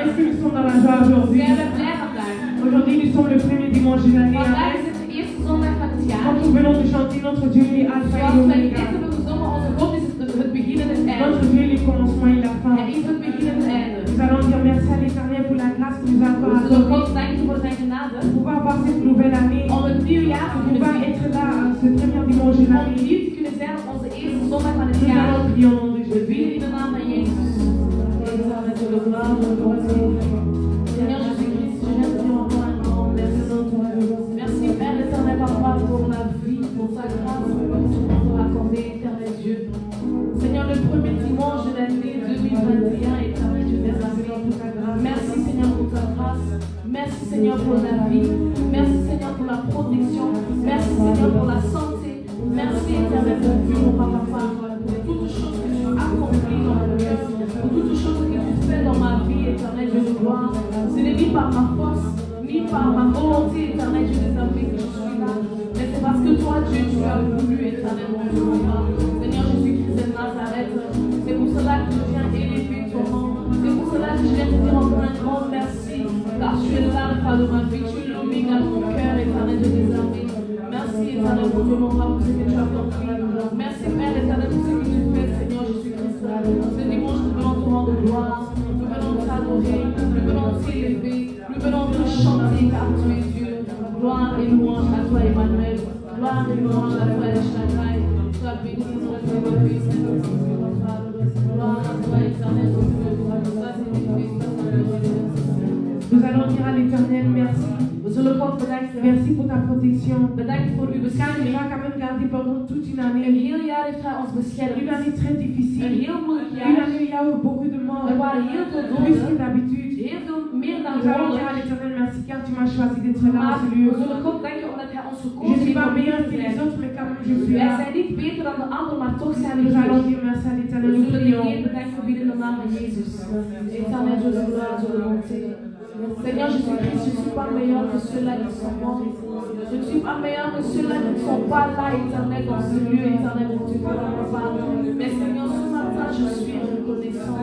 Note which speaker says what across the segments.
Speaker 1: Est-ce que nous sommes dans la joie aujourd'hui?
Speaker 2: Zijn we blij vandaag?
Speaker 1: Aujourd'hui, nous sommes le premier dimanche de l'année.
Speaker 2: Vandaag is het de eerste zondag van het jaar.
Speaker 1: Quand nous venons de chanter notre Dieu est Alpha et
Speaker 2: Zoals wij net
Speaker 1: Omega.
Speaker 2: hebben gezongen, onze God is het begin en het
Speaker 1: Notre
Speaker 2: einde.
Speaker 1: Dieu est le commencement et la fin.
Speaker 2: Hij is het begin en het einde.
Speaker 1: Nous allons dire merci à l'Éternel pour la grâce qu'il nous a
Speaker 2: We zullen
Speaker 1: accordée.
Speaker 2: God danken voor zijn genade.
Speaker 1: Pour pouvoir avoir cette nouvelle année.
Speaker 2: Om het nieuwe jaar te
Speaker 1: Pour
Speaker 2: kunnen
Speaker 1: pouvoir
Speaker 2: zien.
Speaker 1: être là ce premier dimanche de
Speaker 2: Om
Speaker 1: l'année.
Speaker 2: hier te kunnen zijn op onze eerste zondag van het
Speaker 1: Nous
Speaker 2: jaar.
Speaker 1: allons prier au nom de
Speaker 2: We
Speaker 1: Jésus.
Speaker 2: bidden in de naam van Jezus. Seigneur Jésus-Christ, je viens te dire encore un grand merci. Merci Père éternel, Papa, pour la vie, pour ta grâce, pour tout ce que tu m'as accordé, éternel Dieu. Seigneur, le premier dimanche de l'année 2021, éternel Dieu des armées. Merci Seigneur pour ta grâce. Merci Seigneur pour la vie. Merci Seigneur pour la protection. Merci Seigneur pour la santé. Merci éternel pour Dieu, mon Papa, pour toutes choses que tu as accomplies dans mon cœur, pour toutes choses que tu fais dans ma vie, éternel Dieu de gloire. Ce n'est ni par ma force, ni par ma volonté, éternel Dieu des armées, que je suis là. Mais c'est parce que toi, Dieu, tu as voulu, éternel mon Dieu, mon Père. Seigneur Jésus-Christ de Nazareth, c'est pour cela que je viens élever ton nom. C'est pour cela que je viens te dire encore un grand merci. Car tu es l'alpha de ma vie, tu es l'oméga de mon cœur, éternel Dieu des armées. Merci, éternel mon Dieu, mon Père, pour ce que tu as accompli. Merci, Père éternel, pour ce que tu fais, Seigneur Jésus-Christ. Ce dimanche, nous venons te rendre gloire. Nous venons t'adorer. Nous venons t'élever. Nous venons te chanter, car tu es Dieu. Gloire et louange à toi, Emmanuel. Gloire et louange à toi, El Shaddai. Sois béni, sois élevé, Seigneur Jésus, mon Père. Gloire à toi, éternel Dieu. Sois élevé, sois élevé.
Speaker 1: Nous allons dire à l'Éternel merci.
Speaker 2: We zullen God bedanken.
Speaker 1: Merci pour ta protection.
Speaker 2: Bedankt voor uw
Speaker 1: Car il
Speaker 2: bescherming.
Speaker 1: va quand même garder pendant toute une
Speaker 2: Een
Speaker 1: année.
Speaker 2: heel jaar heeft hij ons beschermd.
Speaker 1: Une année très
Speaker 2: Een
Speaker 1: difficile.
Speaker 2: heel moeilijk
Speaker 1: Une
Speaker 2: jaar.
Speaker 1: année où il y a eu beaucoup de morts.
Speaker 2: Er waren heel veel
Speaker 1: Plus que
Speaker 2: doden.
Speaker 1: d'habitude.
Speaker 2: Heel veel meer dan
Speaker 1: Nous allons dire à
Speaker 2: gewoonlijk.
Speaker 1: l'Éternel merci car tu m'as choisi d'être là
Speaker 2: Maar
Speaker 1: en ce
Speaker 2: we
Speaker 1: lieu.
Speaker 2: zullen God danken omdat hij ons
Speaker 1: Je
Speaker 2: gekozen
Speaker 1: ne suis
Speaker 2: heeft
Speaker 1: pas
Speaker 2: om
Speaker 1: meilleur
Speaker 2: hier
Speaker 1: que
Speaker 2: te
Speaker 1: les
Speaker 2: zijn.
Speaker 1: autres, mais quand même je suis
Speaker 2: Wij
Speaker 1: là.
Speaker 2: zijn niet beter dan de anderen, maar toch zijn we
Speaker 1: Nous allons
Speaker 2: hier.
Speaker 1: dire merci à
Speaker 2: We
Speaker 1: l'Éternel. Nous
Speaker 2: zullen de
Speaker 1: prions.
Speaker 2: Heer bedanken bieden in de naam van Jezus. Éternel Dieu de gloire, Dieu de bonté. Seigneur Jésus-Christ, je ne suis pas meilleur que ceux-là qui sont morts. Je ne suis pas meilleur que ceux-là qui ne sont pas là, éternel, dans ce lieu, éternel, mon Dieu, pour leur part. Mais Seigneur, ce matin, je suis reconnaissant.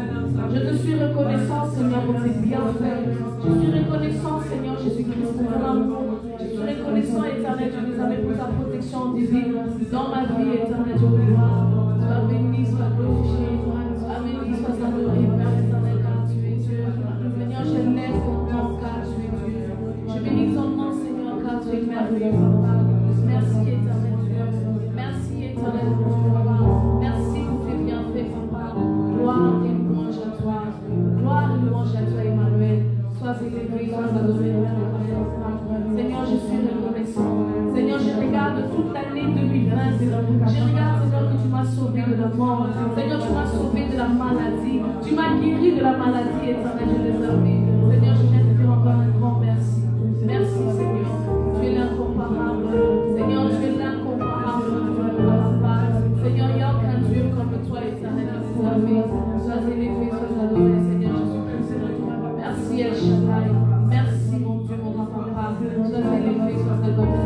Speaker 2: Je te suis reconnaissant, Seigneur, pour tes bienfaits. Je suis reconnaissant, Seigneur Jésus-Christ, pour ton amour. Je suis reconnaissant, éternel, Dieu des armées, pour ta protection divine dans ma vie, éternel, Dieu de gloire. Sois béni, sois glorifié, sois béni, sois adoré, Père éternel, car tu es Dieu. Seigneur, je lève ton nom, car tu es Dieu. Je bénis ton nom, Seigneur, car tu es merveilleux, Papa. Merci, éternel Dieu. Merci, éternel Dieu. Merci pour tes bienfaits, Papa. Gloire et louange à toi. Gloire et louange à toi, Emmanuel. Sois élevé, sois adoré, Père éternel. Seigneur, je suis reconnaissant. Seigneur, je regarde toute l'année 2020. Je regarde, Seigneur, que tu m'as sauvé de la mort. Seigneur, tu m'as sauvé de la maladie. Tu m'as guéri de la maladie, éternel Dieu des armées. Seigneur, je viens te dire encore un grand merci. Merci, Seigneur. Tu es l'incomparable. Seigneur, tu es l'incomparable. Papa. Seigneur, il n'y a aucun Dieu comme toi, éternel Dieu des armées. Sois élevé, sois adoré, Seigneur Jésus-Christ. Merci, El Shaddai. Merci, mon Dieu, mon papa. Sois élevé, sois adoré,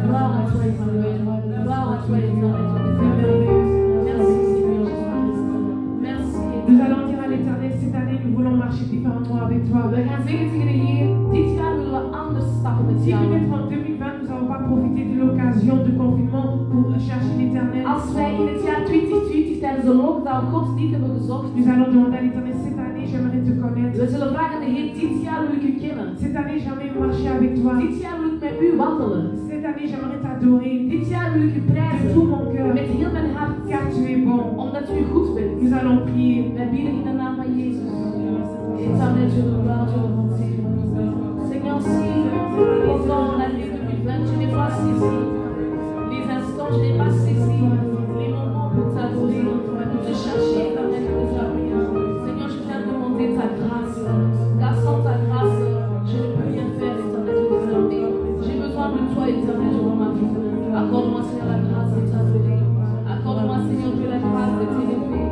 Speaker 2: gloire à toi, Emmanuel. Gloire à toi, éternel Dieu des armées. Merci, Seigneur Jésus-Christ. Merci.
Speaker 1: Nous allons dire à l'Éternel cette année, nous voulons marcher différemment avec toi.
Speaker 2: We gaan zeggen tegen de Heer, dit jaar willen we anders stappen met
Speaker 1: Si
Speaker 2: jou.
Speaker 1: peut-être en 2020 nous n'avons pas profité de l'occasion de confinement pour chercher l'Éternel,
Speaker 2: Als wij in het jaar 2020 tijdens de lockdown God niet hebben gezocht,
Speaker 1: nous allons demander à l'Éternel cette année, j'aimerais te connaître.
Speaker 2: we zullen vragen aan de Heer, dit jaar wil ik u kennen.
Speaker 1: Cette année, j'aimerais marcher avec toi.
Speaker 2: Dit jaar wil ik met u wandelen.
Speaker 1: Cette année, j'aimerais t'adorer
Speaker 2: Dit jaar wil ik u
Speaker 1: de
Speaker 2: prijzen
Speaker 1: tout mon cœur,
Speaker 2: met heel mijn hart,
Speaker 1: car tu es bon.
Speaker 2: omdat u goed bent.
Speaker 1: Nous allons prier.
Speaker 2: Wij bieden in de naam van Jezus. Éternel Dieu de gloire, Dieu de bonté. Seigneur, si pendant l'année 2020, je n'ai pas saisi les instants, je n'ai pas saisi les moments pour t'adorer, pour te chercher, éternel Dieu des armées. Seigneur, je viens demander ta grâce. Car sans ta grâce, je ne peux rien faire, éternel Dieu des armées. J'ai besoin de toi, éternel Dieu, dans ma vie. Accorde-moi, Seigneur, la grâce de t'adorer. Accorde-moi, Seigneur Dieu, la grâce de t'élever.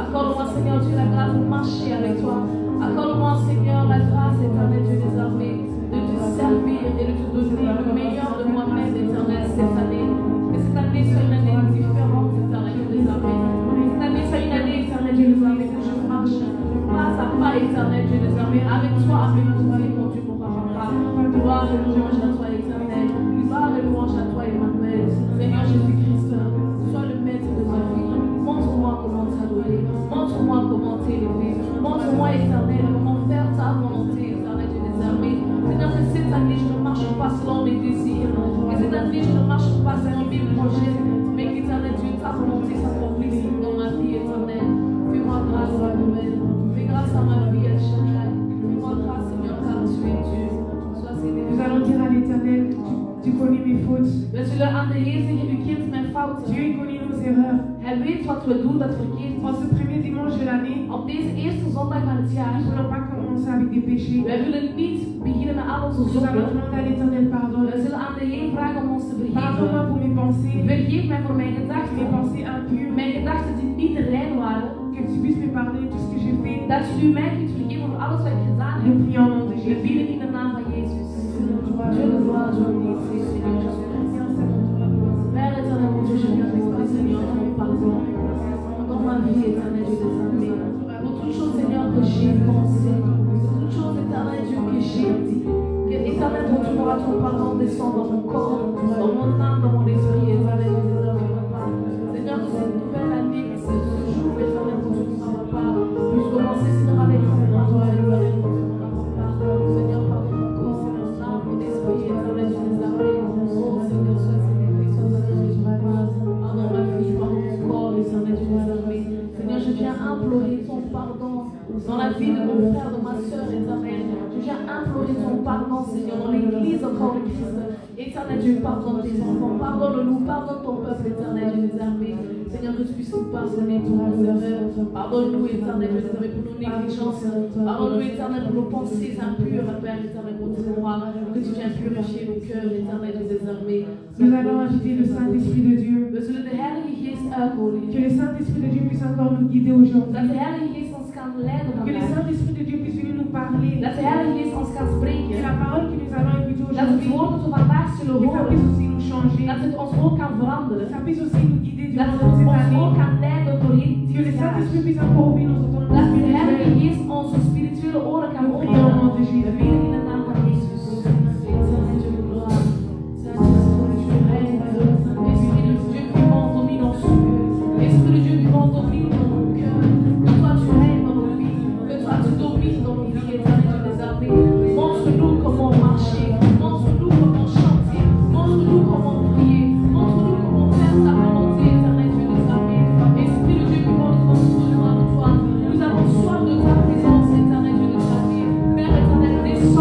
Speaker 2: Accorde-moi, Seigneur Dieu, la grâce de marcher avec toi. Accorde-moi, Seigneur, la grâce, éternel Dieu des armées, de te servir et de te donner le meilleur de moi-même, éternel, cette année. Que cette année soit une année différente, éternel Dieu des armées. Cette année soit une année, éternel Dieu des armées, que je marche pas à pas, éternel Dieu des armées, avec toi, avec toi, mon Dieu, mon papa. Gloire et louange à toi, éternel. Gloire et louange à toi, Emmanuel. Seigneur Jésus-Christ, sois le maître de ma vie. Montre-moi comment t'adorer. Montre-moi comment t'élever. Montre-moi, éternel, comment faire ta volonté, éternel Dieu des armées. Seigneur, que cette année, je ne marche pas selon mes désirs. Que cette année, je ne marche pas selon mes projets. Mais qu'éternel Dieu, ta volonté s'accomplisse dans ma vie, éternel. Fais-moi grâce, Emmanuel. Fais grâce à ma vie, El Shaddai. Fais-moi grâce, Seigneur, car tu es Dieu. Sois célébré.
Speaker 1: Nous allons dire à l'Éternel, tu connais mes fautes.
Speaker 2: We zullen aan de Heer zeggen, u kent mijn fouten.
Speaker 1: Dieu connaît nos erreurs.
Speaker 2: Hij weet wat we doen dat verkeerd
Speaker 1: En
Speaker 2: is.
Speaker 1: ce premier dimanche de l'année,
Speaker 2: Op deze eerste zondag van het jaar,
Speaker 1: nous ne voulons pas commencer avec des péchés.
Speaker 2: wij willen niet beginnen met al onze
Speaker 1: Nous allons
Speaker 2: zonden.
Speaker 1: demander à l'Éternel pardon.
Speaker 2: We zullen aan de Heer vragen om ons te
Speaker 1: Pardonne-moi
Speaker 2: vergeven.
Speaker 1: pour mes pensées,
Speaker 2: Vergeef mij voor mijn
Speaker 1: mes
Speaker 2: gedachten.
Speaker 1: pensées impures.
Speaker 2: Mijn gedachten die niet rein waren.
Speaker 1: Que tu puisses me pardonner de tout ce que j'ai fait.
Speaker 2: Dat u mij kunt vergeven voor alles wat ik gedaan
Speaker 1: Nous
Speaker 2: heb.
Speaker 1: prions au nom de
Speaker 2: We
Speaker 1: Jésus.
Speaker 2: bidden in de naam van Jezus. Dieu le gloire, Dieu le merci, Seigneur Jésus. Père éternel, mon Dieu, je viens t'exprimer, Seigneur, ton pardon. Dans ma vie, éternel Dieu des armées. Pour toutes choses, Seigneur, que j'ai pensé. Pour toutes choses, éternel Dieu, que j'ai dit. Que, éternel, mon Dieu, pourra ton pardon descendre dans mon corps, dans mon âme, dans mon esprit, éternel Dieu des armées, papa. Seigneur, que cette nouvelle année, que ce jour, éternel, mon Dieu, papa, puisse commencer, Seigneur, avec ton pardon, éternel, mon Dieu, papa. Seigneur, pardon mon corps, mon âme, mon esprit, éternel Dieu des armées. Oh, Seigneur, sois célébré, sois adoré, papa. Pardon ma vie, pardon mon corps, éternel Dieu des armées. Seigneur, je viens implorer ton pardon dans la vie de mon frère, de ma soeur, éternel. Je viens implorer ton pardon, Seigneur, dans l'église encore de Christ. Éternel Dieu, pardonne tes enfants, pardonne-nous, pardonne ton peuple, éternel Dieu des armées. Seigneur, que tu puisses nous pardonner toutes nos erreurs. Pardonne-nous, éternel Dieu des armées, pour nos négligences. Pardonne-nous, éternel, pour nos pensées impures, Père éternel, montre-moi que tu viens purifier nos cœurs, éternel Dieu des armées.
Speaker 1: Nous allons inviter le Saint-Esprit de Dieu.
Speaker 2: We zullen de Heilige Geest uitnodigen.
Speaker 1: Que le Saint-Esprit de Dieu puisse encore nous guider aujourd'hui.
Speaker 2: Dat de Heilige Geest ons kan leiden
Speaker 1: Que le
Speaker 2: vandaag.
Speaker 1: Saint-Esprit de Dieu puisse venir nous parler.
Speaker 2: Dat de Heilige Geest ons kan
Speaker 1: Que
Speaker 2: spreken.
Speaker 1: la parole que nous allons écouter
Speaker 2: Dat het
Speaker 1: aujourd'hui,
Speaker 2: woord dat we vandaag zullen
Speaker 1: que ça
Speaker 2: horen,
Speaker 1: puisse aussi nous changer.
Speaker 2: dat het ons ook kan veranderen.
Speaker 1: Ça puisse aussi nous guider
Speaker 2: Dat
Speaker 1: durant
Speaker 2: het
Speaker 1: cette
Speaker 2: ons
Speaker 1: année.
Speaker 2: ook kan leiden doorheen
Speaker 1: Que le
Speaker 2: dit jaar.
Speaker 1: Saint-Esprit puisse encore ouvrir nos entendements
Speaker 2: Dat de Heilige
Speaker 1: spirituels.
Speaker 2: Geest onze spirituele oren kan
Speaker 1: Nous prions au nom
Speaker 2: openen.
Speaker 1: de Jésus.
Speaker 2: We bidden in de naam van Jezus. Éternel Dieu de gloire. Saint-Esprit de Dieu règne. Esprit de Dieu vivant domine en nous. Esprit de Dieu vivant domine dans nos cœurs. Que toi tu règnes dans nos vies. Que toi tu domines dans nos vies, éternel Dieu des armées. Montre-nous comment marcher. Montre-nous comment chanter. Montre-nous comment prier. Montre-nous comment faire ta volonté, éternel Dieu des armées. Esprit de Dieu vivant, nous avons soif de toi. Nous avons soif de ta présence, éternel Dieu des armées. Père éternel, descends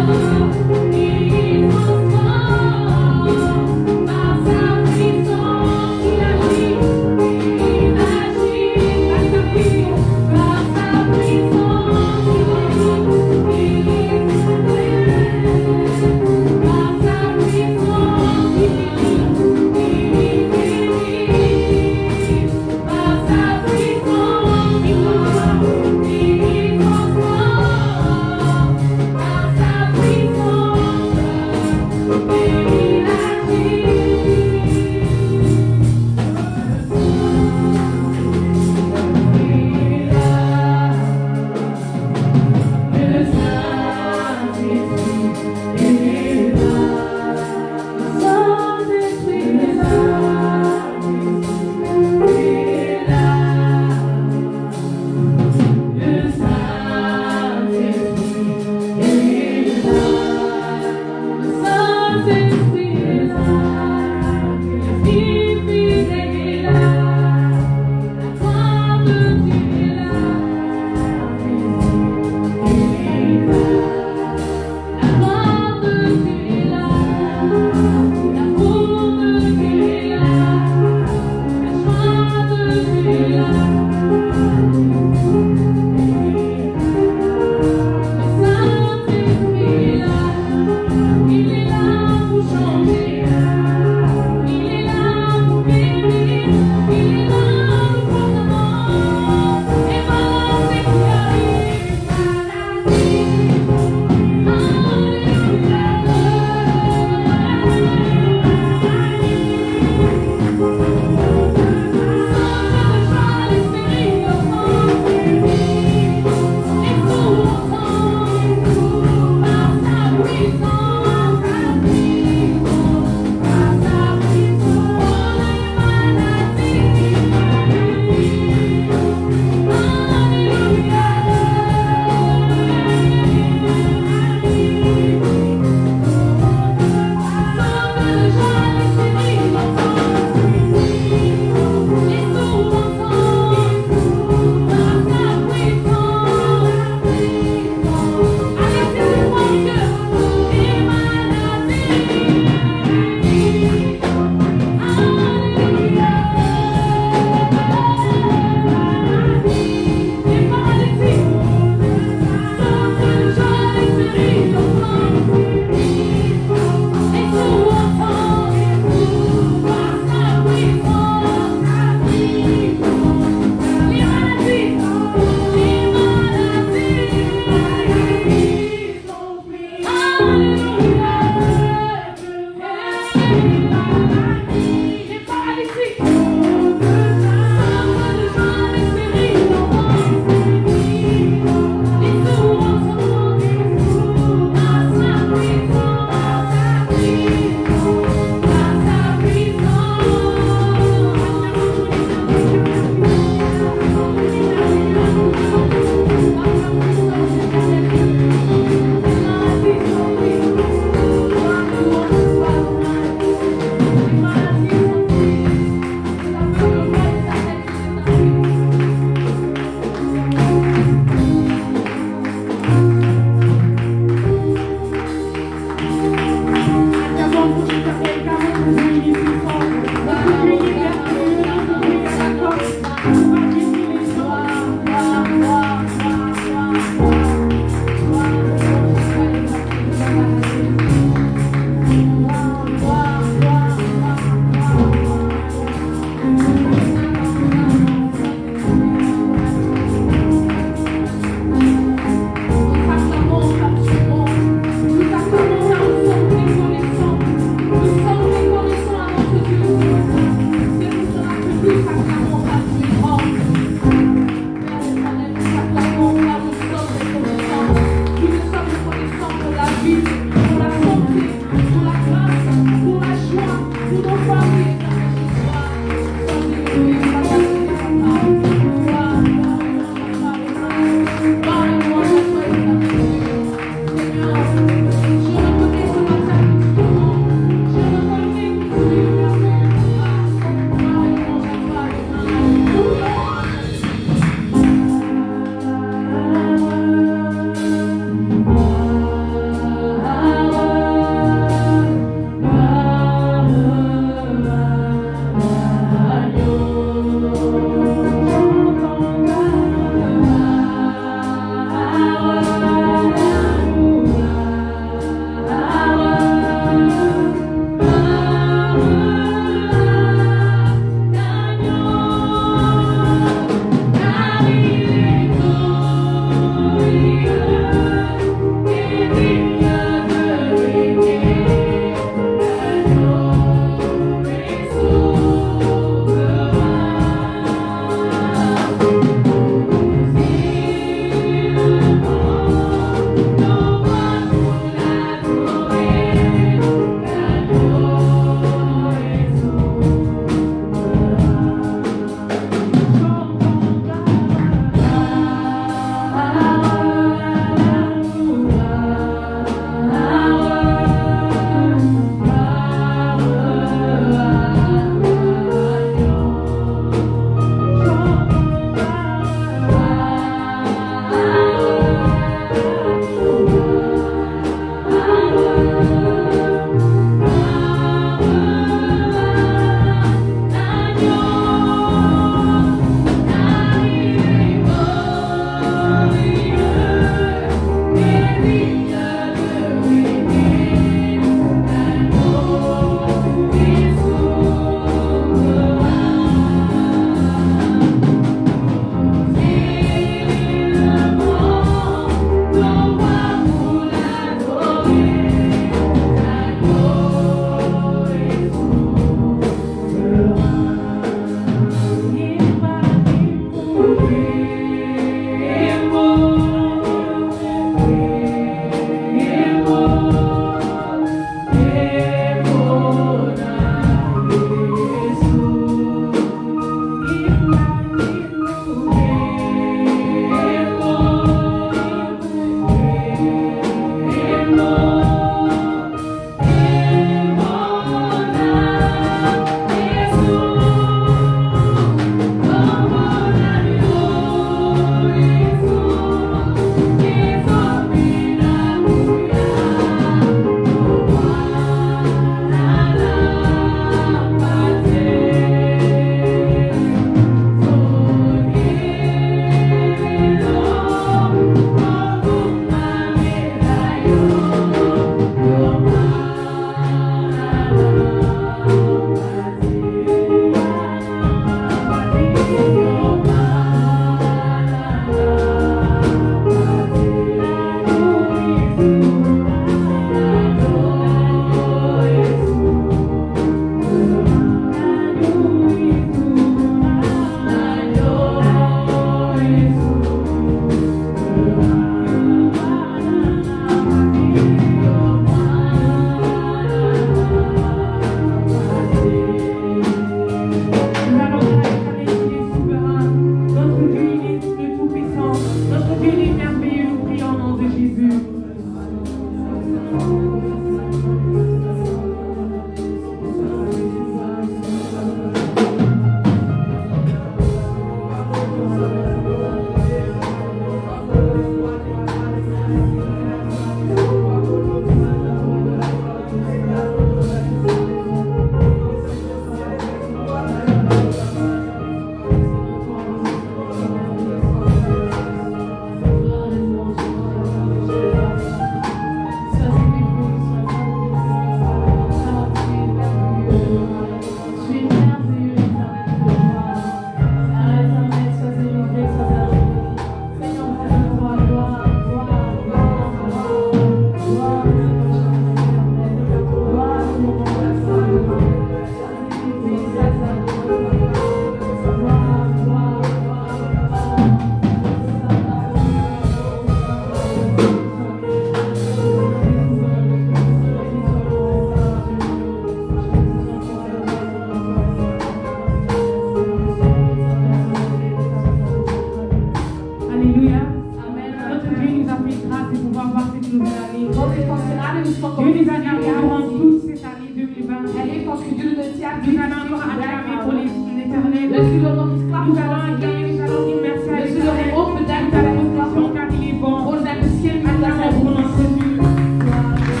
Speaker 1: allons acclamer, nous allons dire merci à
Speaker 2: We zullen hem ook bedanken
Speaker 1: ta
Speaker 2: en
Speaker 1: protection,
Speaker 2: opklappen
Speaker 1: car il est bon.
Speaker 2: voor zijn bescherming dat hij
Speaker 1: Acclamons pour
Speaker 2: goed
Speaker 1: notre
Speaker 2: is.
Speaker 1: Dieu.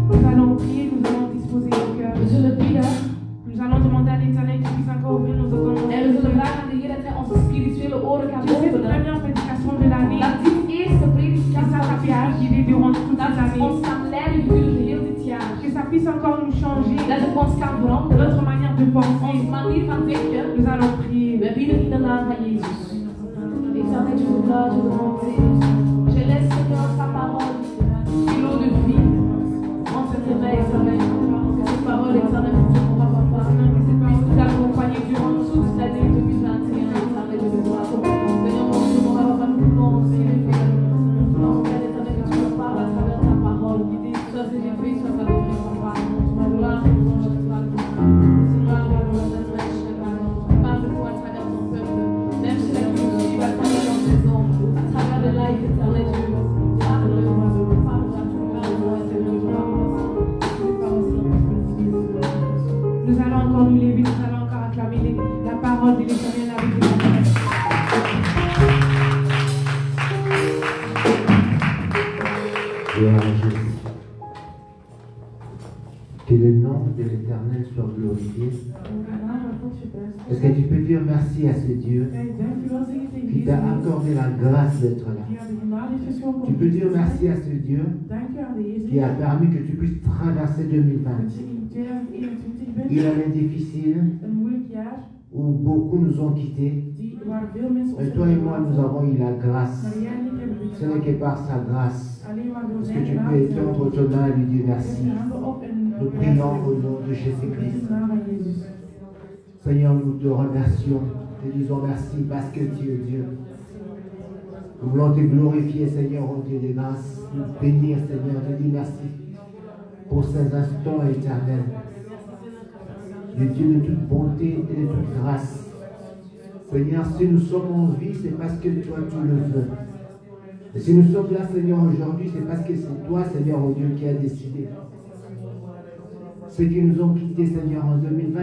Speaker 1: Nous allons prier, nous allons disposer nos cœurs.
Speaker 2: We zullen bidden
Speaker 1: Nous allons demander à l'Éternel qu'il puisse encore ouvrir nos entendements.
Speaker 2: en we zullen vragen aan de Heer dat hij onze spirituele oren gaat
Speaker 1: Que cette
Speaker 2: openen.
Speaker 1: première prédication de l'année,
Speaker 2: Dat dit eerste
Speaker 1: que
Speaker 2: prediking
Speaker 1: ça
Speaker 2: van het
Speaker 1: puisse
Speaker 2: jaar,
Speaker 1: nous guider durant toute
Speaker 2: dat
Speaker 1: cette
Speaker 2: het
Speaker 1: année.
Speaker 2: ons kan leiden gedurende heel dit jaar.
Speaker 1: Que ça puisse encore nous changer
Speaker 2: Dat het ons kan veranderen.
Speaker 1: notre manière de penser.
Speaker 2: Onze manier van denken.
Speaker 1: Nous allons prier.
Speaker 2: We bidden in de naam van Jezus. Éternel Dieu de gloire, Dieu de bonté, je laisse Seigneur ta parole, l'eau de vie, en cet éveil, Seigneur. Que cette parole, Éternel, pour mon papa, puisse nous accompagner durant toute l'année 2021, Éternel Dieu de gloire. Seigneur, mon Dieu, mon papa, nous voulons aussi lever. Nous voulons, Père éternel, que tu nous parles à travers ta parole. Sois élevé, sois adoré, papa. Ma gloire et louange à toi. Seigneur, parle-nous à travers ton peuple. Même si la culture à travers dans tes ombres, à travers le live éternel Dieu, parle-moi, parle-moi, Seigneur.
Speaker 1: Nous allons encore nous lever, nous allons encore acclamer la parole de l'Éternel avec l'Éternel.
Speaker 3: Gloire à Jésus. Que le nom de l'Éternel soit glorifié. Est-ce que tu peux dire merci à ce Dieu qui t'a accordé la grâce d'être là? Tu peux dire merci à ce Dieu qui a permis que tu puisses traverser 2020. Il avait difficile où beaucoup nous ont quittés. Et toi et moi, nous avons eu la grâce. Ce n'est que par sa grâce. Est-ce que tu peux étendre ton main et lui dire merci? Nous prions au nom de Jésus-Christ. Seigneur, nous te remercions. Te disons merci parce que tu es Dieu. Nous voulons te glorifier, Seigneur, au Dieu de grâce. Nous bénir, Seigneur. Te dire merci pour ces instants éternels. Le Dieu de toute bonté et de toute grâce. Seigneur, si nous sommes en vie, c'est parce que toi, tu le veux. Et si nous sommes là, Seigneur, aujourd'hui, c'est parce que c'est toi, Seigneur, oh Dieu, qui a décidé. Ceux qui nous ont quittés, Seigneur, en 2020,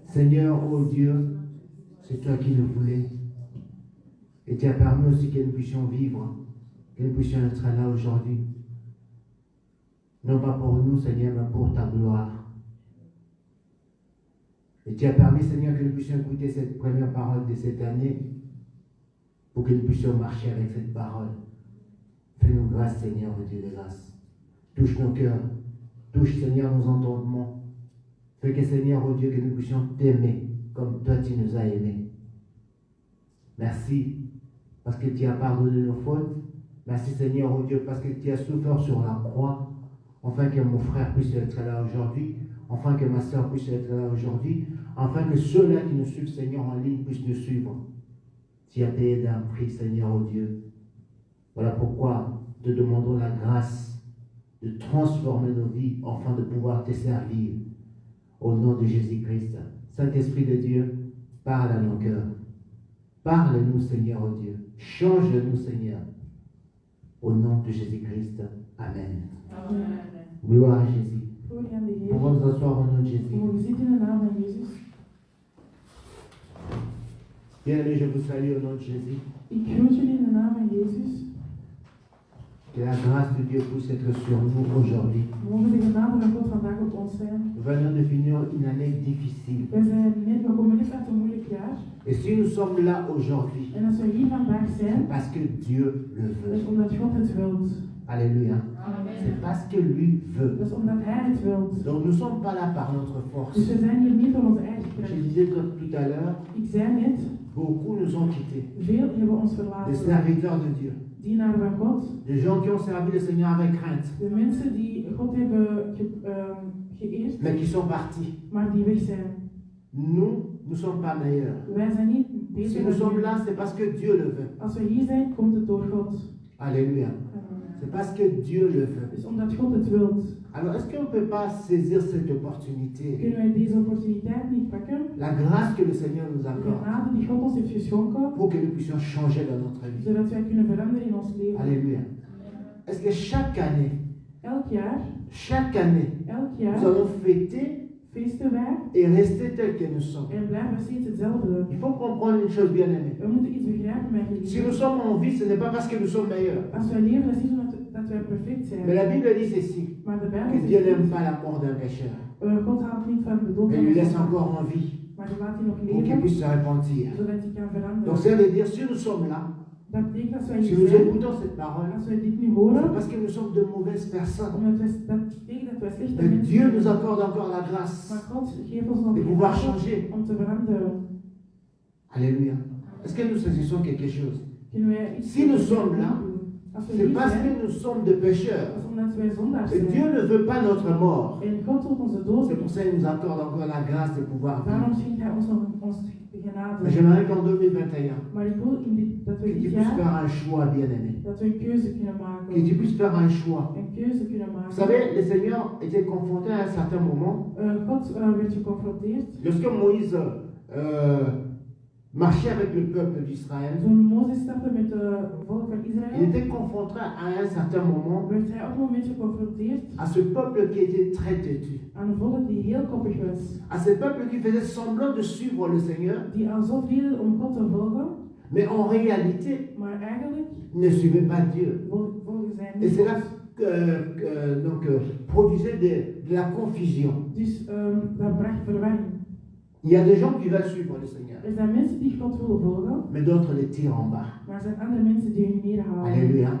Speaker 3: Seigneur, oh Dieu, c'est toi qui le voulais. Et tu as permis aussi que nous puissions vivre, que nous puissions être là aujourd'hui. Non pas pour nous, Seigneur, mais pour ta gloire. Et tu as permis, Seigneur, que nous puissions écouter cette première parole de cette année, pour que nous puissions marcher avec cette parole. Fais-nous grâce, Seigneur, au Dieu de grâce. Touche nos cœurs, touche, Seigneur, nos entendements. Fais que, Seigneur, oh Dieu, que nous puissions t'aimer comme toi tu nous as aimés. Merci parce que tu as pardonné nos fautes. Merci, Seigneur, oh Dieu, parce que tu as souffert sur la croix, afin que mon frère puisse être là aujourd'hui, afin que ma soeur puisse être là aujourd'hui, afin que ceux-là qui nous suivent, Seigneur, en ligne puissent nous suivre. Tu as payé d'un prix, Seigneur, oh Dieu. Voilà pourquoi te demandons la grâce de transformer nos vies afin de pouvoir te servir. Au nom de Jésus-Christ. Saint-Esprit de Dieu, parle à nos cœurs. Parle-nous, Seigneur, oh Dieu. Change-nous, Seigneur. Au nom de Jésus-Christ. Amen.
Speaker 1: Amen.
Speaker 3: Gloire à Jésus.
Speaker 1: Glorie aan de Heer.
Speaker 3: Pouvons nous asseoir au nom de Jésus.
Speaker 1: We mogen zitten in de naam van Jezus.
Speaker 3: Bien-aimés, je vous salue au nom de Jésus.
Speaker 1: Ik groet jullie in de naam van Jezus.
Speaker 3: Que la grâce de Dieu puisse être sur nous aujourd'hui.
Speaker 1: Mogen de genade van God vandaag op ons zijn.
Speaker 3: Nous venons de finir une année difficile.
Speaker 1: We komen net uit een moeilijk jaar.
Speaker 3: Et si nous sommes là aujourd'hui,
Speaker 1: En als we hier vandaag zijn,
Speaker 3: c'est parce que Dieu le
Speaker 1: dat
Speaker 3: veut.
Speaker 1: is omdat God het wilt.
Speaker 3: Alléluia. C'est parce que lui veut.
Speaker 1: Dat is omdat Hij het wilt.
Speaker 3: Donc nous ne sommes pas là par notre force.
Speaker 1: Dus we zijn hier niet door onze eigen
Speaker 3: Je
Speaker 1: kracht.
Speaker 3: disais tout à l'heure,
Speaker 1: Ik zei net,
Speaker 3: beaucoup nous ont quittés.
Speaker 1: veel hebben ons
Speaker 3: Des
Speaker 1: verlaten.
Speaker 3: serviteurs de Dieu.
Speaker 1: Dienaren van God.
Speaker 3: Des gens qui ont servi le Seigneur avec crainte,
Speaker 1: De mensen die God hebben geëerd,
Speaker 3: mais qui sont partis.
Speaker 1: maar die weg zijn.
Speaker 3: Nous ne sommes pas meilleurs.
Speaker 1: Wij zijn niet
Speaker 3: Si
Speaker 1: beter
Speaker 3: nous
Speaker 1: dan
Speaker 3: sommes
Speaker 1: jullie.
Speaker 3: là, c'est parce que Dieu le veut.
Speaker 1: Als we hier zijn, komt het door God.
Speaker 3: Alléluia. C'est parce que Dieu le veut.
Speaker 2: Dus omdat God het wilt,
Speaker 3: Alors, est-ce qu'on ne peut pas saisir cette opportunité?
Speaker 2: kunnen wij deze opportuniteit niet pakken.
Speaker 3: La grâce que le Seigneur nous
Speaker 2: De
Speaker 3: accorde
Speaker 2: genade die God ons heeft geschonken,
Speaker 3: pour que nous puissions changer dans notre vie.
Speaker 2: zodat wij kunnen veranderen in ons leven.
Speaker 3: Alléluia. Est-ce que chaque année,
Speaker 2: Elk jaar,
Speaker 3: nous allons fêter
Speaker 2: feesten wij
Speaker 3: et rester tels que nous sommes?
Speaker 2: en blijven we steeds hetzelfde.
Speaker 3: Il faut comprendre une chose, bien aimée.
Speaker 2: We moeten iets begrijpen, mijn
Speaker 3: Si nous
Speaker 2: geliefden.
Speaker 3: sommes en vie, ce n'est pas parce que nous sommes meilleurs.
Speaker 2: Als wij leven, dat is niet omdat dat wij perfect
Speaker 3: Mais
Speaker 2: zijn.
Speaker 3: la Bible dit ceci,
Speaker 2: Maar de
Speaker 3: que
Speaker 2: Bijbel
Speaker 3: Dieu
Speaker 2: zegt,
Speaker 3: n'aime pas la mort d'un pécheur,
Speaker 2: God houdt niet van de dood
Speaker 3: mais
Speaker 2: van
Speaker 3: lui
Speaker 2: de
Speaker 3: laisse
Speaker 2: zondaar,
Speaker 3: encore en vie
Speaker 2: maar hij laat die nog
Speaker 3: pour qu'il
Speaker 2: leven,
Speaker 3: puisse se repentir.
Speaker 2: zodat hij kan veranderen.
Speaker 3: Donc ça veut dire, si nous sommes là,
Speaker 2: Dat betekent als wij
Speaker 3: si
Speaker 2: hier
Speaker 3: nous
Speaker 2: zijn,
Speaker 3: écoutons cette parole,
Speaker 2: als wij dit nu
Speaker 3: c'est
Speaker 2: horen,
Speaker 3: parce que nous sommes de mauvaises personnes.
Speaker 2: omdat wij, dat betekent dat wij slechte
Speaker 3: Mais
Speaker 2: mensen
Speaker 3: Dieu
Speaker 2: zijn.
Speaker 3: nous accorde encore la grâce
Speaker 2: Maar God geeft ons nog
Speaker 3: de
Speaker 2: de
Speaker 3: pouvoir
Speaker 2: genade
Speaker 3: changer.
Speaker 2: om te veranderen.
Speaker 3: Alléluia. Est-ce que nous saisissons quelque chose?
Speaker 2: Kunnen wij iets
Speaker 3: Si nous sommes là,
Speaker 2: doen? Als we
Speaker 3: c'est
Speaker 2: hier
Speaker 3: parce
Speaker 2: zijn,
Speaker 3: que nous sommes de pécheurs.
Speaker 2: dat is omdat wij zondaars
Speaker 3: Et Dieu
Speaker 2: zijn.
Speaker 3: ne veut pas notre mort.
Speaker 2: En God wil onze dood.
Speaker 3: C'est pour ça qu'il nous accorde encore la grâce de pouvoir
Speaker 2: Daarom
Speaker 3: vivre.
Speaker 2: schenkt hij ons nog ons genade.
Speaker 3: Mais j'aimerais qu'en 2021,
Speaker 2: Maar ik wil dat
Speaker 3: que
Speaker 2: we
Speaker 3: tu
Speaker 2: dit
Speaker 3: puisses
Speaker 2: jaar,
Speaker 3: faire un choix, bien-aimé.
Speaker 2: dat we een keuze kunnen
Speaker 3: Que
Speaker 2: maken.
Speaker 3: tu puisses faire un choix.
Speaker 2: Een keuze kunnen
Speaker 3: Vous
Speaker 2: maken.
Speaker 3: savez, le Seigneur était confronté à un certain moment.
Speaker 2: God werd geconfronteerd.
Speaker 3: Lorsque Moïse marchait avec le peuple d'Israël,
Speaker 2: Toen Mozes stapte met het volk van
Speaker 3: il
Speaker 2: Israël,
Speaker 3: était confronté à un certain moment
Speaker 2: werd hij op een moment geconfronteerd
Speaker 3: à ce peuple qui était très têtu.
Speaker 2: aan een volk die heel koppig was.
Speaker 3: À ce peuple qui faisait semblant de suivre le Seigneur,
Speaker 2: Die al zo deden om God te volgen,
Speaker 3: mais en réalité
Speaker 2: maar eigenlijk
Speaker 3: ne suivait pas Dieu.
Speaker 2: volgen zij
Speaker 3: Et
Speaker 2: niet
Speaker 3: cela
Speaker 2: God.
Speaker 3: produisait de la confusion.
Speaker 2: Dus dat bracht verwarring.
Speaker 3: Il y a des gens qui veulent suivre le Seigneur,
Speaker 2: Er zijn mensen die God willen volgen,
Speaker 3: mais d'autres les tirent en bas.
Speaker 2: maar er zijn andere mensen die hun neerhalen.
Speaker 3: Alléluia.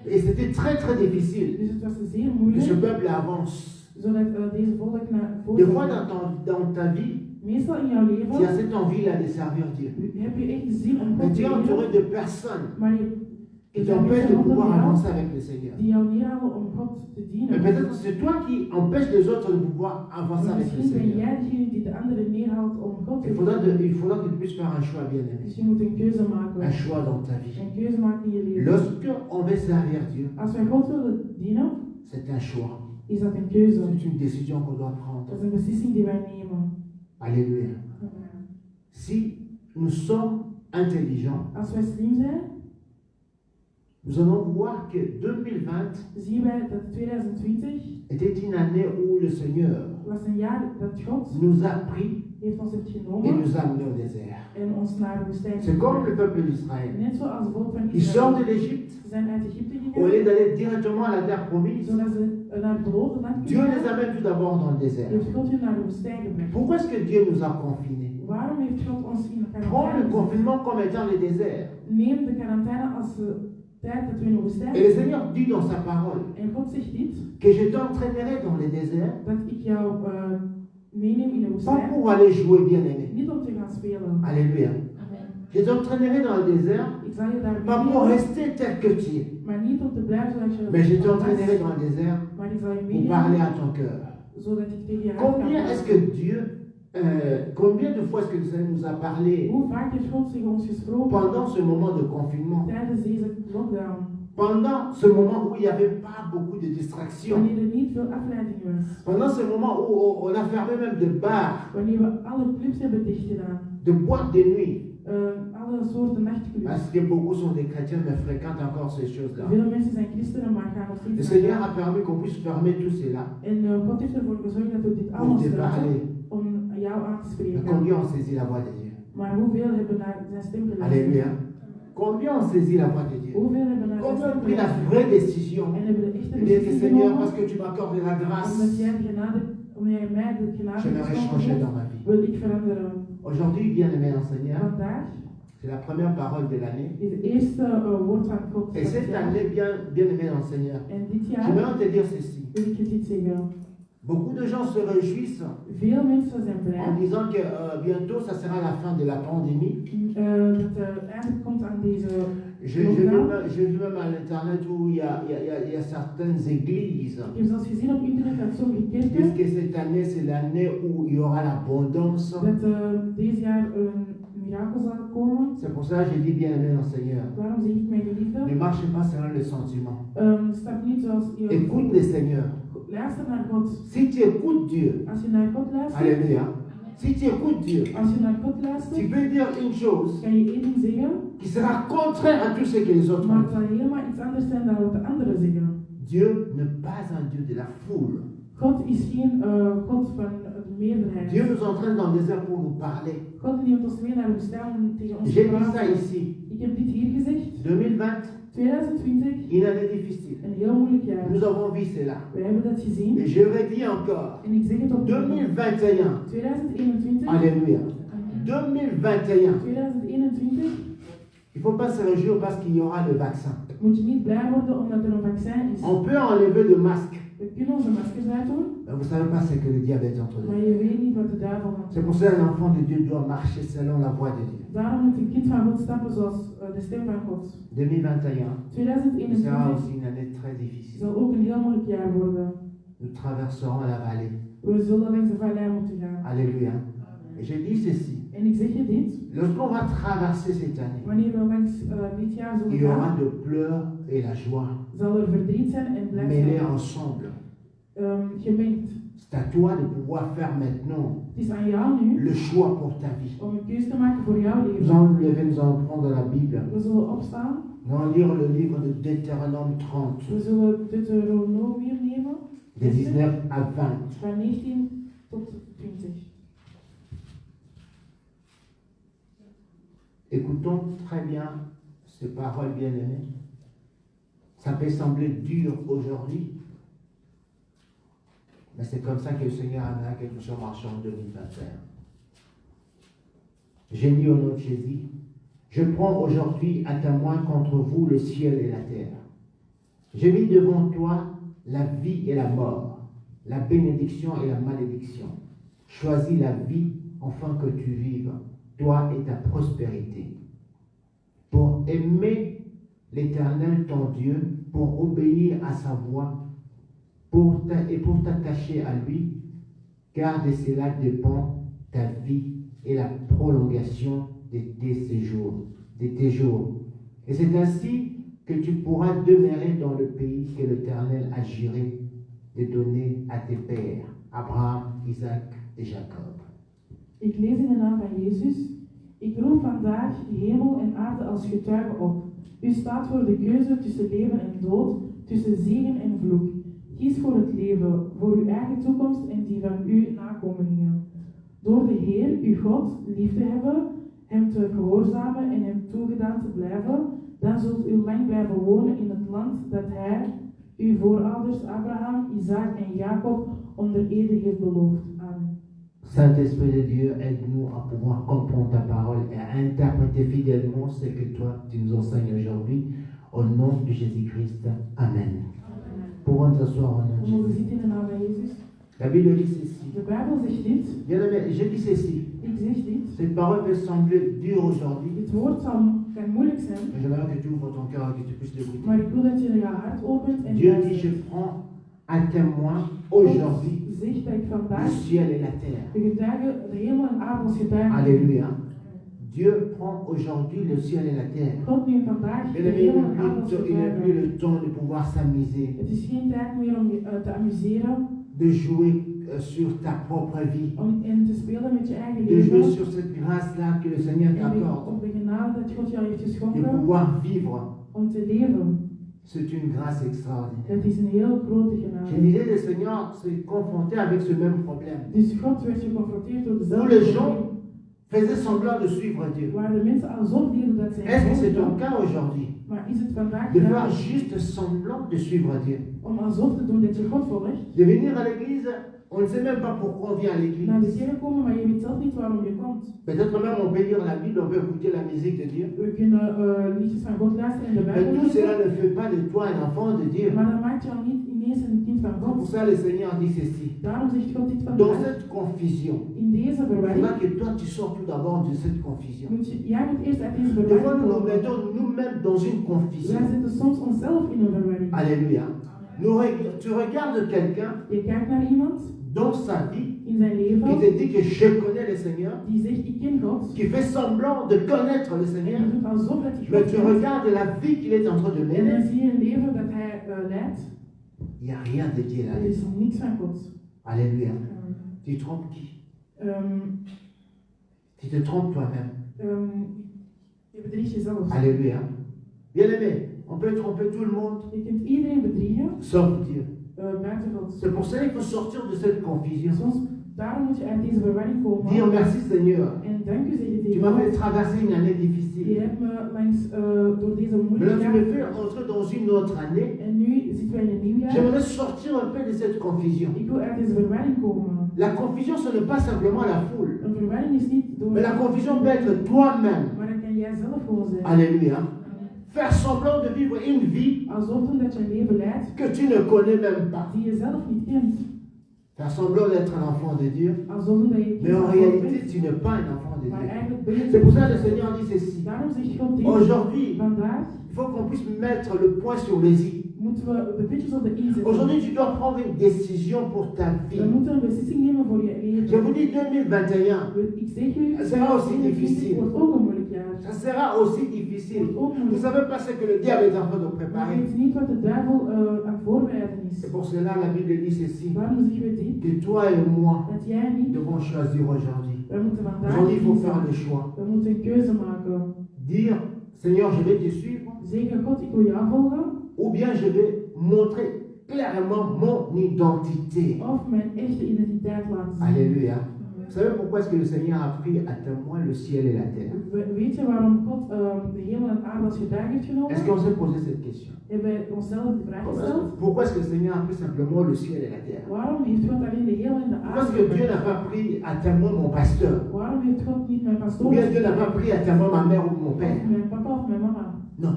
Speaker 3: Et c'était très très difficile
Speaker 2: Dus het was zeer
Speaker 3: que ce
Speaker 2: moeilijk,
Speaker 3: peuple avance.
Speaker 2: zodat deze volk naar
Speaker 3: Des
Speaker 2: voren
Speaker 3: fois
Speaker 2: gaat.
Speaker 3: dans ta vie,
Speaker 2: Meestal in jouw
Speaker 3: tu as
Speaker 2: leven
Speaker 3: cette envie-là de servir Dieu.
Speaker 2: heb je echt de zin om
Speaker 3: Mais
Speaker 2: God
Speaker 3: tu
Speaker 2: te
Speaker 3: es entouré
Speaker 2: dienen,
Speaker 3: de personnes
Speaker 2: maar
Speaker 3: qui
Speaker 2: er zijn
Speaker 3: t'empêchent
Speaker 2: mensen
Speaker 3: de
Speaker 2: rondom
Speaker 3: pouvoir
Speaker 2: jou
Speaker 3: avancer avec le Seigneur.
Speaker 2: die jou neerhalen om God te
Speaker 3: Mais
Speaker 2: dienen.
Speaker 3: peut-être que c'est toi qui empêches les autres de pouvoir avancer
Speaker 2: Maar
Speaker 3: avec le
Speaker 2: misschien ben
Speaker 3: Seigneur.
Speaker 2: jij degene die de anderen neerhaalt om God te
Speaker 3: Il faudra
Speaker 2: dienen.
Speaker 3: que tu puisses faire un choix, bien-aimé.
Speaker 2: Dus je moet een keuze maken.
Speaker 3: Un choix dans ta vie.
Speaker 2: Een keuze maken in je leven.
Speaker 3: Lorsque on veut servir Dieu,
Speaker 2: Als wij God willen dienen,
Speaker 3: c'est un choix.
Speaker 2: is dat een keuze.
Speaker 3: C'est une décision qu'on doit prendre.
Speaker 2: Dat is een beslissing die wij nemen.
Speaker 3: Alléluia. Si nous sommes intelligents,
Speaker 2: Als wij slim zijn,
Speaker 3: nous allons voir que 2020
Speaker 2: zien wij dat 2020
Speaker 3: était une année où le Seigneur
Speaker 2: was een jaar dat God
Speaker 3: nous a pris
Speaker 2: heeft ons heeft
Speaker 3: et
Speaker 2: genomen
Speaker 3: nous a amenés au désert.
Speaker 2: en ons naar de woestijn
Speaker 3: C'est comme le
Speaker 2: gebracht.
Speaker 3: peuple d'Israël.
Speaker 2: Net zoals het volk van
Speaker 3: Ils sortent
Speaker 2: Israël.
Speaker 3: de l'Égypte
Speaker 2: Ze zijn uit Egypte
Speaker 3: au lieu
Speaker 2: gegaan,
Speaker 3: d'aller directement à la terre promise.
Speaker 2: zodat ze naar het beloofde land
Speaker 3: Dieu
Speaker 2: kunnen
Speaker 3: les
Speaker 2: gaan.
Speaker 3: amène tout d'abord dans le désert.
Speaker 2: Heeft God je naar de woestijn gebracht.
Speaker 3: Pourquoi est-ce que Dieu nous a confinés?
Speaker 2: Waarom heeft God ons in de
Speaker 3: Prends le
Speaker 2: quarantaine?
Speaker 3: confinement comme étant le désert.
Speaker 2: Neem de quarantaine als de tijd dat we in de woestijn
Speaker 3: Et le
Speaker 2: zijn.
Speaker 3: Seigneur dit dans sa parole
Speaker 2: En God zegt dit,
Speaker 3: que je t'entraînerai dans les déserts,
Speaker 2: dat ik jou meeneem in de
Speaker 3: pas
Speaker 2: woestijn,
Speaker 3: pour aller jouer bien-aimé.
Speaker 2: niet om te gaan spelen.
Speaker 3: Alléluia. Je t'entraînerai dans le désert,
Speaker 2: Ik zal je daar
Speaker 3: pas pour
Speaker 2: meenemen,
Speaker 3: rester tel que tu es,
Speaker 2: maar niet om te blijven zoals je
Speaker 3: mais je
Speaker 2: was,
Speaker 3: t'entraînerai dans le désert
Speaker 2: maar ik zal je
Speaker 3: pour parler
Speaker 2: meenemen,
Speaker 3: à ton cœur.
Speaker 2: zodat ik tegen je hart kan
Speaker 3: Combien est-ce
Speaker 2: praten.
Speaker 3: que Dieu, combien de fois est-ce que le Seigneur nous a parlé
Speaker 2: Hoe vaak heeft God tegen ons gesproken
Speaker 3: pendant ce moment de confinement,
Speaker 2: tijdens deze lockdown,
Speaker 3: pendant ce moment où il n'y avait pas beaucoup de distractions,
Speaker 2: wanneer er niet veel afleiding was,
Speaker 3: pendant ce moment où on a fermé même de bars,
Speaker 2: wanneer we alle clubs hebben dichtgedaan,
Speaker 3: de boîtes de nuit,
Speaker 2: alle soorten nachtclubs.
Speaker 3: parce que beaucoup sont des chrétiens mais fréquentent encore ces choses-là.
Speaker 2: Veel mensen zijn christenen, maar gaan nog
Speaker 3: Le
Speaker 2: steeds
Speaker 3: Seigneur
Speaker 2: naar
Speaker 3: a permis qu'on puisse fermer tout cela
Speaker 2: En God heeft ervoor gezorgd dat we dit
Speaker 3: pour
Speaker 2: allemaal
Speaker 3: te
Speaker 2: sluiten
Speaker 3: parler.
Speaker 2: om jou aan te
Speaker 3: Mais
Speaker 2: spreken.
Speaker 3: combien ont saisi la voix de Dieu?
Speaker 2: Maar hoeveel hebben naar zijn stem geluisterd?
Speaker 3: Alléluia. Combien ont saisi la voix de Dieu?
Speaker 2: Hoeveel hebben naar zijn
Speaker 3: Combien
Speaker 2: stem
Speaker 3: ont pris la
Speaker 2: geluisterd?
Speaker 3: vraie décision
Speaker 2: En hebben de echte
Speaker 3: de dire que
Speaker 2: beslissing
Speaker 3: Seigneur,
Speaker 2: genomen?
Speaker 3: parce que tu m'accordes la
Speaker 2: Omdat
Speaker 3: grâce,
Speaker 2: jij de genade, omdat jij mij de genade
Speaker 3: j'aimerais
Speaker 2: geschonken
Speaker 3: changer
Speaker 2: hebt,
Speaker 3: dans ma vie.
Speaker 2: wil ik veranderen.
Speaker 3: Aujourd'hui, bien-aimé enseignant,
Speaker 2: Vandaag
Speaker 3: c'est la première parole de l'année.
Speaker 2: is het eerste woord van God.
Speaker 3: Et
Speaker 2: van
Speaker 3: cette
Speaker 2: het jaar.
Speaker 3: année, bien-aimé enseignant,
Speaker 2: En dit jaar
Speaker 3: j'aimerais te dire ceci.
Speaker 2: wil ik je dit zeggen.
Speaker 3: Beaucoup de gens se réjouissent
Speaker 2: Veel mensen zijn
Speaker 3: en
Speaker 2: blij
Speaker 3: disant que bientôt, ça sera la fin de la pandémie.
Speaker 2: dat er eindelijk komt aan deze
Speaker 3: J'ai
Speaker 2: lockdown.
Speaker 3: vu même à l'internet où il y a certaines églises.
Speaker 2: Ik heb zelfs gezien op internet dat sommige kerken
Speaker 3: Puisque cette année, c'est l'année où il y aura l'abondance.
Speaker 2: dat deze jaar een mirakel zal komen.
Speaker 3: C'est pour ça que j'ai dit bien-aimé dans le Seigneur.
Speaker 2: Daarom zeg ik, mijn geliefde,
Speaker 3: Ne marchez pas selon les sentiments.
Speaker 2: stap niet zoals je
Speaker 3: Écoute le Seigneur.
Speaker 2: luister naar God.
Speaker 3: Si tu écoutes Dieu,
Speaker 2: Als je naar God luistert,
Speaker 3: alléluia. Si tu écoutes Dieu,
Speaker 2: als je naar God
Speaker 3: tu
Speaker 2: luistert,
Speaker 3: peux dire une chose
Speaker 2: kan je één ding zeggen,
Speaker 3: qui sera contraire à tout ce que les autres
Speaker 2: maar het
Speaker 3: ont.
Speaker 2: zal helemaal iets anders zijn dan wat de anderen zeggen.
Speaker 3: Dieu n'est pas un Dieu de la foule.
Speaker 2: God is geen God van de meerderheid.
Speaker 3: Dieu nous entraîne dans le désert pour nous parler.
Speaker 2: God neemt ons mee naar de woestijn om tegen ons te
Speaker 3: J'ai dit ça
Speaker 2: praten.
Speaker 3: ici.
Speaker 2: Ik heb dit hier gezegd.
Speaker 3: 2020,
Speaker 2: 2020,
Speaker 3: une année difficile.
Speaker 2: een heel moeilijk jaar.
Speaker 3: Nous avons vu cela.
Speaker 2: We hebben dat gezien.
Speaker 3: Et je redis encore,
Speaker 2: En ik zeg het opnieuw.
Speaker 3: 2021,
Speaker 2: 2021.
Speaker 3: alléluia. 2021,
Speaker 2: 2021
Speaker 3: il ne faut pas se réjouir parce qu'il y aura le vaccin.
Speaker 2: moet je niet blij worden omdat er een vaccin is.
Speaker 3: On peut enlever le masque,
Speaker 2: We kunnen onze maskers uitdoen,
Speaker 3: mais vous ne savez pas ce que le diable est entre
Speaker 2: maar
Speaker 3: nous.
Speaker 2: je weet niet wat de duivel gaat
Speaker 3: C'est
Speaker 2: doen.
Speaker 3: pour ça qu'un enfant de Dieu doit marcher selon la voie de Dieu.
Speaker 2: Daarom moet een kind van God stappen zoals de stem van God.
Speaker 3: 2021 sera
Speaker 2: 2021
Speaker 3: aussi une année très difficile.
Speaker 2: zal ook een heel moeilijk jaar worden.
Speaker 3: Nous traverserons la vallée.
Speaker 2: We zullen langs de vallei moeten gaan.
Speaker 3: Alléluia. Et je dis ceci.
Speaker 2: En ik zeg je dit,
Speaker 3: Lorsqu'on va traverser cette année,
Speaker 2: wanneer we langs dit jaar
Speaker 3: il
Speaker 2: zullen
Speaker 3: y aura
Speaker 2: gaan,
Speaker 3: de pleurs et la joie
Speaker 2: zal er verdriet zijn en
Speaker 3: mêlées
Speaker 2: blijdschap
Speaker 3: ensemble.
Speaker 2: gemengd.
Speaker 3: C'est à toi de pouvoir faire maintenant
Speaker 2: Het is aan jou nu
Speaker 3: le choix pour ta vie.
Speaker 2: om een keuze te maken voor jouw
Speaker 3: Nous
Speaker 2: leven.
Speaker 3: allons nous lever, nous allons prendre la Bible.
Speaker 2: We zullen opstaan,
Speaker 3: Nous allons lire le livre de Deutéronome 30,
Speaker 2: we zullen Deuteronomium nemen,
Speaker 3: de 19 à 20.
Speaker 2: van 19 tot 20.
Speaker 3: Écoutons très bien ces paroles bien-aimées. Ça peut sembler dur aujourd'hui, mais c'est comme ça que le Seigneur a que nous sommes marchés en 2021. J'ai dit au nom de Jésus, je prends aujourd'hui à témoin contre vous le ciel et la terre. J'ai mis devant toi la vie et la mort, la bénédiction et la malédiction. Choisis la vie afin que tu vives, toi et ta prospérité. Pour aimer l'Éternel ton Dieu, pour obéir à sa voix, et pour t'attacher à lui, car de cela dépend ta vie et la prolongation de tes jours. Et c'est ainsi que tu pourras demeurer dans le pays que l'Éternel a juré de donner à tes pères, Abraham, Isaac et Jacob.
Speaker 2: Ik lees in de naam van Jezus. Ik roep vandaag hemel en aarde als getuige op. U staat voor de keuze tussen leven en dood, tussen zegen en vloek. Kies voor het leven, voor uw eigen toekomst en die van uw nakomelingen. Door de Heer, uw God, lief te hebben, hem te gehoorzamen en hem toegedaan te blijven, dan zult u lang blijven wonen in het land dat hij, uw voorouders Abraham, Isaac en Jacob onder ede heeft beloofd. Amen.
Speaker 3: Saint-Esprit de Dieu, aide-nous à pouvoir comprendre ta parole et à interpréter fidèlement ce que toi, tu nous enseignes aujourd'hui. Au nom de Jésus-Christ. Amen. Pouvons nous asseoir au nom de
Speaker 2: We mogen
Speaker 3: Jésus.
Speaker 2: zitten in de naam van Jezus.
Speaker 3: La Bible dit ceci.
Speaker 2: De Bijbel zegt dit.
Speaker 3: Bien aimé, je dis ceci.
Speaker 2: Ik zeg dit.
Speaker 3: Cette parole peut sembler dure aujourd'hui,
Speaker 2: Dit woord kan moeilijk zijn,
Speaker 3: mais j'aimerais que tu ouvres ton cœur et que tu puisses l'écouter.
Speaker 2: maar ik wil dat je je hart opent en
Speaker 3: Dieu dit,
Speaker 2: luistert.
Speaker 3: je prends à témoin aujourd'hui
Speaker 2: God zegt dat ik
Speaker 3: le
Speaker 2: vandaag
Speaker 3: ciel et la terre.
Speaker 2: de getuigen, de hemel en aarde als getuigen.
Speaker 3: Alléluia. Dieu prend aujourd'hui le ciel et la terre.
Speaker 2: God neemt vandaag de
Speaker 3: Bien aimé,
Speaker 2: hemel en aarde als
Speaker 3: il n'a plus
Speaker 2: getuigen.
Speaker 3: le temps de pouvoir s'amuser,
Speaker 2: Het is geen tijd meer om je te amuseren
Speaker 3: de jouer sur ta propre vie,
Speaker 2: en te spelen met je eigen
Speaker 3: de jouer
Speaker 2: leven.
Speaker 3: sur cette grâce-là que le Seigneur
Speaker 2: En
Speaker 3: t'accorde,
Speaker 2: op de genade dat God jou heeft
Speaker 3: de
Speaker 2: geschonken
Speaker 3: pouvoir vivre.
Speaker 2: om te leven.
Speaker 3: C'est une grâce extraordinaire.
Speaker 2: Dat is een heel grote
Speaker 3: Je
Speaker 2: genade.
Speaker 3: disais, le Seigneur s'est confronté avec ce même problème.
Speaker 2: Dus God werd geconfronteerd door
Speaker 3: Où
Speaker 2: dezelfde
Speaker 3: les gens
Speaker 2: probleem,
Speaker 3: faisaient semblant de suivre Dieu.
Speaker 2: waar de mensen alsof deden dat zij
Speaker 3: Est-ce que c'est ton
Speaker 2: volgden.
Speaker 3: cas aujourd'hui?
Speaker 2: Maar is het vandaag
Speaker 3: De
Speaker 2: gedaan
Speaker 3: faire juste semblant de suivre Dieu.
Speaker 2: om alsof te doen dat je God volgt?
Speaker 3: De venir à l'église, on ne sait même pas pourquoi on vient à
Speaker 2: Naar de
Speaker 3: l'église.
Speaker 2: kerk komen, maar je weet zelf niet waarom je komt.
Speaker 3: Peut-être même on peut lire la Bible, on peut écouter la musique de Dieu.
Speaker 2: We kunnen liedjes van God luisteren in de
Speaker 3: Mais
Speaker 2: Bijbel
Speaker 3: tout cela
Speaker 2: lezen,
Speaker 3: ne fait pas de toi un enfant de Dieu.
Speaker 2: maar dat maakt jou niet ineens een kind van
Speaker 3: Pour
Speaker 2: God.
Speaker 3: ça, le Seigneur dit ceci.
Speaker 2: Daarom zegt God dit
Speaker 3: Dans
Speaker 2: vandaag.
Speaker 3: cette confusion,
Speaker 2: In deze
Speaker 3: il
Speaker 2: verwarring
Speaker 3: faudra que toi tu sors tout d'abord de cette confusion.
Speaker 2: jij moet eerst uit deze
Speaker 3: Des fois,
Speaker 2: verwarring
Speaker 3: nous nous
Speaker 2: komen.
Speaker 3: mettons nous-mêmes dans une confusion.
Speaker 2: Wij zetten soms onszelf in een verwarring.
Speaker 3: Alléluia. Tu regardes quelqu'un,
Speaker 2: Je kijkt naar iemand,
Speaker 3: dans sa vie,
Speaker 2: in zijn
Speaker 3: qui
Speaker 2: leven,
Speaker 3: te dit que je connais le Seigneur,
Speaker 2: die zegt ik ken God,
Speaker 3: qui fait semblant de connaître le Seigneur,
Speaker 2: en doet alsof dat hij
Speaker 3: mais
Speaker 2: God
Speaker 3: tu
Speaker 2: kent.
Speaker 3: regardes la vie qu'il est en train de
Speaker 2: En
Speaker 3: mener,
Speaker 2: dan zie je een leven dat hij leidt,
Speaker 3: il n'y a rien de Dieu
Speaker 2: er
Speaker 3: là.
Speaker 2: is niks van God.
Speaker 3: Alléluia. Tu trompes qui? Tu te trompes toi-même.
Speaker 2: Je bedriegt jezelf.
Speaker 3: Alléluia. Bien aimé, on peut tromper tout le monde,
Speaker 2: Je kunt iedereen bedriegen,
Speaker 3: sauf Dieu.
Speaker 2: buiten God.
Speaker 3: C'est pour ça qu'il faut sortir de cette confusion.
Speaker 2: Soms, daarom moet je uit deze verwarring komen.
Speaker 3: Dire merci Seigneur.
Speaker 2: En dank u zeggen
Speaker 3: Tu
Speaker 2: tegen
Speaker 3: m'as fait
Speaker 2: God.
Speaker 3: traverser une année
Speaker 2: Je
Speaker 3: difficile.
Speaker 2: hebt me langs door deze
Speaker 3: Maintenant,
Speaker 2: moeilijke
Speaker 3: tu me fais
Speaker 2: jaren.
Speaker 3: entrer dans une autre année.
Speaker 2: En nu zitten wij in een nieuw jaar.
Speaker 3: J'aimerais sortir un peu de cette confusion.
Speaker 2: Ik wil uit deze verwarring komen.
Speaker 3: La confusion, ce n'est pas simplement la foule.
Speaker 2: Een verwarring is niet door.
Speaker 3: Mais la confusion peut être toi-même.
Speaker 2: Maar dat kan jij zelf gewoon zijn.
Speaker 3: Alléluia. Faire semblant de vivre une vie
Speaker 2: Alsof dat je een leven leidt
Speaker 3: que tu ne connais même pas.
Speaker 2: die je zelf niet kent.
Speaker 3: Faire semblant d'être un enfant de Dieu.
Speaker 2: Alsof dat je
Speaker 3: Mais en
Speaker 2: kind van God
Speaker 3: réalité,
Speaker 2: bent.
Speaker 3: tu n'es pas un enfant de
Speaker 2: Maar
Speaker 3: Dieu.
Speaker 2: eigenlijk ben je
Speaker 3: C'est pour ça que le Seigneur dit ceci.
Speaker 2: Daarom zegt God dit.
Speaker 3: Aujourd'hui,
Speaker 2: Vandaag
Speaker 3: il faut qu'on puisse mettre le point sur les i.
Speaker 2: moeten we de puntjes op de i zetten.
Speaker 3: Aujourd'hui, tu dois prendre une décision pour ta vie.
Speaker 2: We moeten een beslissing nemen voor je leven.
Speaker 3: Je vous dis 2021,
Speaker 2: Ik zeg u,
Speaker 3: Het sera aussi
Speaker 2: 2020
Speaker 3: difficile.
Speaker 2: wordt ook een moeilijk jaar.
Speaker 3: ça sera aussi difficile.
Speaker 2: Wordt ook
Speaker 3: Vous ne
Speaker 2: moeilijk.
Speaker 3: savez pas ce que le diable est en train de
Speaker 2: Maar
Speaker 3: préparer.
Speaker 2: weet niet wat de duivel aan het voorbereiden is.
Speaker 3: C'est pour cela la Bible dit ceci.
Speaker 2: Daarom zeggen we dit,
Speaker 3: Que toi et moi
Speaker 2: dat jij niet,
Speaker 3: devons choisir aujourd'hui.
Speaker 2: we moeten vandaag
Speaker 3: Aujourd'hui, il faut faire
Speaker 2: kiezen.
Speaker 3: le choix.
Speaker 2: We moeten een keuze maken.
Speaker 3: Dire, Seigneur, je vais te suivre.
Speaker 2: Zeggen, God, ik wil jou volgen.
Speaker 3: Ou bien je vais montrer clairement mon identité.
Speaker 2: Of mijn echte identiteit laten zien.
Speaker 3: Alléluia. Vous savez pourquoi est-ce que le Seigneur a pris à témoin le ciel et la terre?
Speaker 2: Weet je waarom God de hemel en aarde als getuige heeft genomen?
Speaker 3: Est-ce qu'on s'est posé cette question?
Speaker 2: Hebben wij onszelf de vraag gesteld?
Speaker 3: Pourquoi est-ce que le Seigneur a pris simplement le ciel et la terre?
Speaker 2: Waarom heeft God alleen de hemel en de
Speaker 3: Pourquoi est-ce
Speaker 2: aarde
Speaker 3: que Dieu n'a
Speaker 2: gemaakt?
Speaker 3: pas pris à témoin mon pasteur?
Speaker 2: Waarom heeft God niet mijn
Speaker 3: Ou
Speaker 2: pastoor
Speaker 3: bien Dieu n'a pas pris à témoin ma mère ou mon
Speaker 2: of
Speaker 3: père?
Speaker 2: mijn papa of mijn mama?
Speaker 3: Non.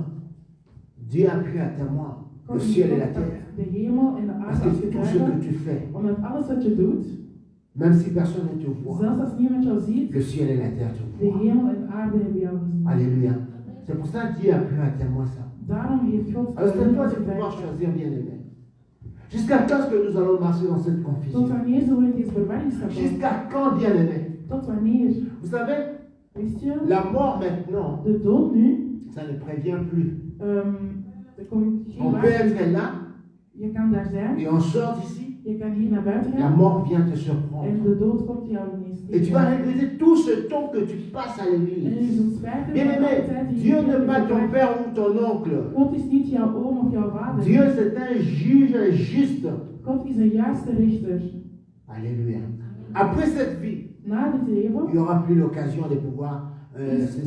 Speaker 3: Dieu a pris à témoin le
Speaker 2: God
Speaker 3: ciel et la
Speaker 2: heeft
Speaker 3: terre.
Speaker 2: de hemel en de
Speaker 3: Parce
Speaker 2: aarde als
Speaker 3: que tout ce que
Speaker 2: getuige.
Speaker 3: tu fais,
Speaker 2: Omdat alles wat je doet,
Speaker 3: même si personne ne te voit,
Speaker 2: zelfs als niemand jou ziet,
Speaker 3: le ciel et la terre te
Speaker 2: de
Speaker 3: voient.
Speaker 2: hemel en de aarde hebben jou gezien.
Speaker 3: Alléluia. C'est pour ça que Dieu a pris à témoin ça.
Speaker 2: Daarom heeft God
Speaker 3: Alors c'est à toi
Speaker 2: als
Speaker 3: de pouvoir
Speaker 2: getuige.
Speaker 3: choisir, bien aimé. Jusqu'à quand est-ce que nous allons marcher dans cette
Speaker 2: Tot
Speaker 3: confusion?
Speaker 2: wanneer zullen we in deze verwarring stappen?
Speaker 3: Jusqu'à quand, bien aimé?
Speaker 2: Tot wanneer?
Speaker 3: Vous savez,
Speaker 2: Wist je?
Speaker 3: la mort maintenant,
Speaker 2: De dood nu,
Speaker 3: ça ne prévient plus.
Speaker 2: er komt geen
Speaker 3: On peut
Speaker 2: waarschuwing.
Speaker 3: être là
Speaker 2: Je kan daar zijn,
Speaker 3: et on sort d'ici,
Speaker 2: je kan hier naar buiten
Speaker 3: la
Speaker 2: gaan
Speaker 3: mort vient te
Speaker 2: en
Speaker 3: surprendre.
Speaker 2: de dood komt jou ineens
Speaker 3: Et tu vas
Speaker 2: tegen.
Speaker 3: regretter tout ce temps que tu passes à
Speaker 2: En je
Speaker 3: l'église.
Speaker 2: zult spijten
Speaker 3: Bien
Speaker 2: van
Speaker 3: aimé,
Speaker 2: alle tijd die je
Speaker 3: Dieu
Speaker 2: hebt
Speaker 3: n'est pas ton
Speaker 2: gebruikt.
Speaker 3: père ou ton oncle.
Speaker 2: God is niet jouw oom of jouw vader.
Speaker 3: Dieu, c'est un juge juste.
Speaker 2: God is een juiste richter.
Speaker 3: Alléluia. Après cette vie,
Speaker 2: Na dit leven
Speaker 3: il n'y aura plus l'occasion de pouvoir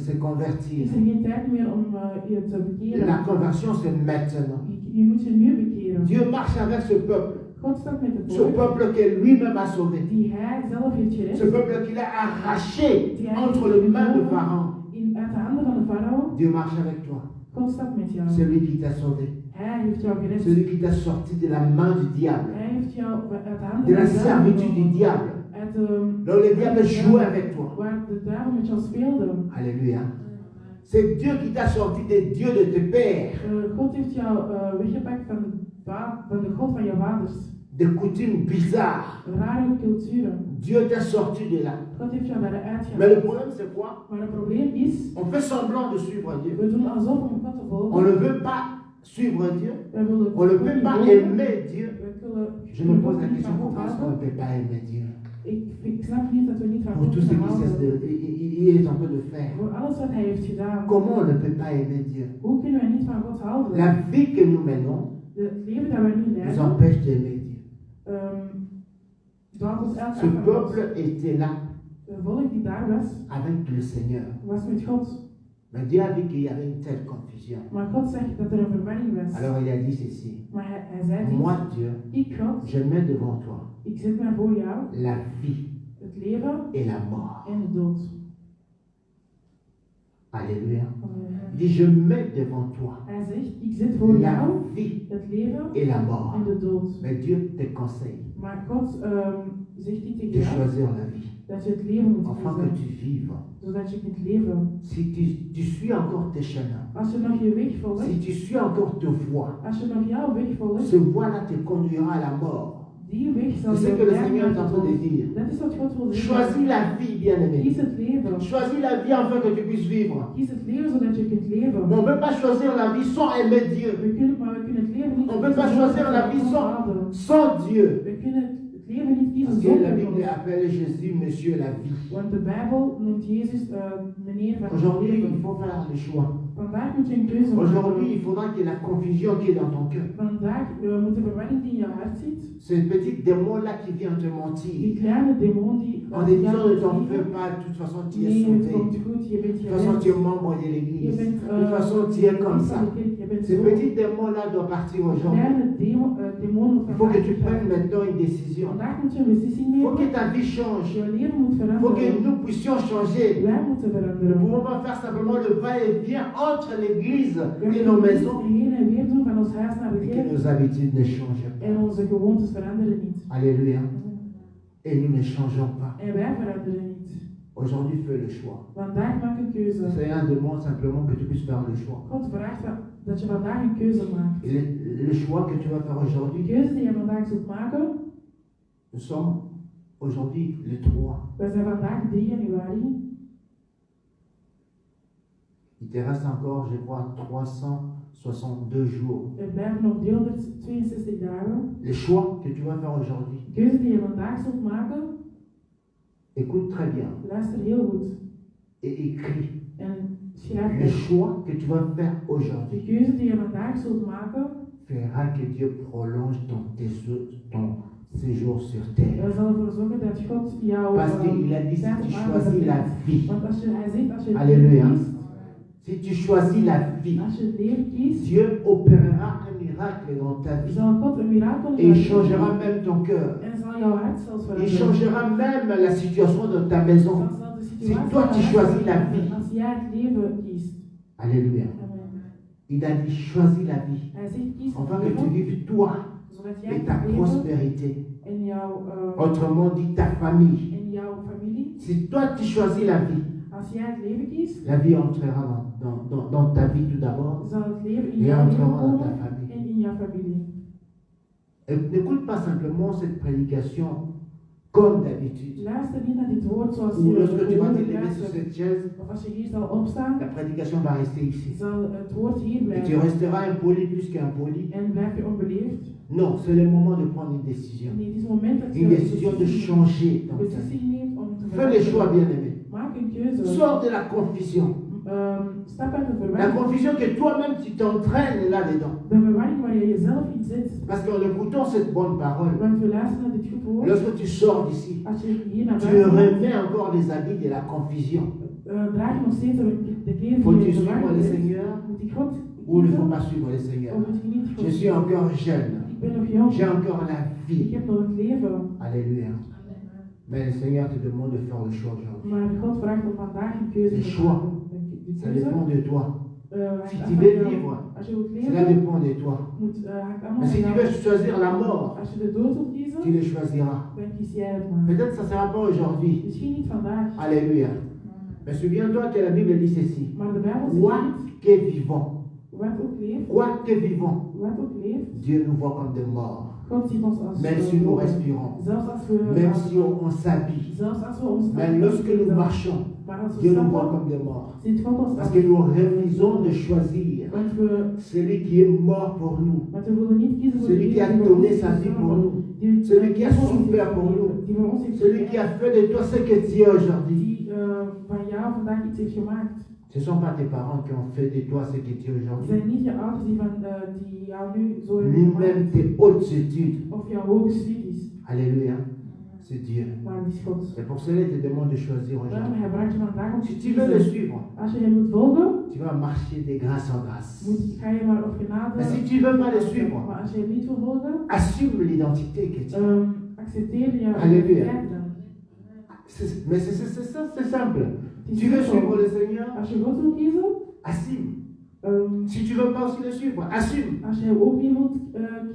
Speaker 3: se convertir.
Speaker 2: is er geen tijd meer om je te bekeren.
Speaker 3: La conversion, c'est maintenant.
Speaker 2: Je moet je nu bekeren.
Speaker 3: Dieu marche avec ce peuple.
Speaker 2: God staat met het
Speaker 3: Ce
Speaker 2: volk
Speaker 3: peuple que lui-même a sauvé.
Speaker 2: die hij zelf heeft
Speaker 3: Ce
Speaker 2: gered.
Speaker 3: peuple qu'il a arraché entre les mains de Pharaon.
Speaker 2: Uit de handen van de farao.
Speaker 3: Dieu marche avec toi.
Speaker 2: God staat met jou.
Speaker 3: Celui qui t'a sauvé.
Speaker 2: Hij heeft jou gered.
Speaker 3: Celui qui t'a sorti de la main du diable.
Speaker 2: Hij heeft jou uit de handen
Speaker 3: De la
Speaker 2: van de duivel
Speaker 3: servitude du
Speaker 2: genomen.
Speaker 3: diable.
Speaker 2: Uit
Speaker 3: Donc le diable jouait avec toi.
Speaker 2: waar de duivel met jou speelde.
Speaker 3: Alléluia. C'est Dieu qui t'a sorti des dieux de tes pères.
Speaker 2: God heeft jou weggepakt van de God van je vaders.
Speaker 3: Des coutumes bizarres.
Speaker 2: Rare culturen.
Speaker 3: Dieu t'a sorti de là.
Speaker 2: God heeft jou daaruit
Speaker 3: Mais le
Speaker 2: gehaald.
Speaker 3: problème c'est quoi?
Speaker 2: Maar het probleem is,
Speaker 3: On fait semblant de suivre Dieu.
Speaker 2: we doen alsof om God te volgen.
Speaker 3: On ne veut pas suivre Dieu.
Speaker 2: Wij willen
Speaker 3: On ne
Speaker 2: God
Speaker 3: peut
Speaker 2: niet
Speaker 3: pas
Speaker 2: volgen.
Speaker 3: aimer Dieu. Je me pose la question, comment est-ce qu'on ne peut pas aimer Dieu?
Speaker 2: Ik snap niet dat we niet van
Speaker 3: Pour
Speaker 2: God
Speaker 3: tout ce
Speaker 2: kunnen
Speaker 3: qu'il
Speaker 2: houden.
Speaker 3: est en train de faire.
Speaker 2: Voor alles wat hij heeft gedaan.
Speaker 3: Comment on ne peut pas aimer Dieu?
Speaker 2: Hoe kunnen we niet van God houden?
Speaker 3: La vie que nous menons
Speaker 2: Het leven dat wij nu
Speaker 3: nous
Speaker 2: leiden,
Speaker 3: empêche d'aimer Dieu.
Speaker 2: dwaalt ons elk
Speaker 3: Ce
Speaker 2: af van God.
Speaker 3: peuple était là
Speaker 2: Het volk die daar was,
Speaker 3: avec le Seigneur.
Speaker 2: was met God.
Speaker 3: Mais Dieu a vu qu'il y avait une telle confusion.
Speaker 2: Maar God zegt dat er een verwarring was.
Speaker 3: Alors il a dit ceci.
Speaker 2: Maar hij zei dit,
Speaker 3: Moi Dieu,
Speaker 2: ik God,
Speaker 3: je mets devant toi
Speaker 2: ik zet mij voor jou,
Speaker 3: la vie
Speaker 2: het leven
Speaker 3: et la mort.
Speaker 2: en de dood.
Speaker 3: Alléluia. Il dit, je mets devant toi
Speaker 2: Hij zegt, ik zet voor
Speaker 3: la
Speaker 2: jou
Speaker 3: vie
Speaker 2: het leven
Speaker 3: et la mort.
Speaker 2: en de dood.
Speaker 3: Mais Dieu te conseille
Speaker 2: Maar God zegt niet
Speaker 3: de
Speaker 2: tegen jou
Speaker 3: choisir la vie,
Speaker 2: dat je het leven moet
Speaker 3: afin que
Speaker 2: kiezen,
Speaker 3: tu vives.
Speaker 2: zodat je kunt leven.
Speaker 3: Si tu suis encore tes chemins,
Speaker 2: Als je nog je weg volgt,
Speaker 3: si tu suis encore tes voies,
Speaker 2: als je nog jouw weg volgt,
Speaker 3: ce voie-là te conduira à la mort.
Speaker 2: Die weg zal
Speaker 3: C'est ce
Speaker 2: je
Speaker 3: que le
Speaker 2: brengen
Speaker 3: Seigneur est
Speaker 2: naar
Speaker 3: en
Speaker 2: de
Speaker 3: train de
Speaker 2: dood.
Speaker 3: dire.
Speaker 2: Dat is wat God wil zeggen.
Speaker 3: Choisis la vie, bien-aimé.
Speaker 2: Kies het leven.
Speaker 3: Choisis la vie afin que tu puisses vivre.
Speaker 2: Kies het leven zodat je kunt leven.
Speaker 3: Mais on ne peut pas choisir la vie sans aimer Dieu.
Speaker 2: We kunnen het leven niet
Speaker 3: On ne peut pas choisir la vie sans Dieu.
Speaker 2: We kunnen het leven niet kiezen
Speaker 3: Parce que la
Speaker 2: zonder
Speaker 3: Bible
Speaker 2: God.
Speaker 3: appelle Jésus Monsieur la vie.
Speaker 2: Want de Bijbel noemt Jezus meneer van het
Speaker 3: Aujourd'hui, il
Speaker 2: leven.
Speaker 3: faut faire le choix.
Speaker 2: Vandaag moet je een keuze
Speaker 3: Aujourd'hui,
Speaker 2: maken.
Speaker 3: il faudra qu'il y ait la confusion qui est dans ton cœur.
Speaker 2: Vandaag moet de verwarring die in je hart zit.
Speaker 3: Ce petit démon-là qui vient te
Speaker 2: Die
Speaker 3: mentir.
Speaker 2: kleine demon die
Speaker 3: En te disant ne t'en fais pas, de toute façon tu es
Speaker 2: nee, het
Speaker 3: sauvé.
Speaker 2: komt goed, je bent
Speaker 3: De toute façon tu es
Speaker 2: gered.
Speaker 3: membre de
Speaker 2: Je
Speaker 3: l'église.
Speaker 2: bent
Speaker 3: De toute façon tu es comme ça.
Speaker 2: je bent
Speaker 3: Ce
Speaker 2: zo.
Speaker 3: petit démon-là doit partir aujourd'hui.
Speaker 2: Kleine demon moet
Speaker 3: Il faut que
Speaker 2: vandaag
Speaker 3: tu prennes
Speaker 2: gaan.
Speaker 3: maintenant une décision.
Speaker 2: Vandaag moet je een beslissing
Speaker 3: Il faut que
Speaker 2: nemen.
Speaker 3: ta vie change.
Speaker 2: Je leven moet
Speaker 3: Il faut que
Speaker 2: veranderen.
Speaker 3: nous puissions changer.
Speaker 2: Wij moeten
Speaker 3: Nous ne
Speaker 2: veranderen.
Speaker 3: pouvons pas faire simplement le va-et-vient entre l'église
Speaker 2: We
Speaker 3: et nos
Speaker 2: kunnen
Speaker 3: maisons.
Speaker 2: niet heen en weer doen van ons huis naar de
Speaker 3: Et que
Speaker 2: kerk.
Speaker 3: nos habitudes ne changent
Speaker 2: En
Speaker 3: pas.
Speaker 2: onze gewoontes veranderen niet.
Speaker 3: Alléluia. Et nous ne changeons pas.
Speaker 2: En wij veranderen niet.
Speaker 3: Aujourd'hui, fais le choix.
Speaker 2: Vandaag maak een
Speaker 3: Le
Speaker 2: keuze.
Speaker 3: Seigneur demande simplement que tu puisses faire le choix.
Speaker 2: God vraagt dat je vandaag een keuze maakt.
Speaker 3: Et le choix que tu vas faire
Speaker 2: De
Speaker 3: aujourd'hui,
Speaker 2: keuze die je vandaag zult maken.
Speaker 3: nous sommes aujourd'hui le 3.
Speaker 2: Wij zijn vandaag 3 januari.
Speaker 3: Il te reste encore, je crois, 362 jours.
Speaker 2: Er blijven nog 362 dagen.
Speaker 3: Le choix que tu vas faire aujourd'hui,
Speaker 2: De keuze die je vandaag zult maken.
Speaker 3: écoute très bien
Speaker 2: Luister heel goed.
Speaker 3: et écris.
Speaker 2: En schrijf
Speaker 3: Le
Speaker 2: op.
Speaker 3: choix que tu vas faire
Speaker 2: De
Speaker 3: aujourd'hui
Speaker 2: keuze die je vandaag zult maken.
Speaker 3: fera que Dieu prolonge ton séjour sur terre.
Speaker 2: Dat zal ervoor zorgen dat God jou.
Speaker 3: Parce qu'il a dit, si
Speaker 2: tijd
Speaker 3: tu
Speaker 2: op aarde
Speaker 3: choisis la
Speaker 2: brengt.
Speaker 3: vie,
Speaker 2: Want hij zegt, als je het
Speaker 3: Alléluia.
Speaker 2: leven kiest,
Speaker 3: si tu choisis la vie,
Speaker 2: als je het leven kiest,
Speaker 3: Dieu opérera un miracle dans ta vie.
Speaker 2: zal God een mirakel
Speaker 3: Et il
Speaker 2: doen.
Speaker 3: changera même ton cœur.
Speaker 2: En zal jouw hart zelfs
Speaker 3: Il
Speaker 2: veranderen.
Speaker 3: changera même la situation de ta maison.
Speaker 2: Dan zal de
Speaker 3: Si
Speaker 2: situatie
Speaker 3: toi tu
Speaker 2: van
Speaker 3: choisis la
Speaker 2: veranderen
Speaker 3: vie.
Speaker 2: als jij het leven kiest.
Speaker 3: Alléluia.
Speaker 2: Amen.
Speaker 3: Il a dit, choisis la vie.
Speaker 2: Hij zegt, kies
Speaker 3: Afin
Speaker 2: het
Speaker 3: que tu
Speaker 2: leven,
Speaker 3: vives toi
Speaker 2: zodat jij
Speaker 3: et ta
Speaker 2: het leven
Speaker 3: prospérité.
Speaker 2: en jouw,
Speaker 3: Autrement dit, ta famille.
Speaker 2: en jouw familie.
Speaker 3: Si toi tu choisis la vie,
Speaker 2: Als jij het leven kiest,
Speaker 3: la vie entrera dans ta vie tout d'abord
Speaker 2: zal het leven in
Speaker 3: et
Speaker 2: jouw leven
Speaker 3: entrera dans ta
Speaker 2: komen
Speaker 3: famille.
Speaker 2: en in jouw familie.
Speaker 3: Et n'écoute pas simplement cette prédication comme d'habitude.
Speaker 2: Luister niet naar dit woord zoals
Speaker 3: Ou
Speaker 2: je
Speaker 3: lorsque tu vas
Speaker 2: gewoonlijk
Speaker 3: te lever sur
Speaker 2: luistert.
Speaker 3: cette chaise,
Speaker 2: Of als je hier zal opstaan,
Speaker 3: la prédication va rester ici.
Speaker 2: zal het woord hier
Speaker 3: Et tu
Speaker 2: blijven.
Speaker 3: resteras impoli plus qu'impoli.
Speaker 2: En blijf je onbeleefd.
Speaker 3: Non, c'est le moment de prendre une décision.
Speaker 2: Nee, het is het moment dat je
Speaker 3: Une décision de changer dans ta vie.
Speaker 2: beslissing neemt om te
Speaker 3: Fais les choix,
Speaker 2: veranderen.
Speaker 3: bien-aimé.
Speaker 2: Maak een keuze.
Speaker 3: Sors de la confusion.
Speaker 2: Stap uit de
Speaker 3: La
Speaker 2: verwarring.
Speaker 3: confusion que toi-même tu t'entraînes là-dedans.
Speaker 2: De verwarring waar je jezelf in zet.
Speaker 3: Parce qu'en écoutant cette bonne parole,
Speaker 2: Want we luisteren naar dit goed woord.
Speaker 3: lorsque tu sors d'ici,
Speaker 2: Als je hier naar
Speaker 3: tu
Speaker 2: buiten gaat,
Speaker 3: remets encore les habits de la confusion.
Speaker 2: draag je nog steeds de kleding
Speaker 3: Faut-il
Speaker 2: die je
Speaker 3: suivre
Speaker 2: verwarring
Speaker 3: le
Speaker 2: bent.
Speaker 3: Seigneur
Speaker 2: Moet ik God
Speaker 3: ou il ne faut
Speaker 2: kiezen?
Speaker 3: pas suivre le Seigneur?
Speaker 2: Of moet ik niet God
Speaker 3: Je suis encore jeune.
Speaker 2: Ik ben nog jong.
Speaker 3: J'ai encore la
Speaker 2: Ik
Speaker 3: vie.
Speaker 2: heb nog het leven.
Speaker 3: Alléluia. Mais le Seigneur te demande de faire le choix aujourd'hui.
Speaker 2: Maar God vraagt om vandaag een keuze
Speaker 3: Le
Speaker 2: te
Speaker 3: choix.
Speaker 2: maken. De
Speaker 3: Ça
Speaker 2: keuze,
Speaker 3: dépend de toi.
Speaker 2: hangt
Speaker 3: Si
Speaker 2: af
Speaker 3: tu
Speaker 2: van
Speaker 3: veux
Speaker 2: jou.
Speaker 3: vivre,
Speaker 2: Als je wilt
Speaker 3: cela
Speaker 2: leven,
Speaker 3: dépend de toi.
Speaker 2: hangt allemaal
Speaker 3: Mais si
Speaker 2: van
Speaker 3: tu
Speaker 2: jou.
Speaker 3: veux choisir la mort,
Speaker 2: Als je de dood wilt kiezen,
Speaker 3: tu le choisiras.
Speaker 2: dan kies jij het maar.
Speaker 3: Peut-être que ça ne sera pas aujourd'hui.
Speaker 2: Misschien niet vandaag,
Speaker 3: Alléluia. Mais souviens-toi que la Bible dit ceci.
Speaker 2: maar de Bijbel
Speaker 3: Quoi
Speaker 2: zegt,
Speaker 3: que vivant,
Speaker 2: wat ook leeft,
Speaker 3: quoi que vivant, Dieu nous voit comme des morts.
Speaker 2: God ziet ons als
Speaker 3: Même si nous
Speaker 2: doden.
Speaker 3: respirons,
Speaker 2: Zelfs als we
Speaker 3: même si on s'habille,
Speaker 2: zelfs als we ons
Speaker 3: même lorsque nous marchons,
Speaker 2: maar als we
Speaker 3: Dieu nous voit
Speaker 2: stappen,
Speaker 3: comme des morts.
Speaker 2: ziet God ons
Speaker 3: Parce
Speaker 2: als
Speaker 3: que nous refusons de choisir
Speaker 2: want we
Speaker 3: celui qui est mort pour nous,
Speaker 2: want we willen niet kiezen voor
Speaker 3: celui qui a
Speaker 2: die voor
Speaker 3: donné
Speaker 2: ons
Speaker 3: sa vie
Speaker 2: gestorven,
Speaker 3: pour nous,
Speaker 2: die-
Speaker 3: celui qui a
Speaker 2: voor ons
Speaker 3: souffert
Speaker 2: heeft
Speaker 3: pour
Speaker 2: gegeven,
Speaker 3: nous,
Speaker 2: die voor ons heeft
Speaker 3: celui qui a fait de toi ce que tu es aujourd'hui.
Speaker 2: die van jou vandaag iets heeft gemaakt.
Speaker 3: Ce ne sont pas tes parents qui ont fait de toi ce que tu es
Speaker 2: Het
Speaker 3: aujourd'hui,
Speaker 2: zijn niet je ouders die jou nu zo hebben
Speaker 3: ni
Speaker 2: gemaakt,
Speaker 3: même tes hautes études.
Speaker 2: of jouw hoge studies,
Speaker 3: Alléluia. C'est Dieu.
Speaker 2: maar die is God.
Speaker 3: C'est pour cela qu'il te demande de choisir
Speaker 2: Daarom
Speaker 3: aujourd'hui.
Speaker 2: hij vraagt je vandaag om te
Speaker 3: Si tu veux le
Speaker 2: kiezen.
Speaker 3: suivre,
Speaker 2: Als je hem moet volgen,
Speaker 3: tu vas marcher de grâce en grâce.
Speaker 2: ga je maar op genade.
Speaker 3: Mais si tu ne veux pas le suivre,
Speaker 2: Maar als je hem niet wil volgen,
Speaker 3: assume l'identité que tu as.
Speaker 2: accepteer je
Speaker 3: Alléluia.
Speaker 2: identiteit dan.
Speaker 3: Mais c'est ça, c'est simple.
Speaker 2: Het is
Speaker 3: Tu veux
Speaker 2: simpel.
Speaker 3: suivre le Seigneur,
Speaker 2: Als je God wil kiezen,
Speaker 3: assume. Si tu ne veux pas aussi le suivre, assume.
Speaker 2: als je hem ook niet wilt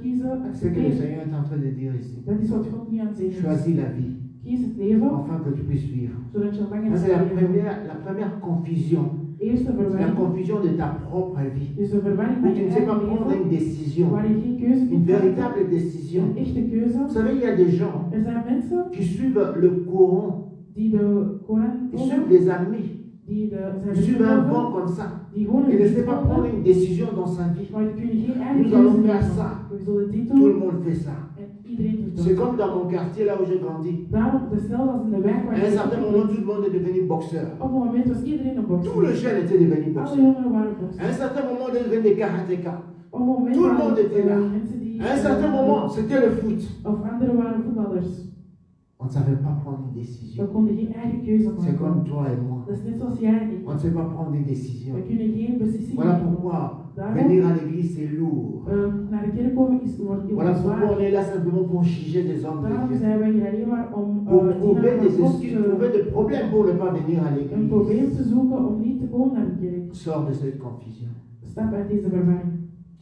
Speaker 2: kiezen,
Speaker 3: C'est ce que le
Speaker 2: accepteer.
Speaker 3: Seigneur est en train de dire ici.
Speaker 2: Dat is wat God nu aan het zeggen is.
Speaker 3: Choisis la vie,
Speaker 2: Kies het leven,
Speaker 3: afin que tu puisses vivre.
Speaker 2: zodat je lang
Speaker 3: Ça,
Speaker 2: in
Speaker 3: c'est
Speaker 2: het leven.
Speaker 3: la première confusion
Speaker 2: eerste
Speaker 3: La
Speaker 2: verwarring.
Speaker 3: confusion de ta propre vie.
Speaker 2: Dus de verwarring
Speaker 3: Où
Speaker 2: van
Speaker 3: tu
Speaker 2: je
Speaker 3: ne sais pas
Speaker 2: eigen
Speaker 3: prendre une
Speaker 2: leven,
Speaker 3: décision.
Speaker 2: waar je geen keuze
Speaker 3: Une
Speaker 2: kunt maken.
Speaker 3: véritable décision.
Speaker 2: Een echte keuze.
Speaker 3: Vous savez, il y a des gens
Speaker 2: Er zijn mensen
Speaker 3: qui suivent le courant,
Speaker 2: die de Koran
Speaker 3: qui suivent
Speaker 2: volgen,
Speaker 3: des amis,
Speaker 2: die de
Speaker 3: qui
Speaker 2: zijn
Speaker 3: suivent un
Speaker 2: volgen,
Speaker 3: vent comme ça.
Speaker 2: die gewoon
Speaker 3: Il
Speaker 2: een
Speaker 3: ne sait
Speaker 2: lied
Speaker 3: pas prendre
Speaker 2: volgen,
Speaker 3: une décision dans sa vie.
Speaker 2: maar die kunnen geen eigen
Speaker 3: Nous
Speaker 2: keuze
Speaker 3: allons faire
Speaker 2: nemen.
Speaker 3: ça.
Speaker 2: We zullen dit
Speaker 3: Tout le
Speaker 2: doen
Speaker 3: monde fait ça.
Speaker 2: en iedereen doet
Speaker 3: C'est
Speaker 2: dat.
Speaker 3: comme dans mon quartier, là où j'ai grandi.
Speaker 2: Daarom, de stel als in de wijk waar
Speaker 3: À un
Speaker 2: ik
Speaker 3: certain moment, tout le monde est devenu boxeur.
Speaker 2: op een moment was iedereen een
Speaker 3: Tout le
Speaker 2: bokser.
Speaker 3: jeune était devenu
Speaker 2: Alle
Speaker 3: boxeur.
Speaker 2: jongeren waren
Speaker 3: À un
Speaker 2: boksers.
Speaker 3: certain moment, on est devenu des karatéka.
Speaker 2: Op een moment
Speaker 3: Tout le
Speaker 2: waren
Speaker 3: monde était là.
Speaker 2: mensen die
Speaker 3: À un certain moment, c'était le foot.
Speaker 2: of anderen waren voetballers.
Speaker 3: On ne savait pas prendre une
Speaker 2: We
Speaker 3: décision.
Speaker 2: konden geen eigen keuze
Speaker 3: C'est comme
Speaker 2: maken.
Speaker 3: toi et moi.
Speaker 2: Dat is net zoals jij en ik.
Speaker 3: On ne sait pas prendre des décisions.
Speaker 2: We kunnen geen beslissingen
Speaker 3: Voilà
Speaker 2: nemen.
Speaker 3: pourquoi
Speaker 2: Daarom,
Speaker 3: venir à l'église, c'est lourd.
Speaker 2: naar de kerk komen is wordt heel
Speaker 3: Voilà pourquoi
Speaker 2: zwaar.
Speaker 3: on est là simplement pour juger des hommes de
Speaker 2: Daarom
Speaker 3: Dieu.
Speaker 2: zijn wij hier alleen maar om
Speaker 3: Pour trouver
Speaker 2: dienaren
Speaker 3: des
Speaker 2: van God
Speaker 3: excuses, trouver des problèmes pour ne pas venir à
Speaker 2: een
Speaker 3: l'église.
Speaker 2: probleem te zoeken om niet te komen naar de kerk.
Speaker 3: Sors de cette confusion.
Speaker 2: Stap uit deze verwarring.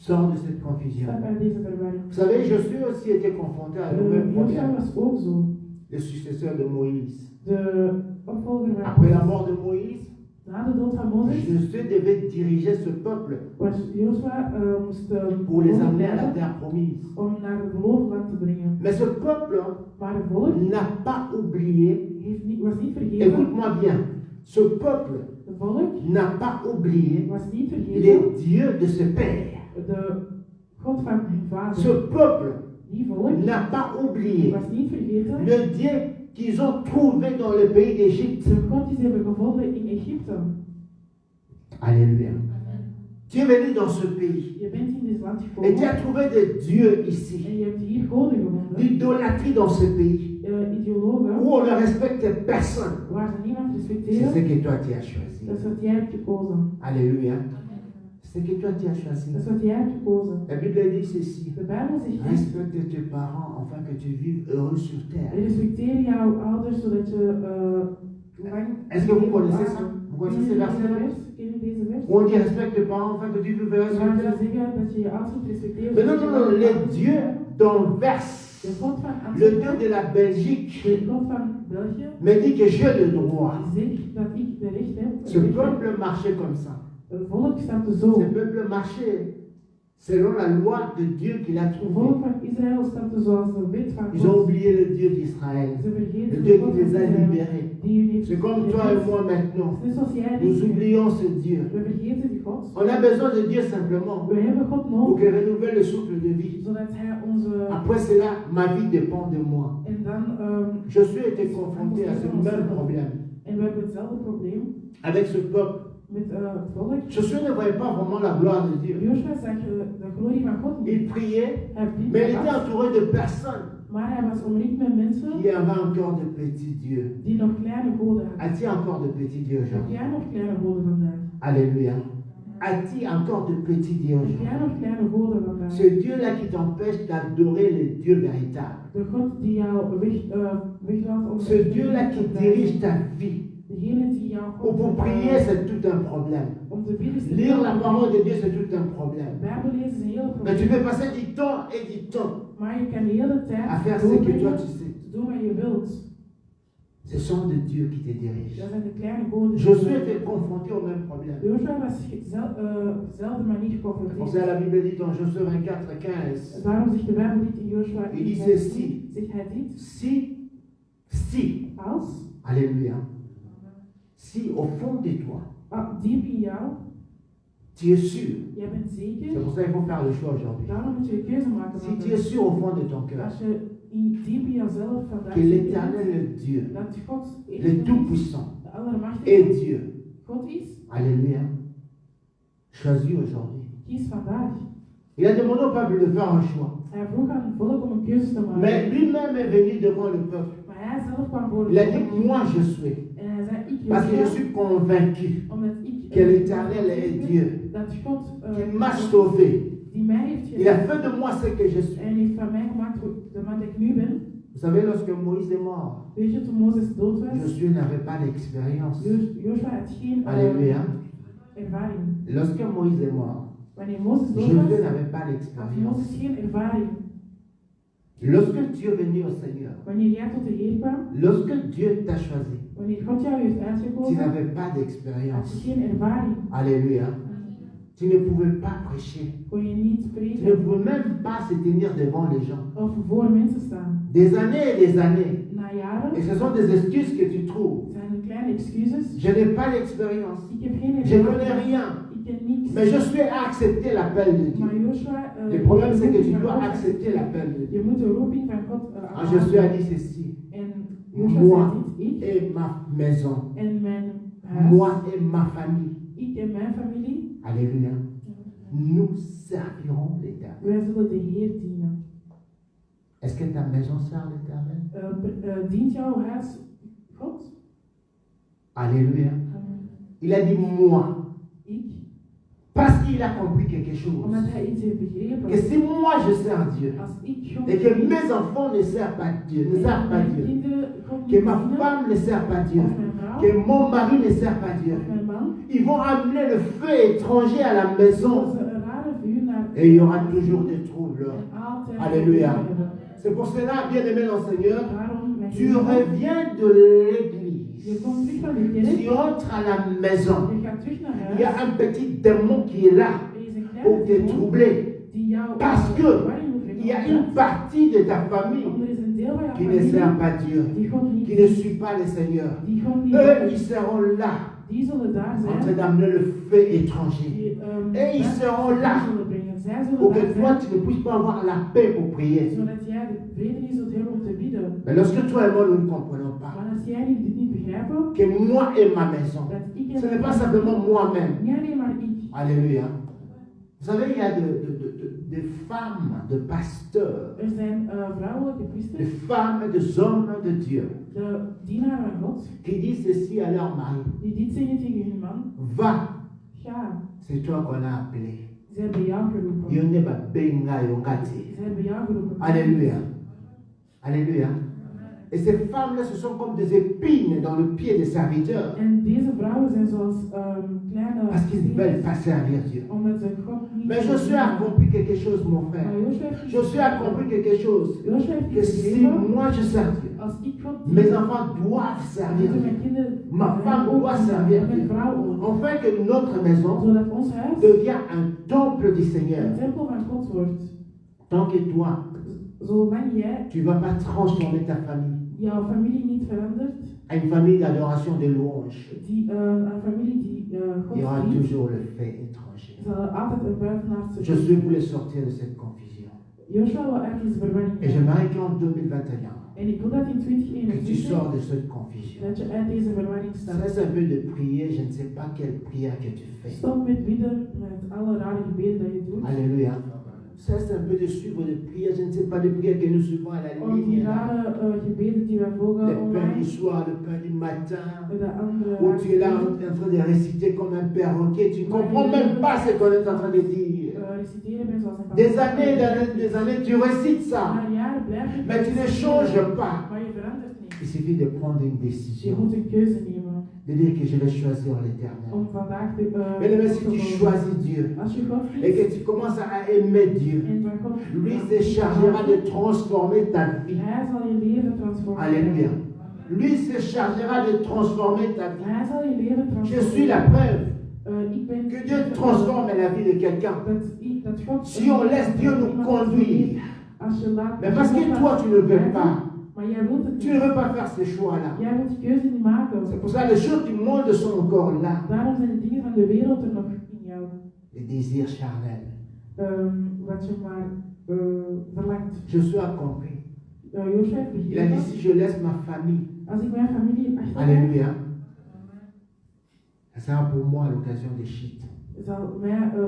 Speaker 3: Sors de cette confusion.
Speaker 2: Stap uit deze verwarring.
Speaker 3: Vous savez, Josué aussi était confronté à le même
Speaker 2: Jozua
Speaker 3: problème.
Speaker 2: was ook zo.
Speaker 3: Le successeur de Moïse.
Speaker 2: De opvolger van
Speaker 3: Après la
Speaker 2: Mozes.
Speaker 3: mort de Moïse,
Speaker 2: Na de dood van Mozes
Speaker 3: Josué devait diriger ce peuple
Speaker 2: was Jozua moest
Speaker 3: pour les amener à la
Speaker 2: leiden
Speaker 3: terre promise.
Speaker 2: om naar het beloofd land te brengen.
Speaker 3: Mais ce peuple
Speaker 2: Maar het volk
Speaker 3: n'a pas oublié,
Speaker 2: was niet vergeten.
Speaker 3: écoute-moi bien, ce peuple
Speaker 2: Het volk
Speaker 3: n'a pas oublié
Speaker 2: was niet vergeten
Speaker 3: les dieux de ce père.
Speaker 2: de God van hun vader.
Speaker 3: Ce peuple
Speaker 2: Die volk
Speaker 3: n'a pas oublié
Speaker 2: was niet vergeten
Speaker 3: le Dieu qu'ils ont trouvé dans le pays d'Égypte.
Speaker 2: de God die ze hebben gevonden in Egypte.
Speaker 3: Alléluia. Tu es venu dans ce pays
Speaker 2: Je bent in dit land
Speaker 3: et tu as
Speaker 2: gekomen
Speaker 3: trouvé des dieux
Speaker 2: en
Speaker 3: ici,
Speaker 2: je hebt hier goden gevonden.
Speaker 3: l'idolâtrie dans ce pays
Speaker 2: Ideologen
Speaker 3: où on ne respecte personne.
Speaker 2: waar ze niemand
Speaker 3: C'est
Speaker 2: respecteren.
Speaker 3: ce que toi tu as choisi.
Speaker 2: Dat is wat jij hebt gekozen.
Speaker 3: Alléluia. C'est ce que toi tu as choisi.
Speaker 2: Dat is wat jij hebt gekozen.
Speaker 3: La Bible dit ceci.
Speaker 2: De Bijbel zegt dit.
Speaker 3: Respecte tes parents afin que tu vives heureux sur terre.
Speaker 2: Respecteer jouw ouders zodat je lang.
Speaker 3: Est-ce que vous connaissez ça? Vous connaissez ce verset-là?
Speaker 2: Ken je deze vers?
Speaker 3: Où on dit respecte tes parents afin que tu vives heureux sur
Speaker 2: Waar ze
Speaker 3: terre.
Speaker 2: zeggen dat je je ouders moet respecteren.
Speaker 3: Mais non,
Speaker 2: zodat
Speaker 3: non,
Speaker 2: je
Speaker 3: non,
Speaker 2: lang
Speaker 3: les
Speaker 2: ouders
Speaker 3: dieux
Speaker 2: hebt.
Speaker 3: d'Anvers,
Speaker 2: De God van
Speaker 3: le
Speaker 2: Amsterdam,
Speaker 3: Dieu de la Belgique,
Speaker 2: de God van België,
Speaker 3: me dit que j'ai le droit.
Speaker 2: zegt dat ik de recht heb.
Speaker 3: Ce peuple marchait comme ça.
Speaker 2: Het volk stapte zo.
Speaker 3: Ce peuple marchait selon la loi de Dieu qu'il a
Speaker 2: Het
Speaker 3: trouvé.
Speaker 2: volk van Israël stapte zoals de wet van
Speaker 3: Ils ont
Speaker 2: God.
Speaker 3: oublié le Dieu d'Israël,
Speaker 2: Ze
Speaker 3: le
Speaker 2: vergeten
Speaker 3: Dieu
Speaker 2: de
Speaker 3: qui
Speaker 2: God
Speaker 3: les
Speaker 2: van
Speaker 3: a
Speaker 2: Israël.
Speaker 3: libérés.
Speaker 2: Die hun heeft
Speaker 3: C'est comme toi et moi maintenant.
Speaker 2: Net zoals jij en
Speaker 3: Nous
Speaker 2: ik.
Speaker 3: oublions ce Dieu.
Speaker 2: We vergeten die God.
Speaker 3: On a besoin de Dieu simplement
Speaker 2: We hebben God
Speaker 3: pour
Speaker 2: nodig,
Speaker 3: qu'il renouvelle le souffle de vie.
Speaker 2: zodat hij onze...
Speaker 3: Après cela, ma vie dépend de moi.
Speaker 2: En dan...
Speaker 3: Je suis été confronté à ce même problème
Speaker 2: En we hebben hetzelfde probleem
Speaker 3: avec ce peuple.
Speaker 2: met het volk.
Speaker 3: Josué ne voyait pas vraiment la gloire de Dieu.
Speaker 2: Joshua zag de glorie van God niet.
Speaker 3: Il priait,
Speaker 2: Hij blies
Speaker 3: mais il était
Speaker 2: af,
Speaker 3: entouré de personnes
Speaker 2: maar hij was omringd met mensen
Speaker 3: qui avaient encore de petits dieux.
Speaker 2: die nog kleine goden hadden.
Speaker 3: As-tu encore de petits dieux
Speaker 2: Heb
Speaker 3: aujourd'hui?
Speaker 2: jij nog kleine goden vandaag?
Speaker 3: Alléluia. As-tu encore de petits dieux
Speaker 2: Heb jij
Speaker 3: aujourd'hui?
Speaker 2: nog kleine goden vandaag?
Speaker 3: Ce Dieu-là qui t'empêche d'adorer le Dieu véritable.
Speaker 2: De God die jou weglaat om...
Speaker 3: Ce Dieu-là qui dirige ta vie.
Speaker 2: Degene die jou
Speaker 3: Ou
Speaker 2: God...
Speaker 3: pour prier, c'est tout un problème.
Speaker 2: Om te bidden is
Speaker 3: Lire la parole de Dieu, c'est tout un problème.
Speaker 2: Bijbel lezen is een heel
Speaker 3: Mais tu
Speaker 2: probleem.
Speaker 3: peux passer du temps et du temps
Speaker 2: Maar je kan de hele tijd
Speaker 3: à faire ce que toi
Speaker 2: doorbrengen
Speaker 3: tu sais.
Speaker 2: te doen wat je wilt.
Speaker 3: Ce sont de Dieu qui te dirigent.
Speaker 2: Dat zijn de kleine goden.
Speaker 3: Josué était confronté au même problème.
Speaker 2: Joshua was dezelfde manier
Speaker 3: Pensez à
Speaker 2: geconfronteerd.
Speaker 3: la Bible dit dans Josué 24, 15.
Speaker 2: Daarom zegt de Bijbel dit in Joshua
Speaker 3: Il dit
Speaker 2: 1,
Speaker 3: ceci.
Speaker 2: zegt hij dit.
Speaker 3: Si,
Speaker 2: Als,
Speaker 3: alléluia, si au fond de toi,
Speaker 2: diep in jou,
Speaker 3: tu es sûr,
Speaker 2: jij bent
Speaker 3: c'est
Speaker 2: zeker,
Speaker 3: pour ça qu'il faut faire le choix aujourd'hui.
Speaker 2: daarom moet je een keuze maken.
Speaker 3: Si tu es sûr au fond de ton cœur
Speaker 2: Als je diep in jouzelf vandaag
Speaker 3: que
Speaker 2: weet
Speaker 3: l'éternel le Dieu,
Speaker 2: dat God
Speaker 3: le Tout-Puissant,
Speaker 2: de Allermachtige
Speaker 3: est Dieu,
Speaker 2: God is,
Speaker 3: alléluia, choisis aujourd'hui.
Speaker 2: kies vandaag.
Speaker 3: Il a demandé au peuple de faire un choix.
Speaker 2: Hij vroeg aan het volk om een keuze te maken.
Speaker 3: Mais lui-même est venu devant le peuple.
Speaker 2: Maar hij zelf kwam voor
Speaker 3: Il a
Speaker 2: het
Speaker 3: dit,
Speaker 2: volk.
Speaker 3: moi je suis,
Speaker 2: En hij zei, ik
Speaker 3: parce que je
Speaker 2: Joshua,
Speaker 3: suis convaincu
Speaker 2: omdat ik
Speaker 3: que l'éternel est Dieu,
Speaker 2: dat God
Speaker 3: qu'il m'a sauvé.
Speaker 2: die mij heeft
Speaker 3: Il a
Speaker 2: gered
Speaker 3: fait de moi ce que je suis.
Speaker 2: en heeft van mij gemaakt de man dat ik nu ben.
Speaker 3: Vous savez, lorsque Moïse est mort,
Speaker 2: Weet je, toen Mozes dood was,
Speaker 3: Josué n'avait pas d'expérience.
Speaker 2: Joshua had geen
Speaker 3: Alléluia.
Speaker 2: ervaring.
Speaker 3: Lorsque Moïse est mort,
Speaker 2: Wanneer Mozes dood
Speaker 3: Josué
Speaker 2: was,
Speaker 3: n'avait pas
Speaker 2: had
Speaker 3: d'expérience.
Speaker 2: Mozes geen ervaring.
Speaker 3: Lorsque tu es venu au Seigneur,
Speaker 2: Wanneer jij tot de Heer kwam,
Speaker 3: lorsque Dieu t'a choisi,
Speaker 2: wanneer God jou heeft
Speaker 3: tu
Speaker 2: uitgekozen,
Speaker 3: n'avais pas
Speaker 2: had je
Speaker 3: d'expérience.
Speaker 2: geen ervaring.
Speaker 3: Alléluia. Tu ne pouvais pas prêcher.
Speaker 2: Kon je niet
Speaker 3: Tu ne
Speaker 2: spreken
Speaker 3: pouvais même pas se tenir devant les gens.
Speaker 2: of voor mensen staan.
Speaker 3: Des années et des années.
Speaker 2: Na jaren
Speaker 3: Et ce sont des excuses que tu trouves.
Speaker 2: zijn er kleine excuses.
Speaker 3: Je n'ai pas d'expérience.
Speaker 2: Ik heb geen
Speaker 3: Je ne connais
Speaker 2: ervaring.
Speaker 3: rien.
Speaker 2: Ik ken niks.
Speaker 3: Mais je suis à accepter l'appel de Dieu.
Speaker 2: Maar Joshua,
Speaker 3: Le problème, c'est que tu
Speaker 2: van
Speaker 3: dois
Speaker 2: God
Speaker 3: accepter l'appel de
Speaker 2: Je
Speaker 3: Dieu.
Speaker 2: moet de roeping van God
Speaker 3: Ah, Josué a dit ceci.
Speaker 2: En Joshua
Speaker 3: Moi
Speaker 2: zei dit, ik
Speaker 3: et ma maison.
Speaker 2: en mijn huis,
Speaker 3: Moi et ma famille.
Speaker 2: ik en mijn familie,
Speaker 3: Alléluia. Nous servirons l'Éternel.
Speaker 2: wij zullen de Heer dienen.
Speaker 3: Est-ce que ta maison sert l'Éternel?
Speaker 2: Dient jouw huis God?
Speaker 3: Alléluia. Il a dit moi.
Speaker 2: Ik,
Speaker 3: Parce qu'il a compris quelque chose.
Speaker 2: omdat hij iets heeft begrepen.
Speaker 3: Que si moi je sers Dieu,
Speaker 2: Als ik God
Speaker 3: et que
Speaker 2: dien,
Speaker 3: mes enfants ne servent pas Dieu, ne
Speaker 2: en
Speaker 3: servent pas
Speaker 2: mijn
Speaker 3: Dieu,
Speaker 2: kinderen God
Speaker 3: que
Speaker 2: niet
Speaker 3: ma
Speaker 2: dienen,
Speaker 3: femme ne sert pas Dieu,
Speaker 2: of mijn vrouw,
Speaker 3: que mon mari ne sert pas Dieu,
Speaker 2: of mijn man,
Speaker 3: ils vont amener le feu étranger à la
Speaker 2: zullen
Speaker 3: maison
Speaker 2: ze een rare vuur naar
Speaker 3: et il y aura toujours des troubles.
Speaker 2: en altijd
Speaker 3: Alléluia.
Speaker 2: hebben.
Speaker 3: C'est pour cela, bien-aimé dans le Seigneur,
Speaker 2: Daarom, mijn
Speaker 3: tu
Speaker 2: kinderen,
Speaker 3: reviens de
Speaker 2: je
Speaker 3: l'église,
Speaker 2: komt terug van de kerk,
Speaker 3: tu rentres à la maison.
Speaker 2: je gaat terug naar
Speaker 3: Il y a
Speaker 2: huis,
Speaker 3: un petit démon qui est là
Speaker 2: er is een
Speaker 3: pour
Speaker 2: kleine
Speaker 3: te
Speaker 2: demon
Speaker 3: troubler.
Speaker 2: die jou
Speaker 3: Parce que
Speaker 2: waarin moet
Speaker 3: il y a
Speaker 2: brengen.
Speaker 3: une partie de ta famille
Speaker 2: Want er is een deel van jouw
Speaker 3: qui ne sert
Speaker 2: familie
Speaker 3: pas Dieu,
Speaker 2: die God niet
Speaker 3: qui ne suit pas le Seigneur.
Speaker 2: die God niet
Speaker 3: Eux,
Speaker 2: volgt.
Speaker 3: ils seront là,
Speaker 2: Die zullen daar
Speaker 3: en train
Speaker 2: zijn.
Speaker 3: d'amener le feu étranger.
Speaker 2: Die,
Speaker 3: Et ils seront là
Speaker 2: zullen brengen. Zij zullen
Speaker 3: pour que
Speaker 2: daar
Speaker 3: toi,
Speaker 2: zijn.
Speaker 3: tu ne puisses pas avoir la paix pour prier.
Speaker 2: Zodat jij de vrede niet zult hebben om te bidden.
Speaker 3: Mais lorsque toi et moi, nous ne comprenons pas
Speaker 2: Maar als jij dit niet begrijpt,
Speaker 3: que moi et ma maison,
Speaker 2: dat ik
Speaker 3: ce n'est pas simplement moi-même.
Speaker 2: niet alleen maar ik.
Speaker 3: Alléluia. Vous savez, il y a des femmes, de pasteurs,
Speaker 2: Er zijn vrouwelijke
Speaker 3: des
Speaker 2: priesters,
Speaker 3: femmes, des hommes de Dieu,
Speaker 2: de dienaren van God,
Speaker 3: qui disent ceci à leur mari.
Speaker 2: die dit zeggen tegen hun man.
Speaker 3: Va,
Speaker 2: Ga,
Speaker 3: c'est toi qu'on a appelé.
Speaker 2: ze hebben jou geroepen.
Speaker 3: Yone babenga yongati.
Speaker 2: Ze hebben jou geroepen.
Speaker 3: Alléluia. Alléluia. Et ces femmes-là, ce sont comme des épines dans le pied des serviteurs.
Speaker 2: En deze vrouwen zijn zoals kleine
Speaker 3: Parce qu'ils ne veulent pas servir Dieu.
Speaker 2: omdat ze God niet
Speaker 3: Mais Josué a compris quelque chose, mon frère.
Speaker 2: Maar Joshua heeft
Speaker 3: Josué a compris quelque chose.
Speaker 2: Joshua heeft
Speaker 3: Que si
Speaker 2: begrepen,
Speaker 3: moi je sers Dieu,
Speaker 2: als ik God
Speaker 3: mes enfants doivent servir
Speaker 2: moeten
Speaker 3: Dieu.
Speaker 2: mijn kinderen
Speaker 3: Ma femme doit servir
Speaker 2: mijn
Speaker 3: Dieu.
Speaker 2: vrouw ook.
Speaker 3: Enfin que notre maison
Speaker 2: Zodat ons huis
Speaker 3: devient un temple du
Speaker 2: een
Speaker 3: Seigneur.
Speaker 2: tempel van God wordt.
Speaker 3: Tant que toi,
Speaker 2: Zolang jij
Speaker 3: tu ne vas pas transformer ta famille
Speaker 2: jouw familie niet verandert,
Speaker 3: à une famille d'adoration de louange,
Speaker 2: een familie die
Speaker 3: il y aura
Speaker 2: God dient,
Speaker 3: toujours le fait étranger.
Speaker 2: zal er altijd een buitenaardse
Speaker 3: Josué voulait sortir de cette confusion.
Speaker 2: Joshua wil ergens verwarring
Speaker 3: Et
Speaker 2: hebben.
Speaker 3: j'aimerais qu'en 2021,
Speaker 2: En ik wil dat in
Speaker 3: que tu
Speaker 2: 2021
Speaker 3: sors de cette confusion.
Speaker 2: dat je uit deze verwarring staat.
Speaker 3: Cesse un peu de prier, je ne sais pas quelle prière que tu fais.
Speaker 2: Stop met bidden, met alle rare gebeden dat je doet.
Speaker 3: Alléluia. Cesse un peu de suivre des prières, je ne sais pas des prières que nous suivons à la
Speaker 2: Om die
Speaker 3: ligne. Là.
Speaker 2: rare gebeden die wij volgen
Speaker 3: Le pain
Speaker 2: online,
Speaker 3: du soir, le pain du matin.
Speaker 2: de andere
Speaker 3: Où
Speaker 2: rare
Speaker 3: tu es là en
Speaker 2: gebeden,
Speaker 3: train de réciter comme un perroquet, tu ne comprends même pas ce qu'on est en train de dire.
Speaker 2: reciteren bent zoals een
Speaker 3: Des
Speaker 2: pastor.
Speaker 3: années, des années, tu récites ça,
Speaker 2: Na jaren blijf je
Speaker 3: mais tu ne
Speaker 2: reciteren,
Speaker 3: changes pas.
Speaker 2: maar je verandert niet.
Speaker 3: Il suffit de prendre une
Speaker 2: Je
Speaker 3: décision,
Speaker 2: moet een keuze nemen
Speaker 3: de dire que je vais choisir l'Éternel.
Speaker 2: om vandaag te
Speaker 3: Mais si
Speaker 2: te
Speaker 3: tu
Speaker 2: volgen.
Speaker 3: choisis Dieu
Speaker 2: Als je God
Speaker 3: et que
Speaker 2: kiest
Speaker 3: tu commences à aimer Dieu,
Speaker 2: en van God
Speaker 3: lui se chargera de transformer ta vie.
Speaker 2: Hij zal je leven transformeren.
Speaker 3: Alléluia. Lui se chargera de transformer ta vie.
Speaker 2: Hij zal je leven
Speaker 3: Je
Speaker 2: transformeren.
Speaker 3: suis la preuve
Speaker 2: Ik ben
Speaker 3: que Dieu transforme la vie de quelqu'un.
Speaker 2: dat God
Speaker 3: Si on laisse Dieu nous conduire,
Speaker 2: als je laat,
Speaker 3: mais parce que toi tu ne veux pas,
Speaker 2: maar jij wilt het
Speaker 3: tu ne
Speaker 2: niet.
Speaker 3: veux pas faire ces choix-là.
Speaker 2: Jij wilt die keuze niet maken.
Speaker 3: C'est pour ça que les choses du monde sont encore là.
Speaker 2: Daarom zijn de dingen van de wereld er nog in jou.
Speaker 3: Les désirs charnels.
Speaker 2: Wat je maar verlangt.
Speaker 3: Josué a compris.
Speaker 2: Joshua heeft
Speaker 3: Il a dit
Speaker 2: begrepen.
Speaker 3: si je laisse ma famille,
Speaker 2: Als ik mijn familie achterlaat,
Speaker 3: alléluia, ça sera pour moi l'occasion de shit.
Speaker 2: zal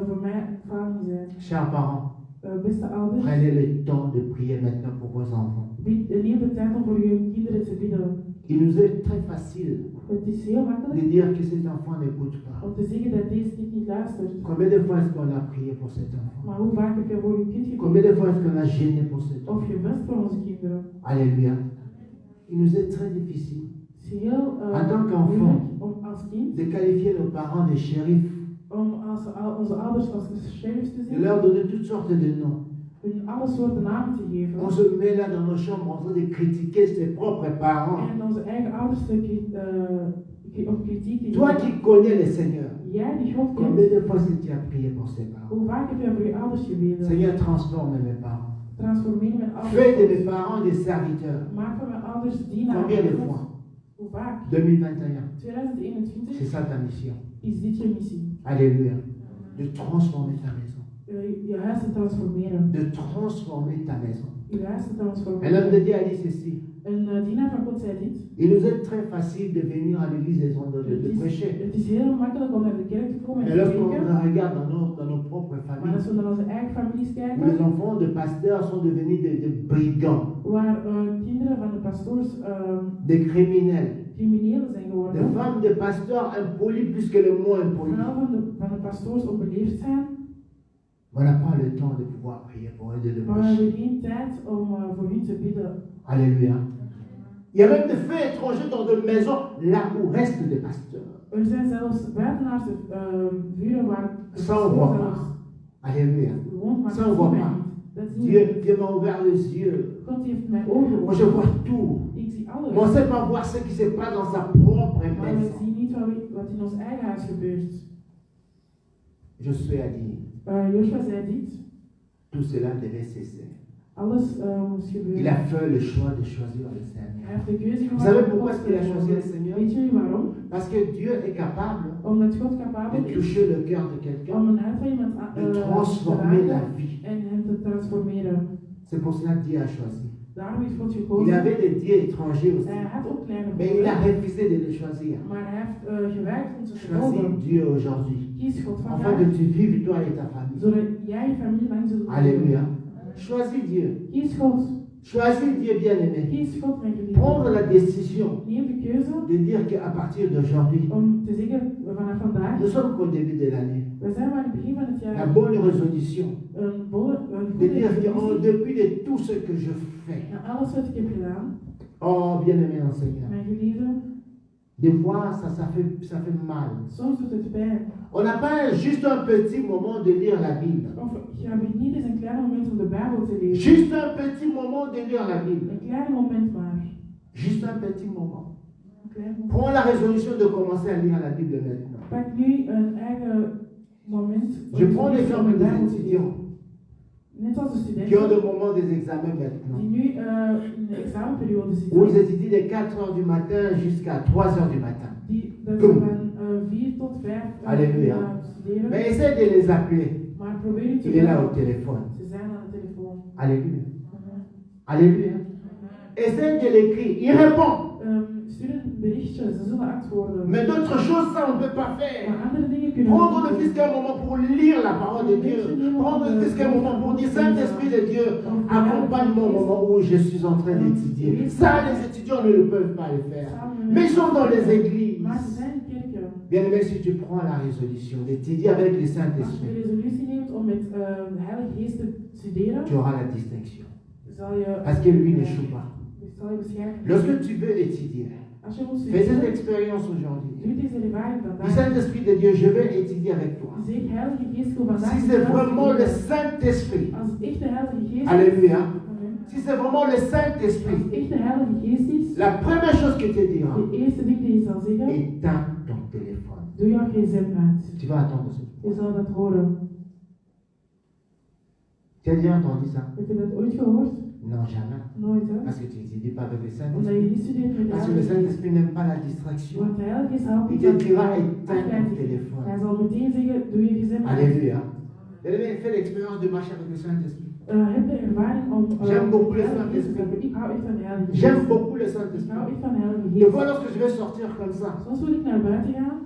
Speaker 2: voor mij een falie zijn.
Speaker 3: Chers parents,
Speaker 2: Beste ouders,
Speaker 3: prenez le temps de prier maintenant pour vos enfants.
Speaker 2: neem de tijd om voor je kinderen te bidden.
Speaker 3: Il nous est très facile
Speaker 2: Het is heel makkelijk
Speaker 3: de dire que cet enfant n'écoute pas.
Speaker 2: om te zeggen dat deze kind niet luistert.
Speaker 3: Combien de fois est-ce qu'on a prié pour cet enfant?
Speaker 2: Maar hoe vaak heb je voor je kind
Speaker 3: Combien
Speaker 2: gebeden?
Speaker 3: de fois est-ce qu'on a gêné pour cet enfant?
Speaker 2: Of gewest voor onze kinderen?
Speaker 3: Alléluia. Il nous est très difficile
Speaker 2: Het is heel
Speaker 3: En tant qu'enfant,
Speaker 2: moeilijk om als kind,
Speaker 3: de qualifier nos parents de shérifs,
Speaker 2: om onze ouders als sheriffs te
Speaker 3: de
Speaker 2: zien.
Speaker 3: leur donner toutes sortes de noms.
Speaker 2: hun alle soorten namen te geven.
Speaker 3: On se met là dans nos chambres en train de critiquer ses propres parents.
Speaker 2: En onze eigen ouders op kritiek te
Speaker 3: Toi
Speaker 2: geven.
Speaker 3: qui connais le Seigneur,
Speaker 2: Jij die God
Speaker 3: combien
Speaker 2: kent,
Speaker 3: de fois est-ce que tu as prié pour ses parents?
Speaker 2: hoe vaak heb je voor je ouders gebeden?
Speaker 3: Seigneur, transforme mes parents.
Speaker 2: Transformeer mijn ouders.
Speaker 3: Fais de mes parents des serviteurs.
Speaker 2: Maak van mijn ouders dienaren.
Speaker 3: Combien de fois?
Speaker 2: Hoe vaak?
Speaker 3: 2021.
Speaker 2: 2021
Speaker 3: C'est ça ta mission.
Speaker 2: is dit je missie.
Speaker 3: Alléluia. De transformer ta maison.
Speaker 2: Je huis te transformeren.
Speaker 3: De transformer ta maison.
Speaker 2: Je huis te
Speaker 3: Un homme de
Speaker 2: transformeren.
Speaker 3: Dieu a dit ceci.
Speaker 2: Een dienaar van God zei dit.
Speaker 3: Il nous est très facile de venir à l'église et de prêcher.
Speaker 2: Het is heel makkelijk om naar de kerk te komen en
Speaker 3: Mais
Speaker 2: te
Speaker 3: lorsqu'on
Speaker 2: prediken.
Speaker 3: regarde dans nos propres
Speaker 2: Maar
Speaker 3: familles,
Speaker 2: als we naar onze eigen families
Speaker 3: où les
Speaker 2: kijken,
Speaker 3: enfants de pasteurs sont devenus des brigands,
Speaker 2: waar kinderen van de pastoors
Speaker 3: des criminels,
Speaker 2: criminelen zijn
Speaker 3: des
Speaker 2: geworden,
Speaker 3: femmes de pasteurs impolis plus que le mot impoli.
Speaker 2: vrouwen van de pastoors onbeleefd zijn,
Speaker 3: On n'a pas le temps de pouvoir prier pour eux, de le
Speaker 2: maar we
Speaker 3: prêcher.
Speaker 2: hebben geen tijd om voor hun te bidden.
Speaker 3: Alléluia. Il y a même des faits étrangers dans de maisons là où restent des pasteurs.
Speaker 2: Er zijn zelfs buitenaardse vuren waar de
Speaker 3: Ça, on
Speaker 2: pastoor
Speaker 3: voit
Speaker 2: zelfs
Speaker 3: pas. Alléluia.
Speaker 2: woont, maar
Speaker 3: Ça,
Speaker 2: dat
Speaker 3: on
Speaker 2: zien
Speaker 3: voit
Speaker 2: wij
Speaker 3: pas.
Speaker 2: niet. Dat zien
Speaker 3: Dieu,
Speaker 2: we.
Speaker 3: Dieu m'a ouvert les yeux.
Speaker 2: God heeft mijn ogen
Speaker 3: Moi, je
Speaker 2: geopend.
Speaker 3: vois tout.
Speaker 2: Ik zie
Speaker 3: Mais on ne
Speaker 2: alles.
Speaker 3: sait pas voir ce qui se passe dans sa propre
Speaker 2: Maar we
Speaker 3: maison.
Speaker 2: zien niet wat in ons eigen huis gebeurt.
Speaker 3: Josué a dit,
Speaker 2: Joshua zei dit.
Speaker 3: tout cela devait cesser.
Speaker 2: Alles moest
Speaker 3: Il
Speaker 2: gebeuren.
Speaker 3: a fait le choix de choisir le
Speaker 2: Hij
Speaker 3: Seigneur.
Speaker 2: heeft de keuze
Speaker 3: Vous
Speaker 2: gemaakt.
Speaker 3: savez
Speaker 2: om
Speaker 3: pourquoi
Speaker 2: God
Speaker 3: est-ce qu'il a
Speaker 2: te
Speaker 3: choisi le
Speaker 2: volgen.
Speaker 3: Seigneur?
Speaker 2: Weet jullie waarom?
Speaker 3: Parce que Dieu est capable
Speaker 2: Omdat God
Speaker 3: de
Speaker 2: capabel is
Speaker 3: toucher le cœur de quelqu'un,
Speaker 2: om een hart van iemand
Speaker 3: de transformer
Speaker 2: te
Speaker 3: la
Speaker 2: raken
Speaker 3: vie.
Speaker 2: en hem te transformeren.
Speaker 3: C'est pour cela que Dieu a choisi.
Speaker 2: Daarom heeft God
Speaker 3: Il
Speaker 2: gekozen.
Speaker 3: avait des dieux étrangers aussi,
Speaker 2: Hij had ook kleine
Speaker 3: mais il a
Speaker 2: broers,
Speaker 3: refusé de les choisir.
Speaker 2: maar hij heeft geweigerd om ze te
Speaker 3: Choisis
Speaker 2: volgen.
Speaker 3: Dieu aujourd'hui,
Speaker 2: Kies God
Speaker 3: afin
Speaker 2: vandaag,
Speaker 3: que tu vives toi et ta famille.
Speaker 2: zodat jij je familie lang zult leven.
Speaker 3: Alléluia. Choisis Dieu.
Speaker 2: Kies God.
Speaker 3: Choisis Dieu, bien-aimé.
Speaker 2: Kies God, mijn geliefde.
Speaker 3: Prendre la décision
Speaker 2: Neem de keuze
Speaker 3: de dire qu'à partir d'aujourd'hui,
Speaker 2: om te zeggen vanaf vandaag,
Speaker 3: nous sommes qu'au début de l'année.
Speaker 2: we zijn maar in het begin van het
Speaker 3: La
Speaker 2: jaar,
Speaker 3: bonne résolution
Speaker 2: een
Speaker 3: de
Speaker 2: goede
Speaker 3: dire que
Speaker 2: resolutie
Speaker 3: depuis de tout ce que je fais,
Speaker 2: naar alles wat ik heb gedaan,
Speaker 3: oh bien-aimé en Seigneur,
Speaker 2: mijn geliefde,
Speaker 3: des fois ça fait mal.
Speaker 2: soms doet het pijn.
Speaker 3: On n'a pas juste un petit moment de lire la Bible.
Speaker 2: Of je hebt niet eens een klein moment om de Bijbel te lezen.
Speaker 3: Juste un petit moment de lire la Bible.
Speaker 2: Een klein moment maar.
Speaker 3: Juste un petit moment.
Speaker 2: Een klein moment.
Speaker 3: Prends la résolution de commencer à lire la Bible maintenant.
Speaker 2: Pak nu een eigen moment. om
Speaker 3: Je
Speaker 2: te
Speaker 3: prends
Speaker 2: lezen, om
Speaker 3: l'exemple
Speaker 2: de
Speaker 3: des
Speaker 2: Bijbel te lezen.
Speaker 3: étudiants
Speaker 2: Net als de
Speaker 3: qui ont le
Speaker 2: studenten
Speaker 3: moment des examens maintenant.
Speaker 2: die nu in de examenperiode
Speaker 3: Où ils
Speaker 2: zitten.
Speaker 3: étudient de 4 heures du matin jusqu'à 3 heures du matin.
Speaker 2: Dat ze van 4 tot 5
Speaker 3: Alléluia.
Speaker 2: studeren.
Speaker 3: Mais essaie de les appeler.
Speaker 2: Maar probeer je te
Speaker 3: Il est là au
Speaker 2: bellen.
Speaker 3: téléphone.
Speaker 2: Ze zijn aan de telefoon.
Speaker 3: Alléluia. Alléluia. Essaie de l'écrire. Il répond.
Speaker 2: Stuur een berichtje, ze zullen antwoorden.
Speaker 3: Mais d'autres choses, ça, on ne peut pas faire.
Speaker 2: Maar andere dingen kunnen we
Speaker 3: Prendre
Speaker 2: niet
Speaker 3: le
Speaker 2: doen.
Speaker 3: fils qu'un moment pour lire la parole de Dieu. Prendre le fils qu'un moment pour dire Saint-Esprit de Dieu, accompagne-moi au moment où je suis en train d'étudier. Ça, les étudiants ne peuvent pas le faire. Mais ils sont dans les églises.
Speaker 2: Maar ze zijn in kerken.
Speaker 3: Bien aimé, si tu prends la résolution d'étudier avec le
Speaker 2: Als je de
Speaker 3: Saint-Esprit,
Speaker 2: resolutie neemt om met de Heilige Geest te studeren,
Speaker 3: tu auras la distinction.
Speaker 2: zal je,
Speaker 3: Parce que lui n'échoue pas.
Speaker 2: zal je beschermen.
Speaker 3: Lorsque tu veux étudier,
Speaker 2: Als je moet
Speaker 3: fais cette
Speaker 2: studeren,
Speaker 3: expérience aujourd'hui.
Speaker 2: doe deze ervaring
Speaker 3: Dis
Speaker 2: vandaag.
Speaker 3: Saint-Esprit de Dieu, je vais étudier avec toi.
Speaker 2: Zeg Heilige Geest, ik wil vandaag
Speaker 3: Si c'est
Speaker 2: met jou
Speaker 3: vraiment le
Speaker 2: studeren.
Speaker 3: Saint-Esprit,
Speaker 2: Als het echt de Heilige Geest is,
Speaker 3: Alléluia.
Speaker 2: Amen.
Speaker 3: Si c'est vraiment le
Speaker 2: Als
Speaker 3: Saint-Esprit,
Speaker 2: het echt de Heilige Geest is,
Speaker 3: la première chose qu'il te dira,
Speaker 2: de eerste ding die je zal zeggen,
Speaker 3: éteins ton téléphone.
Speaker 2: doe jouw gsm uit.
Speaker 3: Tu vas attendre ce
Speaker 2: Je zal dat horen.
Speaker 3: Tu as déjà entendu ça?
Speaker 2: Heb je dat ooit gehoord?
Speaker 3: Non, jamais.
Speaker 2: Nooit, hè?
Speaker 3: Parce que tu n'étudies pas avec le
Speaker 2: Omdat
Speaker 3: Saint-Esprit.
Speaker 2: je niet studeert met de
Speaker 3: Parce que le
Speaker 2: Heilige Geest.
Speaker 3: Saint-Esprit n'aime pas la distraction.
Speaker 2: Want de Heilige Geest houdt
Speaker 3: Il
Speaker 2: niet
Speaker 3: te
Speaker 2: van
Speaker 3: dira éteins ton
Speaker 2: afleiding.
Speaker 3: téléphone.
Speaker 2: Hij zal meteen zeggen, doe je gsm uit.
Speaker 3: Alléluia. Fais l'expérience de marcher avec le Saint-Esprit.
Speaker 2: Heb de ervaring om
Speaker 3: J'aime beaucoup le
Speaker 2: de Heilige Geest te
Speaker 3: Saint-Esprit.
Speaker 2: hebben. Ik hou echt van de Heilige Geest.
Speaker 3: J'aime beaucoup le
Speaker 2: Ik hou
Speaker 3: Saint-Esprit.
Speaker 2: echt van de Heilige
Speaker 3: Des
Speaker 2: Geest.
Speaker 3: fois, lorsque je vais sortir comme ça,
Speaker 2: Soms wil ik naar buiten gaan.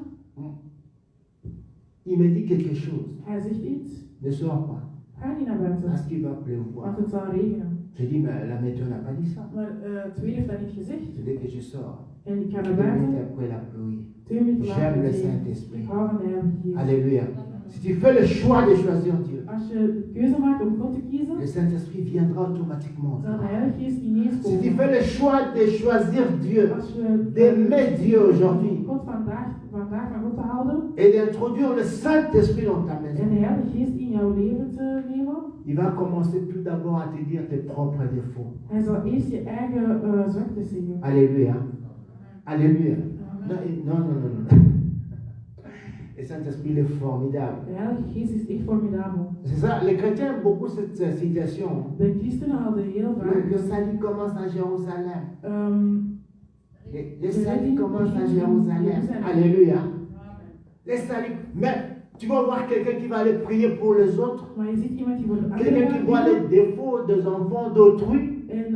Speaker 3: il me dit quelque chose.
Speaker 2: Hij zegt iets.
Speaker 3: Ne sors pas.
Speaker 2: Ga niet naar buiten.
Speaker 3: Parce qu'il va pleuvoir.
Speaker 2: Want het zal regenen.
Speaker 3: Je dis, mais la météo n'a pas dit ça.
Speaker 2: Maar het weer heeft dat niet gezegd.
Speaker 3: C'est dès que je sors.
Speaker 2: En ik ga
Speaker 3: 2
Speaker 2: naar
Speaker 3: minutes
Speaker 2: buiten.
Speaker 3: après la pluie.
Speaker 2: 2 minuten later.
Speaker 3: J'aime le
Speaker 2: is het regenen.
Speaker 3: Saint-Esprit.
Speaker 2: Ik hou van de Heilige Geest.
Speaker 3: Alléluia. Si tu fais le choix de choisir Dieu,
Speaker 2: Als je de keuze maakt om God te kiezen,
Speaker 3: le Saint-Esprit viendra automatiquement.
Speaker 2: zal de Heilige Geest ineens
Speaker 3: Si tu
Speaker 2: komen.
Speaker 3: fais le choix de choisir Dieu,
Speaker 2: Als je
Speaker 3: d'aimer Dieu aujourd'hui
Speaker 2: God vandaag van God te houden
Speaker 3: et d'introduire le Saint-Esprit dans ta
Speaker 2: en
Speaker 3: maison,
Speaker 2: de Heilige Geest in jouw leven te nemen,
Speaker 3: il va commencer tout d'abord à te dire tes propres défauts.
Speaker 1: Hij zal eerst je eigen zwakte zeggen.
Speaker 3: Alléluia. Alléluia. Non, non, non, non, non. Le Saint-Esprit est formidable.
Speaker 1: De Heilige Geest is echt formidabel.
Speaker 3: C'est ça, les chrétiens aiment beaucoup cette situation.
Speaker 1: De christenen hadden heel vaak.
Speaker 3: Le salut commence à Jérusalem. Le
Speaker 1: Le
Speaker 3: salut
Speaker 1: salut
Speaker 3: commence à
Speaker 1: begint in
Speaker 3: Jérusalem.
Speaker 1: Jeruzalem.
Speaker 3: Alléluia. Le salut. Mais tu vas voir quelqu'un qui va aller prier pour les autres.
Speaker 1: Maar je ziet iemand die voor de
Speaker 3: Quelqu'un qui voit
Speaker 1: anderen
Speaker 3: les défauts des enfants d'autrui,
Speaker 1: en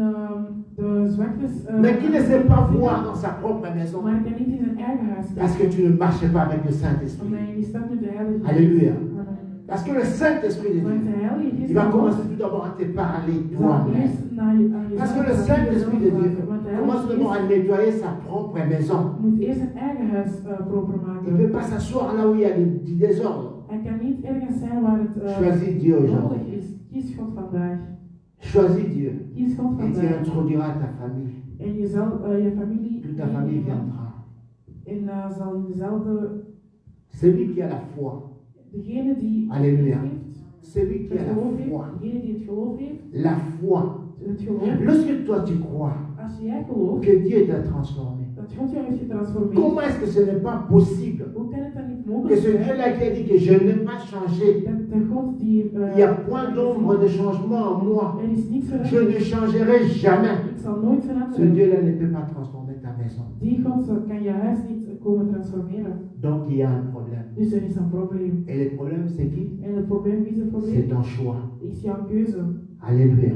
Speaker 1: de zwaktes.
Speaker 3: mais qui ne sait pas voir dans sa propre maison.
Speaker 1: Maar kan niet in zijn eigen huis
Speaker 3: Parce que tu ne marches pas avec le Saint-Esprit.
Speaker 1: Omdat je niet staat met de Heilige Geest.
Speaker 3: Alléluia.
Speaker 1: Amen.
Speaker 3: Parce que le Saint-Esprit de
Speaker 1: Want
Speaker 3: Dieu,
Speaker 1: de Heilige Geest
Speaker 3: il va commencer tout d'abord à te parler
Speaker 1: zal
Speaker 3: toi-même.
Speaker 1: eerst naar je aan
Speaker 3: Parce que
Speaker 1: jezelf
Speaker 3: le
Speaker 1: praten,
Speaker 3: Saint-Esprit de
Speaker 1: jezelf
Speaker 3: Dieu
Speaker 1: praten. Want de
Speaker 3: commence
Speaker 1: Heilige
Speaker 3: d'abord à
Speaker 1: Geest
Speaker 3: nettoyer sa propre maison.
Speaker 1: moet eerst zijn eigen huis proper
Speaker 3: Il ne
Speaker 1: maken.
Speaker 3: peut pas s'asseoir là où il y a du désordre.
Speaker 1: Hij kan niet ergens zijn waar het
Speaker 3: Choisis Dieu
Speaker 1: nodig
Speaker 3: aujourd'hui.
Speaker 1: is. Kies God vandaag.
Speaker 3: Choisis Dieu.
Speaker 1: Kies God
Speaker 3: Et tu
Speaker 1: vandaag.
Speaker 3: introduiras ta famille.
Speaker 1: En je zal je familie
Speaker 3: Toute ta famille
Speaker 1: meenemen.
Speaker 3: viendra.
Speaker 1: En zal in dezelfde.
Speaker 3: Celui qui a la foi.
Speaker 1: Degene die
Speaker 3: Alléluia.
Speaker 1: heeft,
Speaker 3: Celui qui
Speaker 1: het
Speaker 3: a la
Speaker 1: geloof
Speaker 3: foi.
Speaker 1: heeft, degene die het geloof heeft,
Speaker 3: La foi.
Speaker 1: het geloof.
Speaker 3: Lorsque toi tu crois
Speaker 1: Als jij gelooft
Speaker 3: que Dieu t'a transformé,
Speaker 1: dat God jou heeft getransformeerd,
Speaker 3: comment est-ce que ce n'est pas possible
Speaker 1: hoe kan het dan niet
Speaker 3: que
Speaker 1: mogelijk
Speaker 3: ce
Speaker 1: zijn
Speaker 3: Dieu-là qui a dit que je n'ai pas changé,
Speaker 1: dat de God die
Speaker 3: il n'y a point d'ombre de changement en moi,
Speaker 1: er is niets
Speaker 3: je
Speaker 1: veranderd,
Speaker 3: ne changerai jamais.
Speaker 1: ik zal nooit
Speaker 3: Ce
Speaker 1: veranderen.
Speaker 3: Dieu-là ne peut pas transformer ta maison.
Speaker 1: Die God kan je huis niet komen transformeren.
Speaker 3: Donc il y a un problème.
Speaker 1: Dus er is een probleem.
Speaker 3: Et le problème c'est qui?
Speaker 1: En het probleem, wie is het
Speaker 3: C'est
Speaker 1: probleem?
Speaker 3: ton choix.
Speaker 1: Is jouw keuze.
Speaker 3: Alléluia.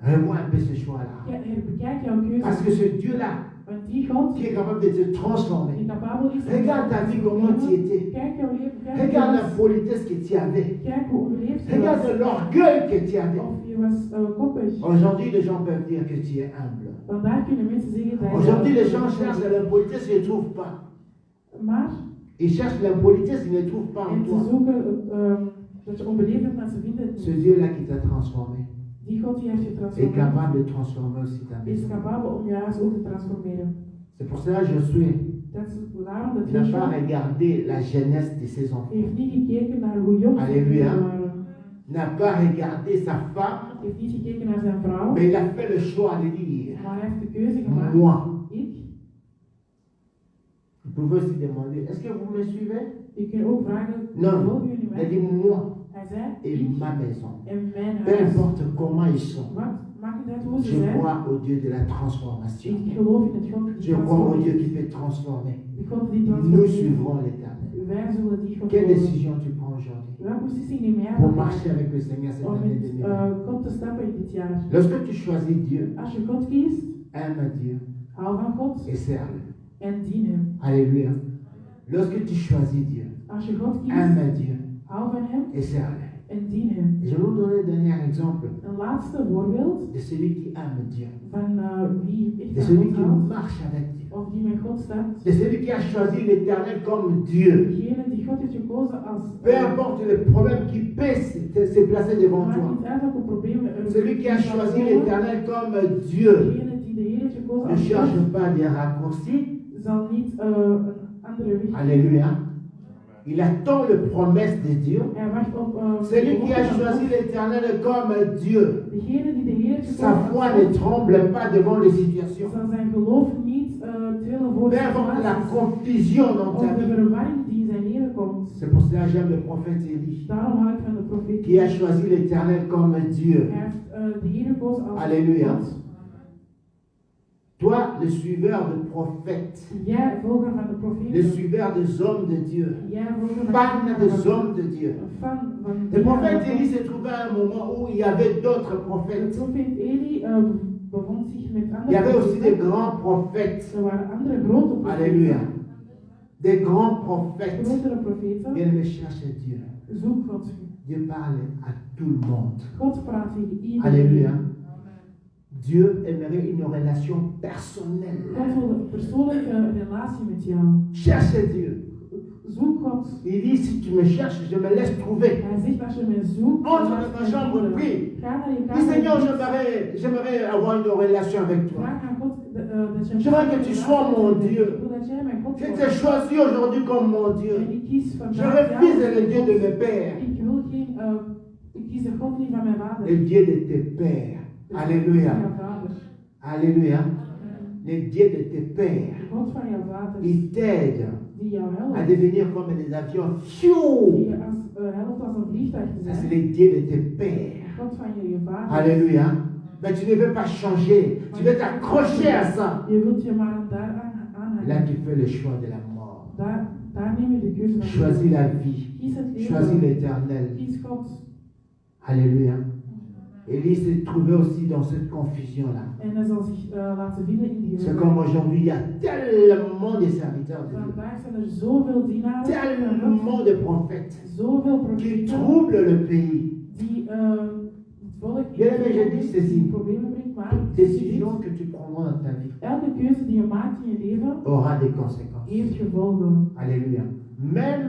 Speaker 3: Revois un peu ce choix-là.
Speaker 1: Ja, bekijk jouw
Speaker 3: Parce
Speaker 1: keuze.
Speaker 3: que ce Dieu-là
Speaker 1: Want die God
Speaker 3: qui est capable de te
Speaker 1: die
Speaker 3: transformer,
Speaker 1: capabel is.
Speaker 3: regarde ta vie comment tu étais.
Speaker 1: Kijk jouw leven. Kijk
Speaker 3: Regarde
Speaker 1: hoe
Speaker 3: la
Speaker 1: je
Speaker 3: politesse que tu avais.
Speaker 1: was. Kijk hoe beleefd je
Speaker 3: Regarde
Speaker 1: was.
Speaker 3: l'orgueil que tu avais.
Speaker 1: Of je was koppig.
Speaker 3: Aujourd'hui, les gens peuvent dire que tu es humble.
Speaker 1: Vandaag kunnen mensen zeggen dat je.
Speaker 3: Aujourd'hui, les gens cherchent l'impolitesse, ils ne trouvent pas.
Speaker 1: Maar
Speaker 3: Ils cherchent l'impolitesse, ils ne trouvent pas en
Speaker 1: en ze
Speaker 3: toi.
Speaker 1: zoeken dat je onbeleefd bent, maar ze vinden het
Speaker 3: Ce
Speaker 1: niet.
Speaker 3: Dieu-là qui t'a transformé
Speaker 1: Die God die heeft je
Speaker 3: est
Speaker 1: transformeerd.
Speaker 3: capable de transformer aussi ta
Speaker 1: Is
Speaker 3: maison.
Speaker 1: capabel om je huis ook te transformeren.
Speaker 3: C'est pour cela que Josué
Speaker 1: Dat is daarom dat
Speaker 3: n'a pas
Speaker 1: Joshua
Speaker 3: regardé la jeunesse de ses enfants,
Speaker 1: heeft niet gekeken naar hoe jong ze
Speaker 3: Alléluia.
Speaker 1: waren.
Speaker 3: n'a pas regardé sa femme,
Speaker 1: Heeft niet gekeken naar zijn vrouw.
Speaker 3: mais il a fait le choix de dire,
Speaker 1: Maar hij heeft de keuze gemaakt.
Speaker 3: moi.
Speaker 1: Ik.
Speaker 3: Vous pouvez aussi demander, est-ce que vous me suivez?
Speaker 1: Je kunt ook vragen,
Speaker 3: Non,
Speaker 1: volgen jullie
Speaker 3: il a
Speaker 1: mij?
Speaker 3: dit moi
Speaker 1: Hij zei,
Speaker 3: et
Speaker 1: ik
Speaker 3: ma maison.
Speaker 1: en mijn
Speaker 3: Peu
Speaker 1: huis.
Speaker 3: importe comment ils sont,
Speaker 1: Wat? Maakt niet uit hoe ze
Speaker 3: je
Speaker 1: zijn.
Speaker 3: crois au Dieu de la transformation.
Speaker 1: Ik geloof in het God die
Speaker 3: Je crois au Dieu
Speaker 1: transformeert.
Speaker 3: qui peut transformer.
Speaker 1: De God die
Speaker 3: Nous
Speaker 1: transformeert.
Speaker 3: suivrons l'Éternel.
Speaker 1: Wij zullen die God
Speaker 3: Quelle
Speaker 1: volgen.
Speaker 3: décision tu prends aujourd'hui
Speaker 1: Welke beslissing neem jij
Speaker 3: pour
Speaker 1: vandaag
Speaker 3: marcher avec le Seigneur cette
Speaker 1: om
Speaker 3: année
Speaker 1: met
Speaker 3: 2020?
Speaker 1: God te stappen in dit jaar?
Speaker 3: Lorsque tu choisis Dieu,
Speaker 1: Als je God kiest,
Speaker 3: aime Dieu
Speaker 1: hou van God
Speaker 3: et sers-le.
Speaker 1: en dien hem.
Speaker 3: Alléluia. Lorsque tu choisis Dieu,
Speaker 1: Als je God kiest,
Speaker 3: aime Dieu
Speaker 1: hou van hem
Speaker 3: et sers-le.
Speaker 1: en dien hem.
Speaker 3: Et je vais vous donner un dernier exemple
Speaker 1: Een laatste voorbeeld
Speaker 3: de celui qui aime Dieu,
Speaker 1: van wie echt
Speaker 3: de
Speaker 1: aan
Speaker 3: celui
Speaker 1: God
Speaker 3: qui
Speaker 1: houdt
Speaker 3: marche avec Dieu,
Speaker 1: of die met God staat.
Speaker 3: de celui qui a choisi l'Éternel comme Dieu.
Speaker 1: Degene die God heeft gekozen als
Speaker 3: Peu importe le problème qui peut se placer devant
Speaker 1: maakt
Speaker 3: toi.
Speaker 1: niet uit welke problemen er
Speaker 3: Celui qui a
Speaker 1: zijn
Speaker 3: choisi
Speaker 1: komen.
Speaker 3: l'Éternel comme Dieu
Speaker 1: Degene die de Heer heeft gekozen
Speaker 3: ne
Speaker 1: als
Speaker 3: cherche
Speaker 1: God
Speaker 3: pas des raccourcis.
Speaker 1: zal niet een andere weg.
Speaker 3: Alléluia. Il attend les promesses de Dieu.
Speaker 1: Hij wacht op
Speaker 3: Celui qui a
Speaker 1: beloften van
Speaker 3: choisi
Speaker 1: God.
Speaker 3: l'Éternel comme Dieu,
Speaker 1: Degene die de Heer heeft
Speaker 3: sa
Speaker 1: gekozen
Speaker 3: foi
Speaker 1: als
Speaker 3: ne
Speaker 1: God,
Speaker 3: tremble pas devant les situations.
Speaker 1: zal zijn geloof niet trillen voor
Speaker 3: Peu importe la
Speaker 1: situaties
Speaker 3: confusion dans
Speaker 1: of
Speaker 3: ta
Speaker 1: de
Speaker 3: vie.
Speaker 1: verwarring die in zijn leven komt.
Speaker 3: C'est pour cela que j'aime le prophète Élie,
Speaker 1: Daarom hou ik van de profeet.
Speaker 3: qui a choisi l'Éternel comme Dieu.
Speaker 1: Hij heeft de Heer gekozen als
Speaker 3: Alléluia.
Speaker 1: God.
Speaker 3: Toi, le suiveur de prophètes,
Speaker 1: Jij volger van de
Speaker 3: le
Speaker 1: profeet.
Speaker 3: suiveur des hommes de Dieu,
Speaker 1: Jij volger
Speaker 3: fan des
Speaker 1: van
Speaker 3: hommes de Dieu.
Speaker 1: fan van
Speaker 3: Le prophète Élie se trouvait à un moment où il y avait d'autres
Speaker 1: de
Speaker 3: prophètes.
Speaker 1: profeet Eli bevond zich met
Speaker 3: Il y
Speaker 1: andere
Speaker 3: avait aussi des
Speaker 1: profeten.
Speaker 3: grands prophètes.
Speaker 1: Er waren andere grote profeten.
Speaker 3: Alléluia. Des grands prophètes.
Speaker 1: Grotere profeten.
Speaker 3: Bien aimé, cherche Dieu.
Speaker 1: Zoek God.
Speaker 3: Dieu parle à tout le monde.
Speaker 1: God praat tegen iedereen.
Speaker 3: Alléluia. Dieu aimerait une relation personnelle.
Speaker 1: God wil een persoonlijke relatie met jou.
Speaker 3: Cherche Dieu.
Speaker 1: Zoek God.
Speaker 3: Il dit, si tu me cherches, je me laisse trouver.
Speaker 1: Hij zegt als je mij zoekt,
Speaker 3: Entre
Speaker 1: dan
Speaker 3: dans ta
Speaker 1: laat je
Speaker 3: chambre,
Speaker 1: mij
Speaker 3: prie.
Speaker 1: vinden. Ga naar je
Speaker 3: Dis,
Speaker 1: kamer.
Speaker 3: Seigneur, j'aimerais avoir une relation avec toi.
Speaker 1: Vraag aan God dat je
Speaker 3: Je veux que tu sois mon Dieu.
Speaker 1: Ik wil dat jij mijn God
Speaker 3: Je
Speaker 1: wordt.
Speaker 3: t'ai choisi aujourd'hui comme mon Dieu.
Speaker 1: En ik kies
Speaker 3: Je
Speaker 1: vandaag
Speaker 3: refuse
Speaker 1: jou.
Speaker 3: le Dieu de mes pères.
Speaker 1: Ik wil geen Ik kies de God niet van mijn vader.
Speaker 3: Le Dieu de tes pères.
Speaker 1: De
Speaker 3: Alléluia.
Speaker 1: God van jouw vader.
Speaker 3: Alléluia. Le Dieu de tes pères.
Speaker 1: De God van jouw vader.
Speaker 3: Il t'aide
Speaker 1: Die jou
Speaker 3: à
Speaker 1: helpt.
Speaker 3: devenir comme des avions.
Speaker 1: Die
Speaker 3: Pfiou!
Speaker 1: je helpt als een vliegtuig te
Speaker 3: Ça, c'est
Speaker 1: zijn.
Speaker 3: le Dieu de tes pères.
Speaker 1: De God van je vader.
Speaker 3: Alléluia. Mais tu ne veux pas changer. Tu veux t'accrocher à ça.
Speaker 1: Je wilt je maar daaraan
Speaker 3: Là,
Speaker 1: aanhangen.
Speaker 3: tu fais le choix de la mort.
Speaker 1: Daar neem je de keuze van.
Speaker 3: Choisis la vie.
Speaker 1: Kies het
Speaker 3: Choisis
Speaker 1: leven.
Speaker 3: l'éternel.
Speaker 1: Kies God.
Speaker 3: Alléluia. Élie s'est trouvé aussi dans cette confusion-là.
Speaker 1: En hij zal zich laten vinden in die
Speaker 3: C'est comme aujourd'hui, il y a tellement de serviteurs de Dieu,
Speaker 1: Vandaag zijn er zoveel dienaren,
Speaker 3: tellement de prophètes
Speaker 1: zoveel
Speaker 3: qui
Speaker 1: profeten
Speaker 3: troublent le pays.
Speaker 1: die het volk
Speaker 3: Bien aimé, je dis ceci.
Speaker 1: in problemen brengt. Maar
Speaker 3: Décision que tu prendras dans ta vie
Speaker 1: elke keuze die je maakt in je leven
Speaker 3: aura des conséquences.
Speaker 1: heeft gevolgen.
Speaker 3: Alléluia. Même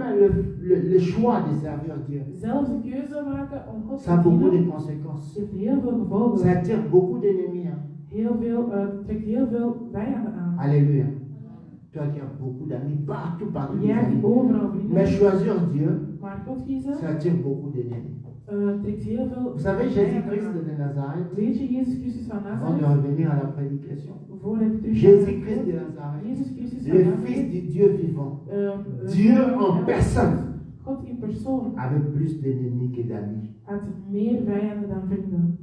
Speaker 3: le choix de servir Dieu,
Speaker 1: Zelfs de keuze maken om God
Speaker 3: ça a
Speaker 1: te
Speaker 3: beaucoup de
Speaker 1: dienen
Speaker 3: conséquences.
Speaker 1: heeft heel veel gevolgen.
Speaker 3: Ça attire beaucoup d'ennemis. Hein.
Speaker 1: Trekt heel veel vijanden aan.
Speaker 3: Alléluia. Toi qui as beaucoup d'amis partout, partout.
Speaker 1: Jij hebt overal vrienden.
Speaker 3: Mais choisir Dieu,
Speaker 1: Maar God kiezen
Speaker 3: ça attire beaucoup d'ennemis.
Speaker 1: trekt heel veel
Speaker 3: Vous savez, Jésus-Christ
Speaker 1: vijanden
Speaker 3: de
Speaker 1: aan.
Speaker 3: Nazareth,
Speaker 1: Weet je, Jezus Christus van
Speaker 3: avant de
Speaker 1: Nazareth,
Speaker 3: revenir à la prédication,
Speaker 1: voordat ik terug
Speaker 3: Jésus-Christ de Nazareth,
Speaker 1: Jezus Christus van
Speaker 3: le
Speaker 1: Nazareth,
Speaker 3: Fils du Dieu vivant,
Speaker 1: de
Speaker 3: Dieu
Speaker 1: Zoon
Speaker 3: en personne,
Speaker 1: God in persoon
Speaker 3: avait plus d'ennemis que d'amis.
Speaker 1: had meer vijanden dan vrienden.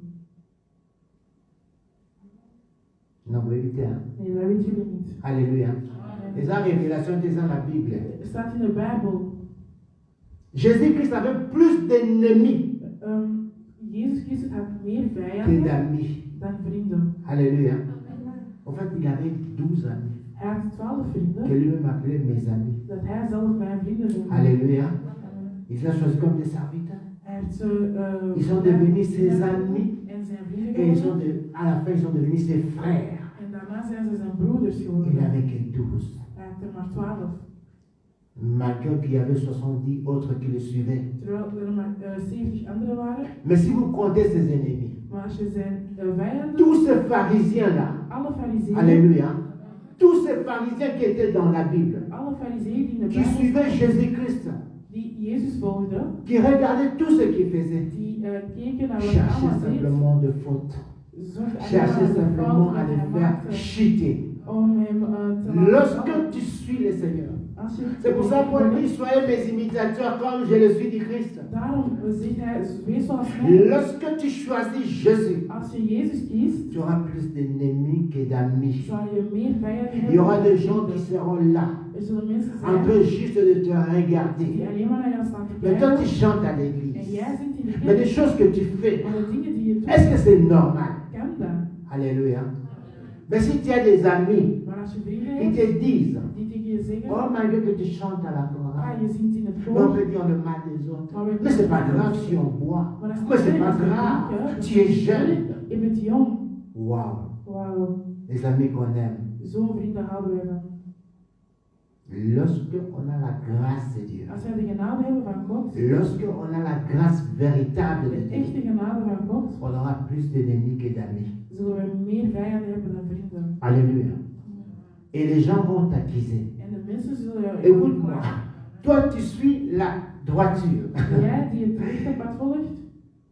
Speaker 3: Non, vous évitez, hein?
Speaker 1: Nee, dat weten jullie niet.
Speaker 3: Alléluia. Et ça, révélation, c'est dans la Bible.
Speaker 1: Er staat in de Bijbel.
Speaker 3: Jésus-Christ avait plus d'ennemis
Speaker 1: Jezus Christus had meer
Speaker 3: que
Speaker 1: vijanden
Speaker 3: d'amis.
Speaker 1: dan vrienden.
Speaker 3: Alléluia. En fait, il avait 12 amis,
Speaker 1: Hij had 12
Speaker 3: que
Speaker 1: vrienden,
Speaker 3: lui-même appelait mes amis.
Speaker 1: dat hij zelf mijn vrienden noemde.
Speaker 3: Alléluia. Il les a choisis comme des serviteurs.
Speaker 1: Hij heeft ze,
Speaker 3: Ils sont devenus ses amis
Speaker 1: en zijn vrienden
Speaker 3: et
Speaker 1: geworden.
Speaker 3: à la fin, ils sont devenus ses frères.
Speaker 1: En daarna zijn ze zijn broeders
Speaker 3: Il
Speaker 1: geworden.
Speaker 3: n'avait que 12.
Speaker 1: Hij had er maar 12.
Speaker 3: Malgré qu'il y avait 70 autres qui le suivaient.
Speaker 1: Terwijl er maar 70 anderen waren.
Speaker 3: Mais si vous comptez ses ennemis,
Speaker 1: Maar als je zijn vijanden,
Speaker 3: tous ces pharisiens-là,
Speaker 1: alle fariseeën,
Speaker 3: alléluia, tous ces pharisiens qui étaient dans la Bible,
Speaker 1: alle fariseeën die in de
Speaker 3: qui
Speaker 1: Bijbel
Speaker 3: suivaient
Speaker 1: staan,
Speaker 3: Jésus-Christ,
Speaker 1: die Jezus volgden,
Speaker 3: qui regardaient tout ce qu'il faisait,
Speaker 1: die keken naar wat hij
Speaker 3: cherchaient
Speaker 1: allemaal deed,
Speaker 3: simplement de fautes,
Speaker 1: zochten
Speaker 3: cherchaient
Speaker 1: allemaal de
Speaker 3: simplement
Speaker 1: fouten
Speaker 3: à
Speaker 1: die
Speaker 3: les
Speaker 1: hij
Speaker 3: faire
Speaker 1: maakte
Speaker 3: chuter.
Speaker 1: om hem te laten
Speaker 3: Lorsque
Speaker 1: vallen.
Speaker 3: tu suis le Seigneur,
Speaker 1: Als je-
Speaker 3: c'est pour ça qu'on dit soyez mes imitateurs comme je le suis du Christ.
Speaker 1: Daarom zegt hij, wees zoals mij.
Speaker 3: Lorsque tu choisis Jésus,
Speaker 1: Als je Jezus kiest,
Speaker 3: tu auras plus d'ennemis que d'amis.
Speaker 1: zal je meer vijanden
Speaker 3: Il y
Speaker 1: hebben.
Speaker 3: aura des gens qui seront là,
Speaker 1: Er zullen mensen
Speaker 3: en
Speaker 1: zijn
Speaker 3: train juste de te
Speaker 1: die
Speaker 3: regarder.
Speaker 1: alleen maar naar jou staan te
Speaker 3: Mais toi, tu
Speaker 1: kijken.
Speaker 3: chantes à
Speaker 1: En
Speaker 3: l'église.
Speaker 1: jij zingt in de
Speaker 3: Mais des
Speaker 1: kerk.
Speaker 3: choses que tu fais,
Speaker 1: Maar de dingen die je doet,
Speaker 3: est-ce que c'est normal?
Speaker 1: kan dat.
Speaker 3: Alléluia. Mais si tu as des amis
Speaker 1: Maar als je vrienden
Speaker 3: qui
Speaker 1: hebt,
Speaker 3: te disent,
Speaker 1: die tegen je zeggen,
Speaker 3: oh malgré que tu chantes à la
Speaker 1: ah,
Speaker 3: chorale,
Speaker 1: je zingt in het
Speaker 3: on
Speaker 1: koor.
Speaker 3: peut dire le mal des autres.
Speaker 1: Maar we
Speaker 3: Mais c'est pas grave si on boit.
Speaker 1: Maar dat is
Speaker 3: Mais c'est
Speaker 1: niet
Speaker 3: pas
Speaker 1: erg,
Speaker 3: grave.
Speaker 1: hè.
Speaker 3: Tu es jeune.
Speaker 1: Je bent jong.
Speaker 3: Waouh.
Speaker 1: Wauw.
Speaker 3: Les amis qu'on aime.
Speaker 1: Zo'n vrienden houden wij van.
Speaker 3: Lorsque on a la grâce de Dieu.
Speaker 1: Als wij de genade hebben van God,
Speaker 3: Lorsque on a la grâce véritable de
Speaker 1: de
Speaker 3: Dieu.
Speaker 1: echte genade van God,
Speaker 3: On aura plus d'ennemis que d'amis.
Speaker 1: zullen wij meer vijanden hebben dan vrienden.
Speaker 3: Alléluia. Et les gens vont t'accuser.
Speaker 1: En de mensen zullen jou
Speaker 3: Écoute-moi. Toi, tu suis la droiture.
Speaker 1: Jij die het rechte pad volgt,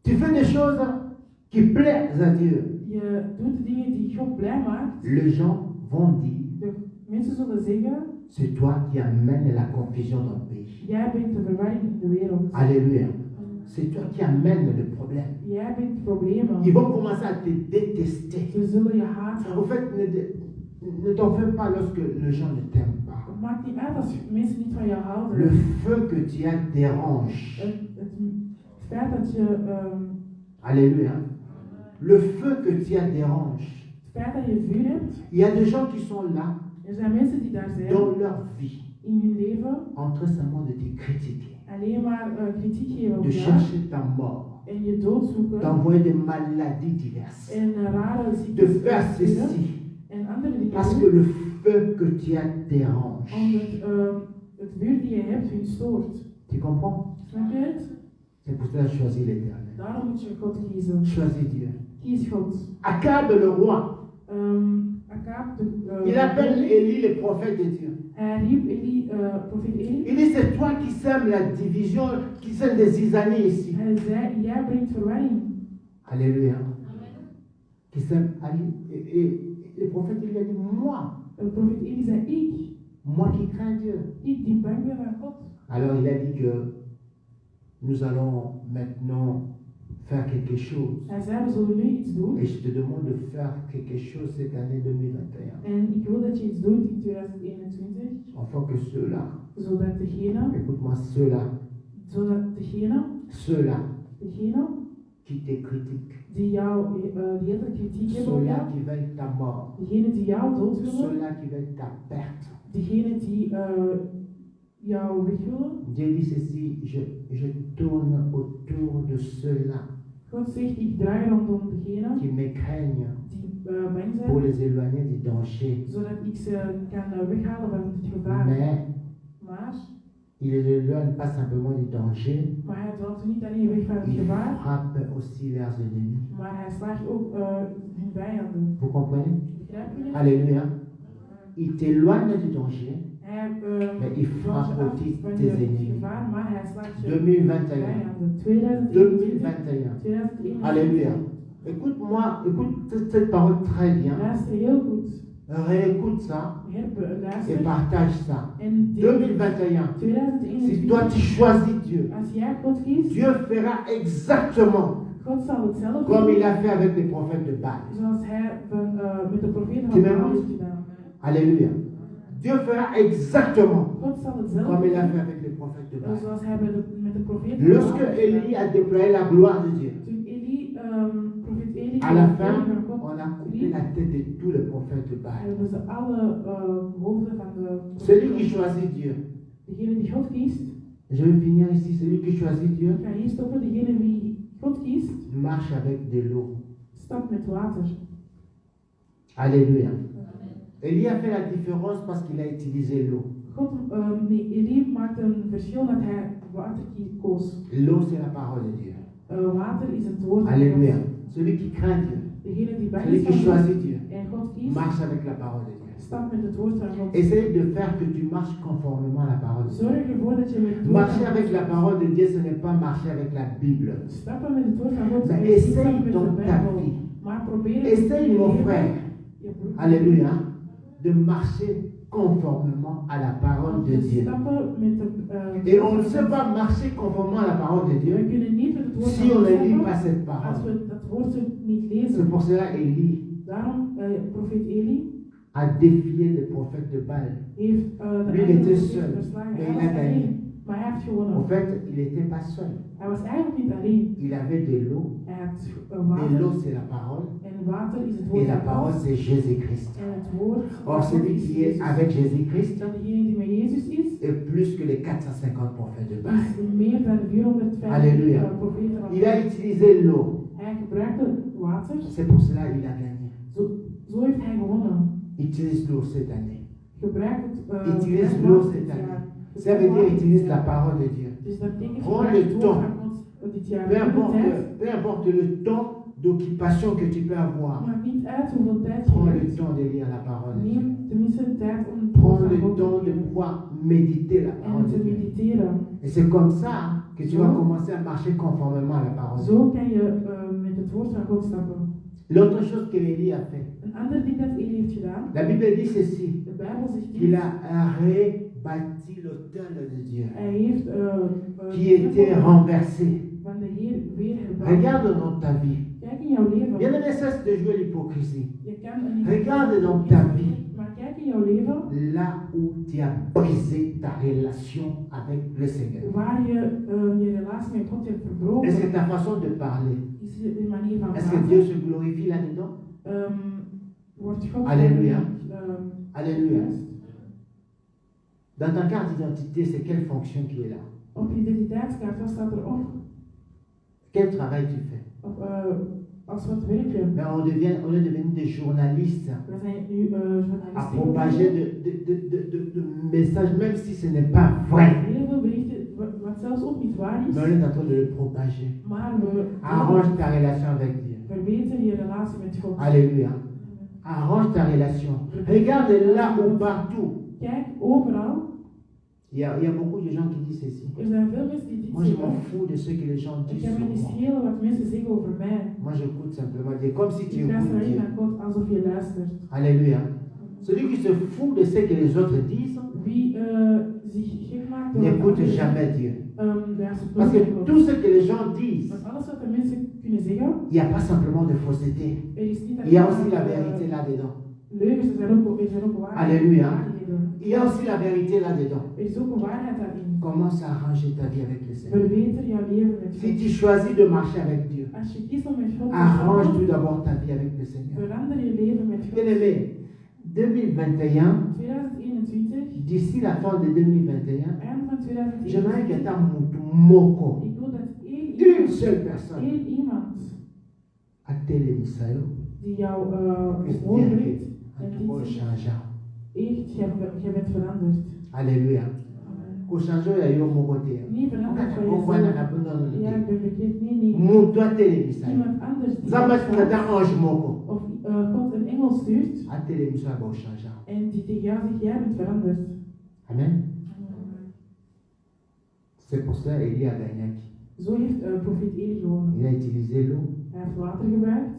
Speaker 3: Tu fais des choses qui plaisent à Dieu.
Speaker 1: je doet de dingen die God blij maakt.
Speaker 3: Les gens vont dire,
Speaker 1: De mensen zullen zeggen,
Speaker 3: c'est toi qui amènes la confusion dans le pays.
Speaker 1: jij brengt de verwarring in de wereld.
Speaker 3: Alléluia. C'est toi qui amènes le problème.
Speaker 1: Jij brengt problemen.
Speaker 3: Ils vont commencer à te détester.
Speaker 1: Ze zullen je haten.
Speaker 3: En fait, ne t'en fais pas lorsque les gens ne t'aiment pas.
Speaker 1: Het maakt niet uit als mensen niet van jou houden.
Speaker 3: Le feu que tu as dérange.
Speaker 1: Het feit dat je,
Speaker 3: Alléluia. Le feu que tu as dérange.
Speaker 1: het feit dat je vuur hebt,
Speaker 3: Il y a des gens qui sont là
Speaker 1: er zijn mensen die daar zijn
Speaker 3: dans leur vie
Speaker 1: in hun leven
Speaker 3: en train seulement de te critiquer,
Speaker 1: alleen maar kritiek geven op
Speaker 3: de
Speaker 1: jou
Speaker 3: chercher ta mort,
Speaker 1: en je dood zoeken
Speaker 3: d'envoyer des maladies diverses,
Speaker 1: en rare
Speaker 3: de
Speaker 1: ziektes
Speaker 3: faire
Speaker 1: sturen
Speaker 3: ceci.
Speaker 1: en andere dingen
Speaker 3: Parce
Speaker 1: doen,
Speaker 3: que le feu que tu as dérange.
Speaker 1: omdat het vuur die je hebt hun stoort.
Speaker 3: Tu comprends?
Speaker 1: Snap je het?
Speaker 3: C'est pour cela que je choisis l'éternel.
Speaker 1: Daarom moet je God kiezen.
Speaker 3: Choisis Dieu.
Speaker 1: Kies God.
Speaker 3: Akab le roi,
Speaker 1: Akaab,
Speaker 3: il appelle Élie le prophète de Dieu.
Speaker 2: riep Eli, profeet Eli.
Speaker 3: Il dit, c'est toi qui sèmes la division, qui sème des zizanies ici.
Speaker 2: Hij zei, jij brengt verwarring.
Speaker 3: Alléluia. Qui sème, et le prophète, il a dit, moi,
Speaker 2: Profeet Eli zei,
Speaker 3: moi qui crains Dieu.
Speaker 2: ik die bang ben van God.
Speaker 3: Alors il a dit que nous allons maintenant faire quelque chose.
Speaker 2: Hij zei, we zullen nu iets doen.
Speaker 3: Et je te demande de faire quelque chose cette année 2021.
Speaker 2: En ik wil dat je iets doet in 2021.
Speaker 3: Enfin que ceux-là,
Speaker 2: Zodat
Speaker 3: écoute-moi, ceux-là
Speaker 2: degene
Speaker 3: qui te critiquent,
Speaker 2: die jou die hele kritiek hebben op
Speaker 3: ceux-là
Speaker 2: jou,
Speaker 3: qui veulent ta mort,
Speaker 2: degene die jou dood willen,
Speaker 3: ceux-là qui veulent ta perte.
Speaker 2: degene die jou weg willen.
Speaker 3: Dieu dit ceci, je tourne autour de ceux-là
Speaker 2: God zegt, ik draai rondom degene
Speaker 3: qui me craignent
Speaker 2: die bang
Speaker 3: pour
Speaker 2: zijn,
Speaker 3: les éloigner du danger.
Speaker 2: zodat ik ze kan weghalen van het gevaar. Maar
Speaker 3: Il les éloigne pas simplement du danger,
Speaker 2: hij dwaalt niet alleen weg van het
Speaker 3: il
Speaker 2: gevaar,
Speaker 3: frappe aussi leurs ennemis.
Speaker 2: maar hij slaagt ook hun vijanden.
Speaker 3: Vous comprenez?
Speaker 2: Begrijp je?
Speaker 3: Alléluia. Il t'éloigne du danger,
Speaker 2: Hij
Speaker 3: mais il frappe
Speaker 2: af
Speaker 3: aussi
Speaker 2: van
Speaker 3: tes
Speaker 2: het
Speaker 3: ennemis.
Speaker 2: gevaar, maar hij slaagt je
Speaker 3: 2021.
Speaker 2: vijanden. 2021.
Speaker 3: 2021.
Speaker 2: 2021.
Speaker 3: Alléluia. Écoute-moi, écoute cette parole très bien.
Speaker 2: Luister heel goed.
Speaker 3: Réécoute ça et
Speaker 2: Luister.
Speaker 3: partage ça.
Speaker 2: En deel
Speaker 3: 2021.
Speaker 2: 2021.
Speaker 3: Si toi tu choisis Dieu,
Speaker 2: Als jij God kiest,
Speaker 3: Dieu fera exactement
Speaker 2: God zal hetzelfde
Speaker 3: comme
Speaker 2: doen
Speaker 3: il a fait avec les prophètes de Baal.
Speaker 2: zoals hij met de profeten
Speaker 3: Tu
Speaker 2: van
Speaker 3: m'aimes?
Speaker 2: Baal heeft gedaan.
Speaker 3: Alléluia. Dieu fera exactement
Speaker 2: God zal hetzelfde
Speaker 3: comme il a fait
Speaker 2: doen
Speaker 3: avec les prophètes de Baal.
Speaker 2: zoals hij met de profeten van Baal
Speaker 3: Lorsque
Speaker 2: heeft
Speaker 3: Élie
Speaker 2: gedaan.
Speaker 3: a déployé la gloire de Dieu,
Speaker 2: Toen profeet Eli
Speaker 3: à la
Speaker 2: de
Speaker 3: fin,
Speaker 2: glorie van God
Speaker 3: on a coupé la tête de tous les prophètes de Baal.
Speaker 2: hebben ze alle hoofden van de
Speaker 3: Celui qui
Speaker 2: profeten.
Speaker 3: choisit Dieu,
Speaker 2: Degene die God kiest,
Speaker 3: je vais finir ici, celui qui choisit Dieu
Speaker 2: ik ga hier stoppen. Degene die God kiest,
Speaker 3: marche avec de l'eau.
Speaker 2: stapt met water.
Speaker 3: Alléluia. Élie a fait la différence parce qu'il a utilisé l'eau.
Speaker 2: Eli maakt een verschil dat hij water koos.
Speaker 3: L'eau, c'est la parole de Dieu.
Speaker 2: Water is het woord van
Speaker 3: Alléluia.
Speaker 2: God.
Speaker 3: Celui qui craint Dieu,
Speaker 2: Degene die bang
Speaker 3: celui
Speaker 2: is
Speaker 3: qui
Speaker 2: van
Speaker 3: choisit
Speaker 2: God
Speaker 3: Dieu,
Speaker 2: en God kiest,
Speaker 3: marche avec la parole de Dieu.
Speaker 2: stapt met het woord van God.
Speaker 3: Essaye de faire que tu marches conformément à la parole de Dieu.
Speaker 2: Zorg ervoor dat je met het woord
Speaker 3: Marcher
Speaker 2: van
Speaker 3: avec
Speaker 2: God
Speaker 3: la parole de Dieu, ce n'est pas marcher avec la Bible.
Speaker 2: stappen met het woord van God.
Speaker 3: Mais
Speaker 2: is niet
Speaker 3: essaye
Speaker 2: stappen met de
Speaker 3: dans ta
Speaker 2: Bijbel.
Speaker 3: vie.
Speaker 2: Maar probeer het
Speaker 3: Essaye,
Speaker 2: in je
Speaker 3: mon
Speaker 2: leven,
Speaker 3: frère,
Speaker 2: je broer,
Speaker 3: alléluia, de marcher conformément à la parole de
Speaker 2: te
Speaker 3: Dieu.
Speaker 2: stappen met de
Speaker 3: Et on ne sait pas marcher conformément à la parole de
Speaker 2: We
Speaker 3: Dieu
Speaker 2: kunnen niet met het woord
Speaker 3: si
Speaker 2: van
Speaker 3: on
Speaker 2: God
Speaker 3: ne lit
Speaker 2: stappen
Speaker 3: pas cette
Speaker 2: als
Speaker 3: parole.
Speaker 2: we dat woord niet
Speaker 3: C'est
Speaker 2: lezen.
Speaker 3: pour cela Élie
Speaker 2: Daarom, profeet Eli
Speaker 3: a défié les prophètes de Baal.
Speaker 2: heeft de
Speaker 3: Lui, il
Speaker 2: andere
Speaker 3: était
Speaker 2: profeten
Speaker 3: seul,
Speaker 2: verslagen.
Speaker 3: mais
Speaker 2: Hij
Speaker 3: il
Speaker 2: was
Speaker 3: a gagné.
Speaker 2: alleen, maar hij heeft
Speaker 3: En
Speaker 2: gewonnen.
Speaker 3: fait, il n'était pas seul.
Speaker 2: Hij was eigenlijk niet alleen.
Speaker 3: Il avait de l'eau.
Speaker 2: Hij had
Speaker 3: Et l'eau,
Speaker 2: water.
Speaker 3: c'est la parole.
Speaker 2: En water is het
Speaker 3: Et
Speaker 2: woord
Speaker 3: la
Speaker 2: van
Speaker 3: parole,
Speaker 2: God.
Speaker 3: c'est Jésus-Christ.
Speaker 2: En het woord
Speaker 3: Or, celui qui est avec Jésus-Christ
Speaker 2: dat degene die met Jezus is,
Speaker 3: est plus que les 450 prophètes de Baal.
Speaker 2: is meer dan 450
Speaker 3: Alléluia.
Speaker 2: profeten van
Speaker 3: Il a
Speaker 2: God.
Speaker 3: utilisé l'eau.
Speaker 2: Hij gebruikte water.
Speaker 3: C'est pour cela qu'il a gagné.
Speaker 2: Zo heeft hij gewonnen.
Speaker 3: Utilise l'eau cette année.
Speaker 2: Gebruik het
Speaker 3: Utilise
Speaker 2: gebruik
Speaker 3: l'eau
Speaker 2: water
Speaker 3: cette
Speaker 2: dit
Speaker 3: année.
Speaker 2: jaar.
Speaker 3: Ça veut dire utilise la parole de Dieu.
Speaker 2: Dus dat betekent
Speaker 3: Prends
Speaker 2: gebruik
Speaker 3: le
Speaker 2: het woord
Speaker 3: temps.
Speaker 2: van God dit jaar. Neem de tijd.
Speaker 3: Peu importe le temps d'occupation que tu peux avoir.
Speaker 2: Maakt niet uit hoeveel tijd je
Speaker 3: Prends le
Speaker 2: hebt.
Speaker 3: temps de lire la parole de Dieu.
Speaker 2: Neem tenminste de tijd om het
Speaker 3: Prends
Speaker 2: woord van
Speaker 3: le
Speaker 2: God
Speaker 3: temps
Speaker 2: te
Speaker 3: de
Speaker 2: lezen
Speaker 3: pouvoir méditer la parole
Speaker 2: en
Speaker 3: de
Speaker 2: te
Speaker 3: Dieu.
Speaker 2: mediteren.
Speaker 3: Et c'est comme ça que tu vas
Speaker 2: Zo.
Speaker 3: commencer à marcher conformément à la parole de Dieu.
Speaker 2: Zo kan je met het woord van God stappen.
Speaker 3: L'autre chose que Élie a fait,
Speaker 2: Een ander ding dat Eli heeft gedaan,
Speaker 3: la Bible dit ceci,
Speaker 2: de Bijbel zegt
Speaker 3: qu'il
Speaker 2: dit,
Speaker 3: a rebâti l'autel de Dieu
Speaker 2: hij heeft
Speaker 3: qui était renversé.
Speaker 2: van de Heer weer herbouwd.
Speaker 3: Regarde dans ta vie.
Speaker 2: Kijk in jouw leven.
Speaker 3: Bien aimé, cesse de jouer l'hypocrisie.
Speaker 2: Je kan een
Speaker 3: Regarde dans ta vie
Speaker 2: maar kijk in jouw leven
Speaker 3: là où tu as brisé ta relation avec le Seigneur.
Speaker 2: waar je je relatie met God hebt verbroken.
Speaker 3: Est-ce que ta façon de parler,
Speaker 2: Is de manier van
Speaker 3: est-ce que
Speaker 2: praten.
Speaker 3: Dieu se glorifie là-dedans?
Speaker 2: Wordt God
Speaker 3: Alléluia.
Speaker 2: ehm,
Speaker 3: Alléluia. Dans ta carte d'identité, c'est quelle fonction qui est là?
Speaker 2: op je identiteitskaart, wat staat erop?
Speaker 3: Quel travail tu fais?
Speaker 2: Als wat werk je?
Speaker 3: Mais on est devenu des journalistes
Speaker 2: We zijn nu
Speaker 3: à
Speaker 2: journalisten.
Speaker 3: propager de messages, même si ce n'est pas vrai.
Speaker 2: Heel veel berichten, wat zelfs ook niet waar is,
Speaker 3: Mais on est en train de le propager.
Speaker 2: maar we
Speaker 3: Arrange ta relation avec Dieu.
Speaker 2: verbeteren je relatie met God.
Speaker 3: Alléluia. Arrange ta relation. Regarde là où partout
Speaker 2: Kijk, overal,
Speaker 3: il y a beaucoup de gens qui disent ceci.
Speaker 2: zijn veel mensen die dit
Speaker 3: Moi, je m'en
Speaker 2: zeggen.
Speaker 3: fous de ce que les gens
Speaker 2: Ik
Speaker 3: disent
Speaker 2: heb
Speaker 3: sur
Speaker 2: me niet
Speaker 3: moi.
Speaker 2: schelen wat mensen zeggen over mij.
Speaker 3: Moi, j'écoute simplement Dieu, comme si tu
Speaker 2: Ik luister
Speaker 3: écoutes
Speaker 2: alleen
Speaker 3: Dieu.
Speaker 2: naar God alsof je luistert.
Speaker 3: Alléluia. Celui qui se fout de ce que les autres disent,
Speaker 2: Wie zich gek maakt door
Speaker 3: n'écoute
Speaker 2: anderen,
Speaker 3: jamais Dieu.
Speaker 2: luistert
Speaker 3: Parce
Speaker 2: nooit
Speaker 3: que
Speaker 2: naar God.
Speaker 3: tout ce que les gens disent,
Speaker 2: Want alles wat de mensen kunnen zeggen,
Speaker 3: il n'y a pas simplement de fausseté.
Speaker 2: is niet
Speaker 3: Il y a
Speaker 2: alleen
Speaker 3: aussi la
Speaker 2: maar,
Speaker 3: vérité là-dedans.
Speaker 2: leugens, er zijn ook waarheden.
Speaker 3: Alléluia.
Speaker 2: waarheden.
Speaker 3: Il y a aussi la vérité là-dedans.
Speaker 2: Er is ook een waarheid daarin.
Speaker 3: Commence à arranger ta vie avec le Seigneur.
Speaker 2: Verbeter jouw leven met
Speaker 3: Si
Speaker 2: God.
Speaker 3: tu choisis de marcher avec Dieu,
Speaker 2: Als je kiest om met God te
Speaker 3: arrange
Speaker 2: stappen,
Speaker 3: tout d'abord ta vie avec le Seigneur.
Speaker 2: verander je leven met God.
Speaker 3: Bien-aimé, 2021,
Speaker 2: 2021,
Speaker 3: d'ici la fin de 2021,
Speaker 2: eind van
Speaker 3: j'aimerais
Speaker 2: 2021,
Speaker 3: que tu aies moko,
Speaker 2: ik wil dat
Speaker 3: une seule personne,
Speaker 2: één iemand
Speaker 3: à télévision,
Speaker 2: die jou
Speaker 3: puisse
Speaker 2: is nodig
Speaker 3: dire
Speaker 2: heeft
Speaker 3: que
Speaker 2: en
Speaker 3: tu
Speaker 2: die
Speaker 3: vas
Speaker 2: zegt,
Speaker 3: changer.
Speaker 2: echt, jij bent veranderd.
Speaker 3: Alléluia. Au changer, il y a eu mon côté.
Speaker 2: Niet veranderd van
Speaker 3: On voit dans la
Speaker 2: jezelf.
Speaker 3: bonne
Speaker 2: Ja, ik ben verkeerd. Nee.
Speaker 3: Mon toi télévision.
Speaker 2: Iemand anders die
Speaker 3: Zamba
Speaker 2: God
Speaker 3: tu n'as ange moko.
Speaker 2: of God een engel stuurt
Speaker 3: À télévision, il va changer.
Speaker 2: en die tegen jou zegt, jij bent veranderd.
Speaker 3: Amen. C'est pour ça Élie a gagné.
Speaker 2: Zo heeft profeet Eli gewonnen.
Speaker 3: Il a utilisé l'eau.
Speaker 2: Hij heeft water gebruikt.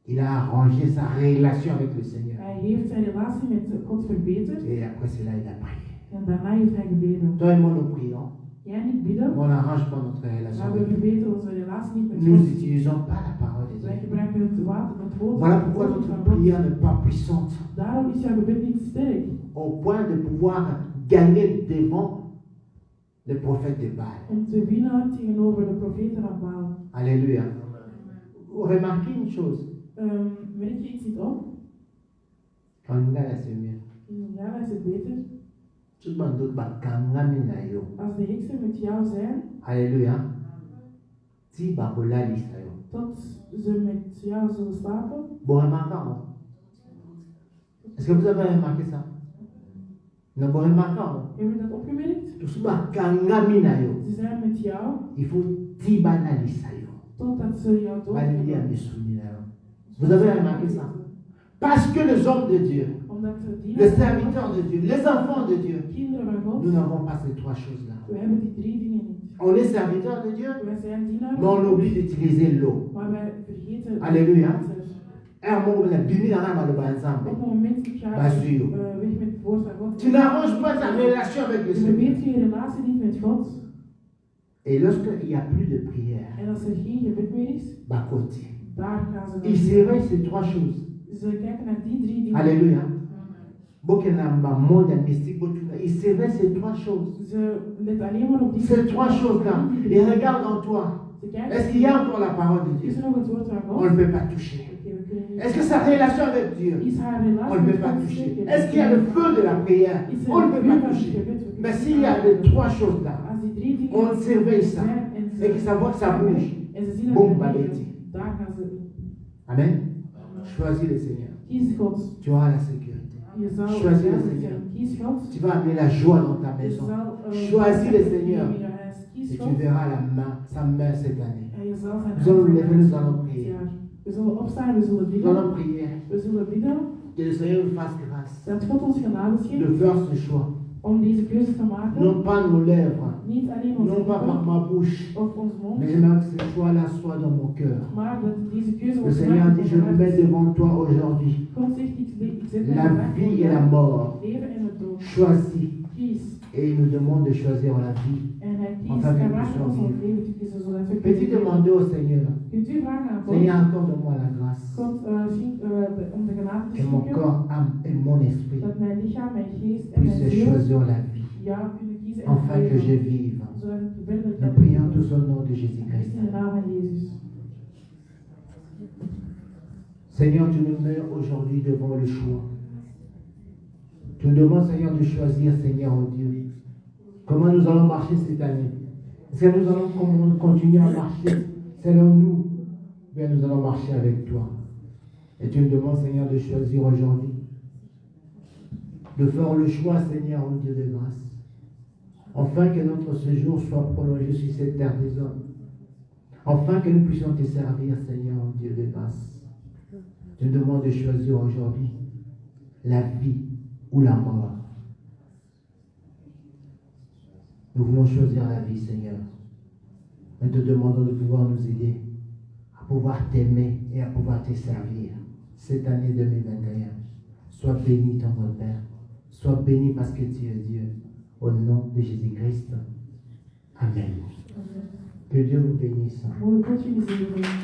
Speaker 3: Il a arrangé sa relation avec le Seigneur.
Speaker 2: Hij heeft zijn relatie met God verbeterd.
Speaker 3: Et après cela, il a prié.
Speaker 2: En daarna heeft hij gebeden.
Speaker 3: Toi et moi, nous prions.
Speaker 2: Jij niet bidden,
Speaker 3: Mais on n'arrange pas notre relation
Speaker 2: maar we
Speaker 3: avec Dieu.
Speaker 2: verbeteren onze relatie niet met
Speaker 3: Nous
Speaker 2: God.
Speaker 3: n'utilisons pas la parole de
Speaker 2: Wij
Speaker 3: Dieu.
Speaker 2: gebruiken het water, het woord
Speaker 3: Voilà
Speaker 2: het
Speaker 3: pourquoi
Speaker 2: woord
Speaker 3: notre
Speaker 2: van God.
Speaker 3: prière n'est pas puissante.
Speaker 2: Daarom is jouw gebed niet sterk.
Speaker 3: Au point de pouvoir gagner devant les prophètes de Baal.
Speaker 2: Om te winnen tegenover de profeten van Baal.
Speaker 3: Alléluia. Vous remarquez une chose.
Speaker 2: Merk je iets niet op?
Speaker 3: Quand on a c'est mieux.
Speaker 2: In Ghana is het beter.
Speaker 3: Tout le monde va kangami na yo.
Speaker 2: Als de heksen met jou zijn,
Speaker 3: Alléluia. Si bakolali sa yo.
Speaker 2: tot ze met jou zullen slapen.
Speaker 3: Bon, remarquant. Est-ce que vous avez remarqué ça? Non, bon, remarquant.
Speaker 2: Hebben we dat opgemerkt?
Speaker 3: Tout ce kangami na yo.
Speaker 2: Ze zijn met jou
Speaker 3: Il faut tibanali sa yo.
Speaker 2: totdat ze jou
Speaker 3: Balili a
Speaker 2: doodgeven.
Speaker 3: misuni na yo. Vous avez remarqué ça? Parce que les hommes de Dieu,
Speaker 2: Omdat we
Speaker 3: les
Speaker 2: dienaren van
Speaker 3: serviteurs de Dieu, les enfants de Dieu,
Speaker 2: God, kinderen van God,
Speaker 3: nous n'avons pas ces trois choses-là.
Speaker 2: we hebben die drie dingen niet.
Speaker 3: On est serviteurs de Dieu,
Speaker 2: Wij zijn dienaren,
Speaker 3: mais on oublie d'utiliser l'eau.
Speaker 2: maar wij vergeten
Speaker 3: Alléluia.
Speaker 2: water.
Speaker 3: Et à un moment, on a béni dans la main de
Speaker 2: Op
Speaker 3: ensemble.
Speaker 2: het moment ik ga
Speaker 3: Basio.
Speaker 2: weg met het woord van God.
Speaker 3: Tu n'arranges pas ta relation avec le
Speaker 2: Je
Speaker 3: Seigneur.
Speaker 2: verbetert je relatie niet met God.
Speaker 3: Et lorsqu'il n'y a plus de prière,
Speaker 2: En als er geen gebed meer is,
Speaker 3: bah côté.
Speaker 2: daar gaan ze
Speaker 3: Il
Speaker 2: naar.
Speaker 3: s'éveille ces trois choses.
Speaker 2: Ze kijken naar die drie dingen.
Speaker 3: Alléluia. Bokenamba, monde mystique, Botuna. Il s'éveille ces trois choses.
Speaker 2: Ze let alleen maar op die
Speaker 3: Ces trois choses-là. Et regarde en toi.
Speaker 2: Ze kijken,
Speaker 3: Est-ce qu'il y a encore la parole de
Speaker 2: is
Speaker 3: Dieu?
Speaker 2: er nog het woord van
Speaker 3: On
Speaker 2: God?
Speaker 3: ne peut pas toucher.
Speaker 2: Oké, we kunnen niet.
Speaker 3: Est-ce que sa relation avec Dieu?
Speaker 2: Is haar
Speaker 3: On ne
Speaker 2: relatie
Speaker 3: peut
Speaker 2: met
Speaker 3: pas
Speaker 2: God
Speaker 3: toucher.
Speaker 2: zeker?
Speaker 3: Est-ce qu'il y a le feu de la prière?
Speaker 2: Is er
Speaker 3: On ne
Speaker 2: het
Speaker 3: peut
Speaker 2: vuur
Speaker 3: pas
Speaker 2: van het
Speaker 3: toucher.
Speaker 2: gebed? We kunnen
Speaker 3: Mais
Speaker 2: niet.
Speaker 3: s'il y a les trois choses-là,
Speaker 2: Als die drie dingen
Speaker 3: on surveille ça.
Speaker 2: zijn en ze
Speaker 3: Et que ça voit que ça bouge.
Speaker 2: en ze zien dat
Speaker 3: Boum,
Speaker 2: het
Speaker 3: baleti.
Speaker 2: beweegt, daar gaan ze in.
Speaker 3: Amen. Choisis le Seigneur.
Speaker 2: Kies God.
Speaker 3: Tu auras la sécurité.
Speaker 2: Je zal
Speaker 3: Choisis le
Speaker 2: veilig
Speaker 3: Seigneur.
Speaker 2: zijn. Kies God.
Speaker 3: Tu vas amener la joie dans ta
Speaker 2: Je
Speaker 3: maison.
Speaker 2: zal
Speaker 3: Choisis le Seigneur.
Speaker 2: in je huis. Kies
Speaker 3: Et tu
Speaker 2: God.
Speaker 3: verras sa main cette année.
Speaker 2: En je zal zijn
Speaker 3: Nous allons nous lever, nous allons
Speaker 2: dit
Speaker 3: prier.
Speaker 2: jaar. We zullen opstaan, we zullen
Speaker 3: Nous
Speaker 2: bidden.
Speaker 3: allons prier.
Speaker 2: We zullen bidden
Speaker 3: Que le Seigneur nous fasse grâce
Speaker 2: dat God ons genade
Speaker 3: de
Speaker 2: schenkt
Speaker 3: faire ce choix.
Speaker 2: om deze keuze te maken.
Speaker 3: Non pas nos lèvres,
Speaker 2: Niet alleen onze
Speaker 3: non pas par
Speaker 2: lippen
Speaker 3: ma bouche,
Speaker 2: of ons mond,
Speaker 3: mais j'aimerais que ce choix-là soit dans mon cœur.
Speaker 2: maar dat deze keuze
Speaker 3: Le
Speaker 2: wordt
Speaker 3: Seigneur
Speaker 2: gemaakt
Speaker 3: dit,
Speaker 2: in
Speaker 3: je
Speaker 2: ons
Speaker 3: me mets
Speaker 2: hart.
Speaker 3: devant toi aujourd'hui
Speaker 2: God zegt, ik zet mij
Speaker 3: la
Speaker 2: vandaag
Speaker 3: vie
Speaker 2: voor
Speaker 3: et la
Speaker 2: jou.
Speaker 3: mort.
Speaker 2: Leven en het dood.
Speaker 3: Choisis.
Speaker 2: Kies.
Speaker 3: Et il nous demande de choisir la vie.
Speaker 2: En hij kiest
Speaker 3: Enfin,
Speaker 2: en
Speaker 3: que
Speaker 2: vraagt
Speaker 3: nous
Speaker 2: ons om het
Speaker 3: soyons
Speaker 2: leven te kiezen zodat we
Speaker 3: Peux-tu
Speaker 2: kunnen
Speaker 3: demander au Seigneur,
Speaker 2: Kunt u vragen aan God,
Speaker 3: Seigneur, accorde-moi la grâce
Speaker 2: God om de genade te
Speaker 3: que mon
Speaker 2: schenken,
Speaker 3: corps, âme et mon esprit
Speaker 2: dat mijn lichaam, mijn geest en mijn
Speaker 3: puissent
Speaker 2: ziel
Speaker 3: choisir la vie,
Speaker 2: jou kunnen kiezen en
Speaker 3: afin que je
Speaker 2: leven,
Speaker 3: vive.
Speaker 2: zodat ik verder
Speaker 3: Nous
Speaker 2: kan
Speaker 3: prions
Speaker 2: leven.
Speaker 3: tous au nom de Jésus-Christ.
Speaker 2: In de naam van Jezus.
Speaker 3: Seigneur, tu nous mets aujourd'hui devant le choix. Tu nous demandes, Seigneur, de choisir, Seigneur, oh Dieu. Comment nous allons marcher cette année? Est-ce que nous allons continuer à marcher selon nous? Bien, nous allons marcher avec toi. Et tu nous demandes, Seigneur, de choisir aujourd'hui. De faire le choix, Seigneur, oh Dieu de grâce. Afin que notre séjour soit prolongé sur cette terre des hommes. Afin que nous puissions te servir, Seigneur, oh Dieu de grâce. Je demande de choisir aujourd'hui la vie ou la mort. Nous voulons choisir la vie, Seigneur. Nous te demandons de pouvoir nous aider à pouvoir t'aimer et à pouvoir te servir cette année 2021. Sois béni, tendre Père. Sois béni parce que tu es Dieu. Au nom de Jésus-Christ. Amen. Que Dieu vous bénisse.
Speaker 1: Bom, eu continuo dizendo.